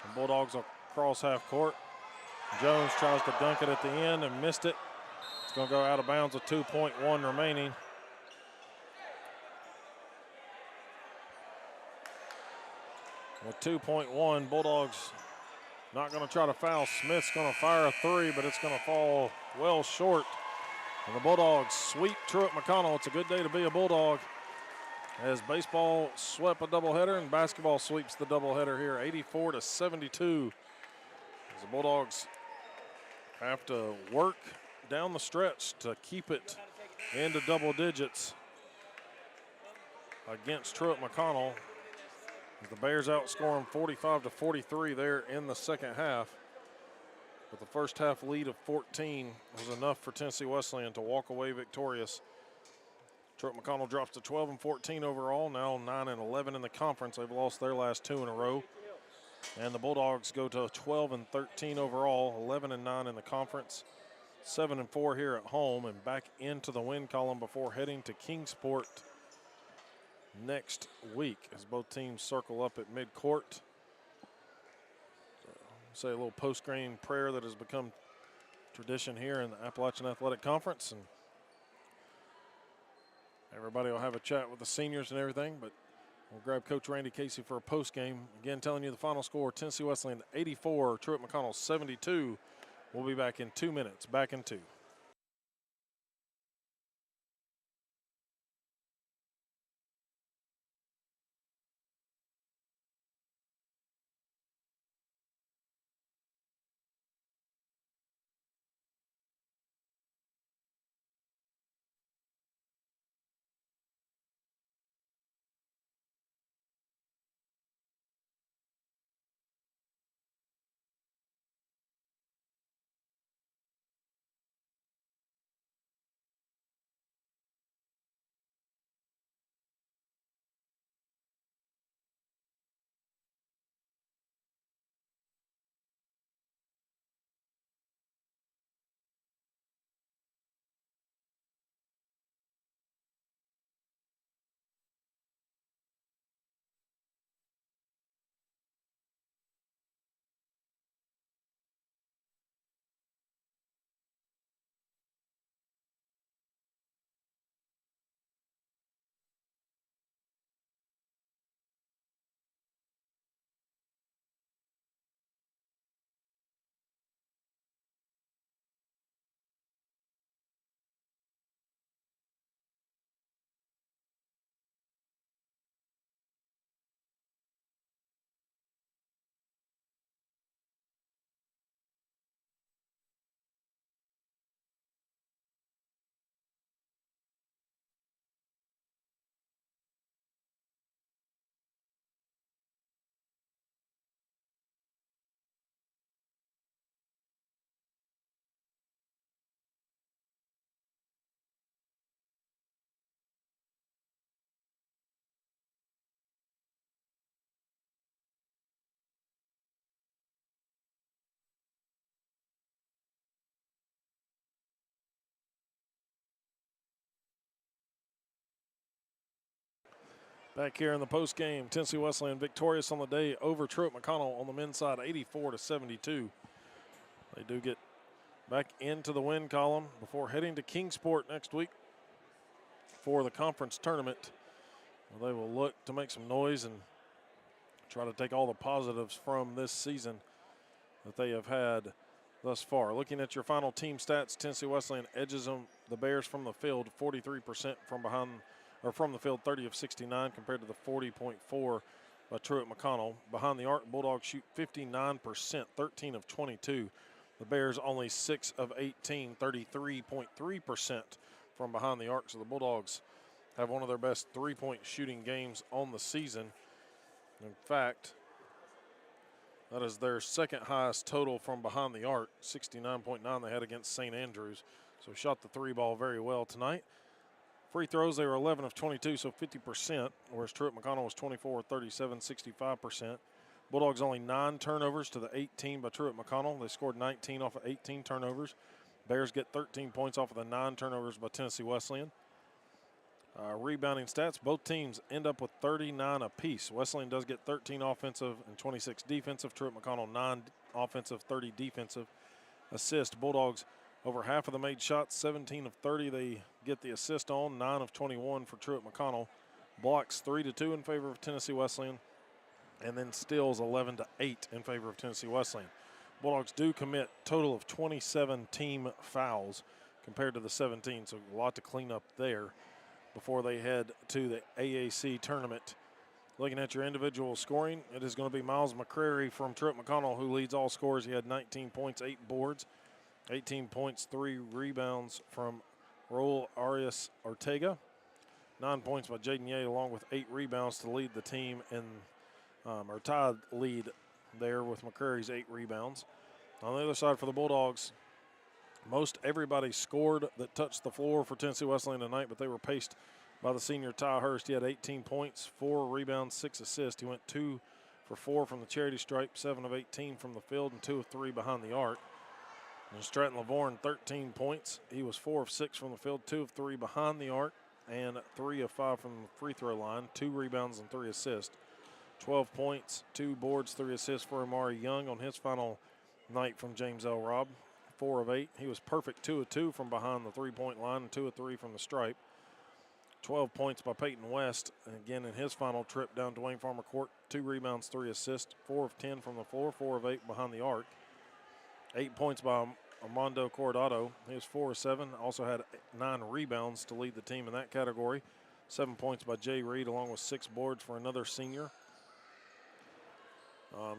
The Bulldogs will cross half court. Jones tries to dunk it at the end and missed it. It's going to go out of bounds with 2.1 remaining. With 2.1, Bulldogs not going to try to foul. Smith's going to fire a 3, but it's going to fall well short. And the Bulldogs sweep Truett McConnell. It's a good day to be a Bulldog, as baseball swept a doubleheader and basketball sweeps the doubleheader here, 84-72. As the Bulldogs have to work down the stretch to keep it into double digits against Truett McConnell. The Bears outscore them 45-43 there in the second half. But the first half lead of 14 was enough for Tennessee Wesleyan to walk away victorious. Truett McConnell drops to 12-14 overall, now 9-11 in the conference. They've lost their last 2 in a row. And the Bulldogs go to 12-13 overall, 11-9 in the conference, 7-4 here at home, and back into the win column before heading to Kingsport next week as both teams circle up at midcourt. Say a little post-game prayer that has become tradition here in the Appalachian Athletic Conference, and everybody will have a chat with the seniors and everything, but we'll grab Coach Randy Casey for a post-game. Again, telling you the final score, Tennessee Wesleyan 84, Truett McConnell 72. We'll be back in 2 minutes. Back in 2. Back here in the post game, Tennessee Wesleyan victorious on the day over Truett McConnell on the men's side, 84-72. They do get back into the win column before heading to Kingsport next week for the conference tournament. They will look to make some noise and try to take all the positives from this season that they have had thus far. Looking at your final team stats, Tennessee Wesleyan edges them, the Bears from the field 43% from the field, 30 of 69 compared to the 40.4 by Truett McConnell. Behind the arc, Bulldogs shoot 59%, 13 of 22. The Bears only 6 of 18, 33.3% from behind the arc. So the Bulldogs have one of their best three-point shooting games on the season. In fact, that is their second highest total from behind the arc, 69.9 they had against St. Andrews. So shot the three ball very well tonight. Free throws, they were 11 of 22, so 50%, whereas Truett McConnell was 24 of 37, 65%. Bulldogs only 9 turnovers to the 18 by Truett McConnell. They scored 19 off of 18 turnovers. Bears get 13 points off of the 9 turnovers by Tennessee Wesleyan. Rebounding stats, both teams end up with 39 apiece. Wesleyan does get 13 offensive and 26 defensive. Truett McConnell 9 offensive, 30 defensive assists. Bulldogs over half of the made shots, 17 of 30 they get the assist on, 9 of 21 for Truett McConnell. Blocks 3-2 in favor of Tennessee Wesleyan, and then steals 11-8 in favor of Tennessee Wesleyan. Bulldogs do commit total of 27 team fouls compared to the 17, so a lot to clean up there before they head to the AAC tournament. Looking at your individual scoring, it is going to be Miles McCrary from Truett McConnell who leads all scorers. He had 19 points, 8 boards, 18 points, 3 rebounds from Raul Arias Ortega. 9 points by Jaden Ye along with 8 rebounds to lead the team in or tied lead there with McCrary's 8 rebounds. On the other side for the Bulldogs, most everybody scored that touched the floor for Tennessee Wesleyan tonight, but they were paced by the senior Ty Hurst. He had 18 points, 4 rebounds, 6 assists. He went 2 for 4 from the charity stripe, 7 of 18 from the field, and 2 of 3 behind the arc. And Stratton Lavorne, 13 points. He was 4 of 6 from the field, 2 of 3 behind the arc, and 3 of 5 from the free throw line, 2 rebounds and 3 assists. 12 points, 2 boards, 3 assists for Amari Young on his final night from James L. Robb. 4 of 8. He was perfect, 2 of 2 from behind the three-point line and 2 of 3 from the stripe. 12 points by Peyton West, and again in his final trip down Dwayne Farmer Court, 2 rebounds, 3 assists, 4 of 10 from the floor, 4 of 8 behind the arc. 8 points by Armando Corradado. He was 4 of 7, also had 9 rebounds to lead the team in that category. 7 points by Jay Reed along with 6 boards for another senior.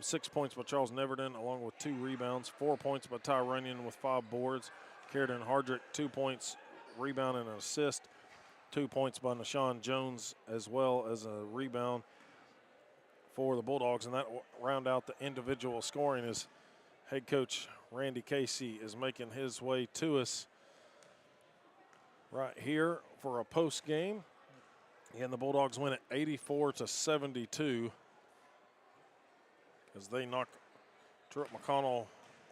6 points by Charles Neverton along with 2 rebounds. 4 points by Ty Runyon with 5 boards. Carradine Hardrick, 2 points, rebound and an assist. 2 points by Nashawn Jones as well as a rebound for the Bulldogs. And that round out the individual scoring as head coach Randy Casey is making his way to us right here for a post game. And the Bulldogs win it 84-72. As they knock Truett McConnell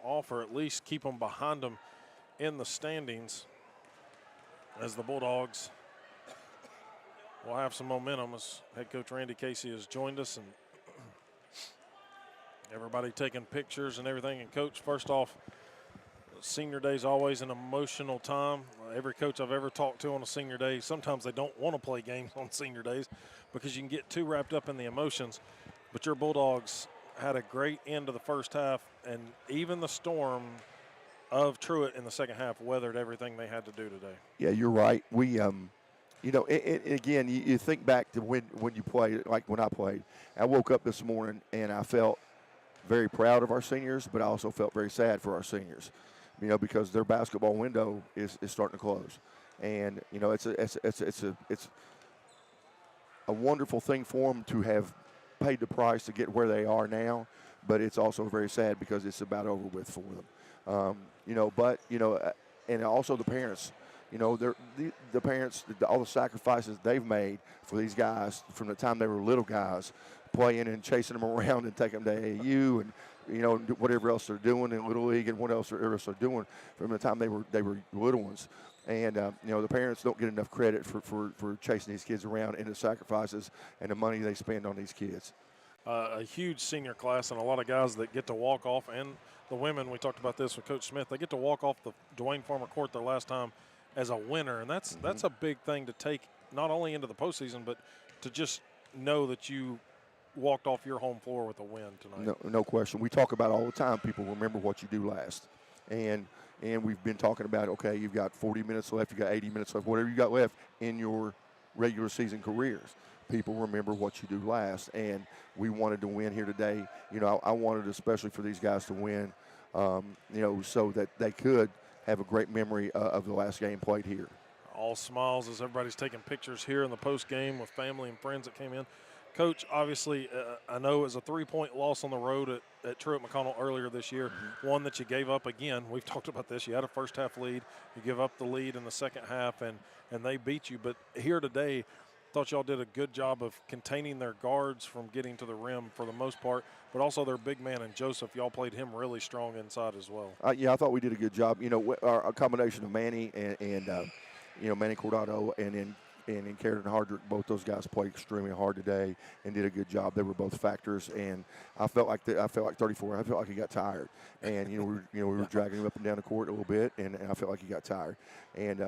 off, or at least keep them behind them in the standings, as the Bulldogs will have some momentum as head coach Randy Casey has joined us, and everybody taking pictures and everything. And coach, first off, senior day is always an emotional time. Every coach I've ever talked to on a senior day, sometimes they don't want to play games on senior days because you can get too wrapped up in the emotions. But your Bulldogs had a great end of the first half, and even the storm of Truett in the second half weathered everything they had to do today. Yeah, you're right. We, again, you think back to when you played, like when I played. I woke up this morning and I felt very proud of our seniors, but I also felt very sad for our seniors, because their basketball window is starting to close, and it's a wonderful thing for them to have paid the price to get where they are now, but it's also very sad because it's about over with for them. And also the parents, the parents, all the sacrifices they've made for these guys from the time they were little guys, playing and chasing them around and taking them to AAU and whatever else they're doing in Little League and what else they're doing from the time they were little ones. And, the parents don't get enough credit for chasing these kids around and the sacrifices and the money they spend on these kids. A huge senior class and a lot of guys that get to walk off, and the women, we talked about this with Coach Smith, they get to walk off the Dwayne Farmer court their last time as a winner, and that's a big thing to take not only into the postseason, but to just know that you walked off your home floor with a win tonight. No question. We talk about all the time, people remember what you do last. And we've been talking about, okay, you've got 40 minutes left, you've got 80 minutes left, whatever you got left in your regular season careers. People remember what you do last, and we wanted to win here today. I wanted especially for these guys to win, so that they could have a great memory of the last game played here. All smiles as everybody's taking pictures here in the post game with family and friends that came in. Coach, obviously, I know it was a 3-point loss on the road at Truett McConnell earlier this year, one that you gave up again. We've talked about this. You had a first-half lead. You give up the lead in the second half, and they beat you. But here today, thought y'all did a good job of containing their guards from getting to the rim for the most part, but also their big man and Joseph. Y'all played him really strong inside as well. I thought we did a good job. Our combination of Manny and Manny Cordado and then Carrington Hardrick, both those guys played extremely hard today and did a good job. They were both factors, and I felt like 34. I felt like he got tired, and we were dragging him up and down the court a little bit, and I felt like he got tired. And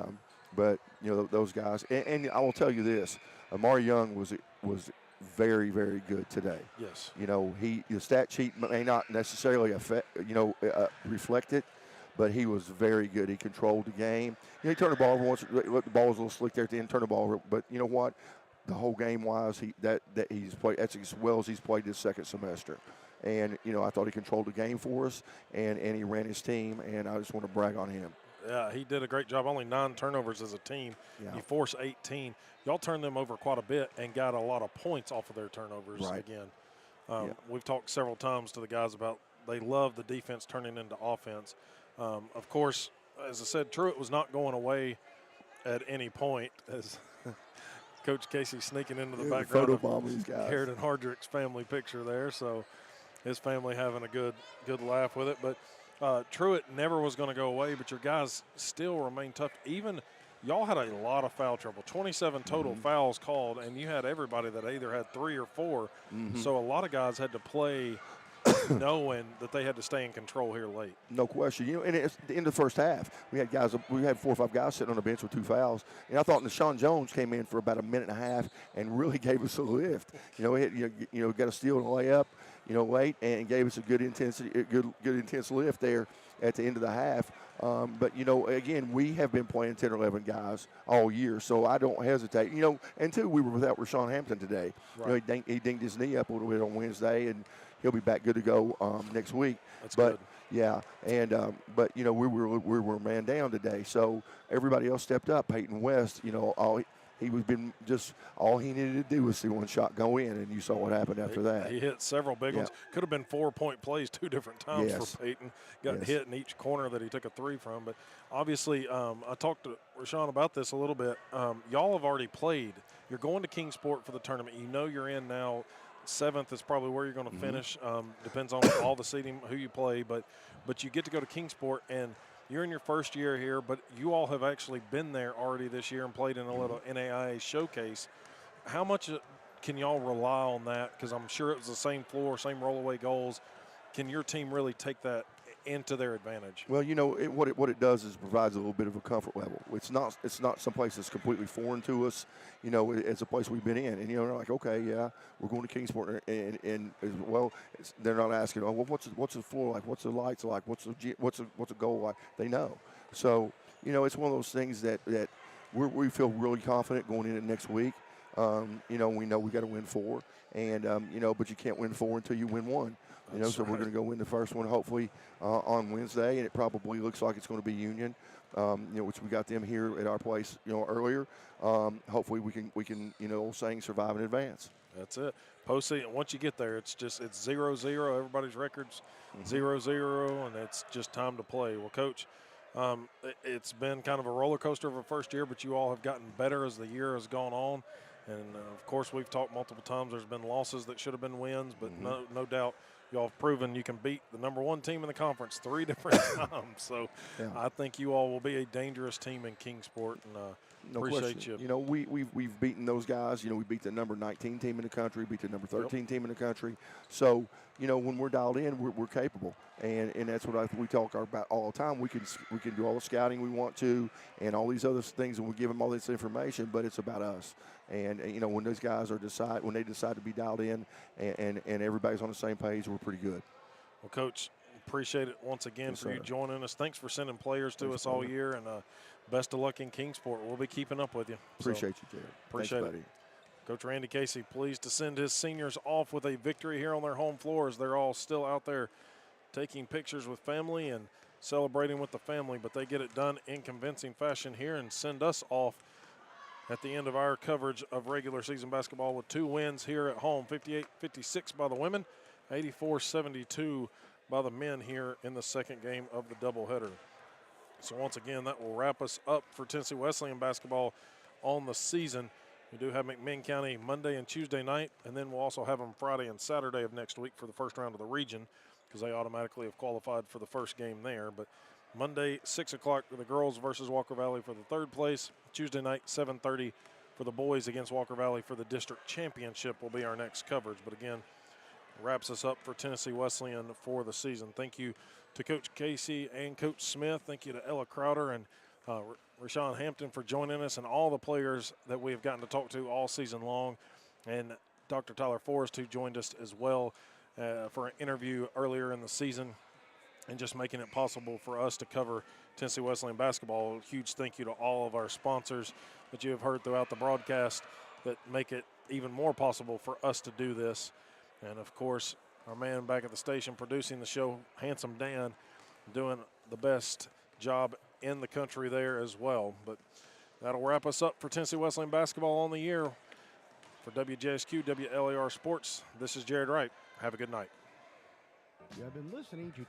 but those guys, and I will tell you this: Amari Young was very, very good today. Yes. The stat sheet may not necessarily reflect it, but he was very good. He controlled the game. He turned the ball over once. The ball was a little slick there at the end. Turned the ball over. But you know what? The whole game wise, he's played that's as well as he's played this second semester. And I thought he controlled the game for us, and he ran his team. And I just want to brag on him. Yeah, he did a great job. Only 9 turnovers as a team. Yeah. You forced 18. Y'all turned them over quite a bit and got a lot of points off of their turnovers again. We've talked several times to the guys about they love the defense turning into offense. Of course, as I said, Truett was not going away at any point as Coach Casey sneaking into the background Photobomb these guys. Carrington Hardrick's family picture there. So his family having a good laugh with it. But Truett never was going to go away, but your guys still remain tough. Even y'all had a lot of foul trouble, 27 total fouls called, and you had everybody that either had 3 or 4. So a lot of guys had to play knowing that they had to stay in control here late. No question. And it's the end of the first half. We had 4 or 5 guys sitting on the bench with 2 fouls. And I thought Nashawn Jones came in for about a minute and a half and really gave us a lift. Got a steal and a layup, late, and gave us a good intense lift there at the end of the half. But again, we have been playing 10 or 11 guys all year, so I don't hesitate. And 2, we were without Rashawn Hampton today. Right. He dinged his knee up a little bit on Wednesday, and he'll be back good to go next week. That's good. Yeah, and we were man down today, so everybody else stepped up. Peyton West, all he needed to do was see one shot go in, and you saw what happened after that. He hit several big ones. Could have been 4-point plays 2 different times for Peyton. Got hit in each corner that he took a 3 from. But obviously, I talked to Rashawn about this a little bit. Y'all have already played. You're going to Kingsport for the tournament. You're in now. 7th is probably where you're going to finish. Depends on all the seeding, who you play. But you get to go to Kingsport, and you're in your first year here, but you all have actually been there already this year and played in a little NAIA showcase. How much can y'all rely on that? Because I'm sure it was the same floor, same rollaway goals. Can your team really take that into their advantage? Well, what it does is provides a little bit of a comfort level. It's not some place that's completely foreign to us. It's a place we've been in, and they're like, okay, yeah, we're going to Kingsport, and well, they're not asking, oh, well, what's the floor like? What's the lights like? What's the goal like? They know. So it's one of those things that we feel really confident going into next week. We know we got to win 4, and but you can't win 4 until you win 1. So we're going to go win the first one hopefully on Wednesday, and it probably looks like it's going to be Union, which we got them here at our place, earlier. Hopefully we can old saying, survive in advance. That's it. Postseason. Once you get there, it's 0-0. Everybody's records 0-0, and it's just time to play. Well, Coach, it's been kind of a roller coaster of a first year, but you all have gotten better as the year has gone on. And, of course, we've talked multiple times. There's been losses that should have been wins, but no doubt y'all have proven you can beat the #1 team in the conference 3 different times. So Yeah. I think you all will be a dangerous team in Kingsport, and No appreciate question. you. You know, we've beaten those guys. You know, we beat the number 19 team in the country, beat the number 13 team in the country. So, you know, when we're dialed in, we're capable, and that's what we talk about all the time. We can do all the scouting we want to, and all these other things, and we give them all this information. But it's about us. And you know, when those guys when they decide to be dialed in, and everybody's on the same page, we're pretty good. Well, Coach, appreciate it once again Yes, for you sir. joining us. Thanks for sending players to Thanks, us all brother. year, and best of luck in Kingsport. We'll be keeping up with you. So, Appreciate you, Jared. appreciate Thanks, it. buddy. Coach Randy Casey pleased to send his seniors off with a victory here on their home floors. They're all still out there taking pictures with family and celebrating with the family, but they get it done in convincing fashion here and send us off at the end of our coverage of regular season basketball with 2 wins here at home, 58-56 by the women, 84-72 by the men here in the second game of the doubleheader. So once again, that will wrap us up for Tennessee Wesleyan basketball on the season. We do have McMinn County Monday and Tuesday night, and then we'll also have them Friday and Saturday of next week for the first round of the region, because they automatically have qualified for the first game there. But Monday, 6 o'clock for the girls versus Walker Valley for the 3rd place. Tuesday night, 7:30 for the boys against Walker Valley for the district championship will be our next coverage. But again, wraps us up for Tennessee Wesleyan for the season. Thank you to Coach Casey and Coach Smith. Thank you to Ella Crowder and Rashawn Hampton for joining us, and all the players that we have gotten to talk to all season long, and Dr. Tyler Forrest, who joined us as well for an interview earlier in the season, and just making it possible for us to cover Tennessee Wesleyan basketball. A huge thank you to all of our sponsors that you have heard throughout the broadcast that make it even more possible for us to do this. And, of course, our man back at the station producing the show, Handsome Dan, doing the best job in the country there as well. But that'll wrap us up for Tennessee Wesleyan basketball on the year. For WJSQ, WLAR Sports, this is Jared Wright. Have a good night. You have been listening to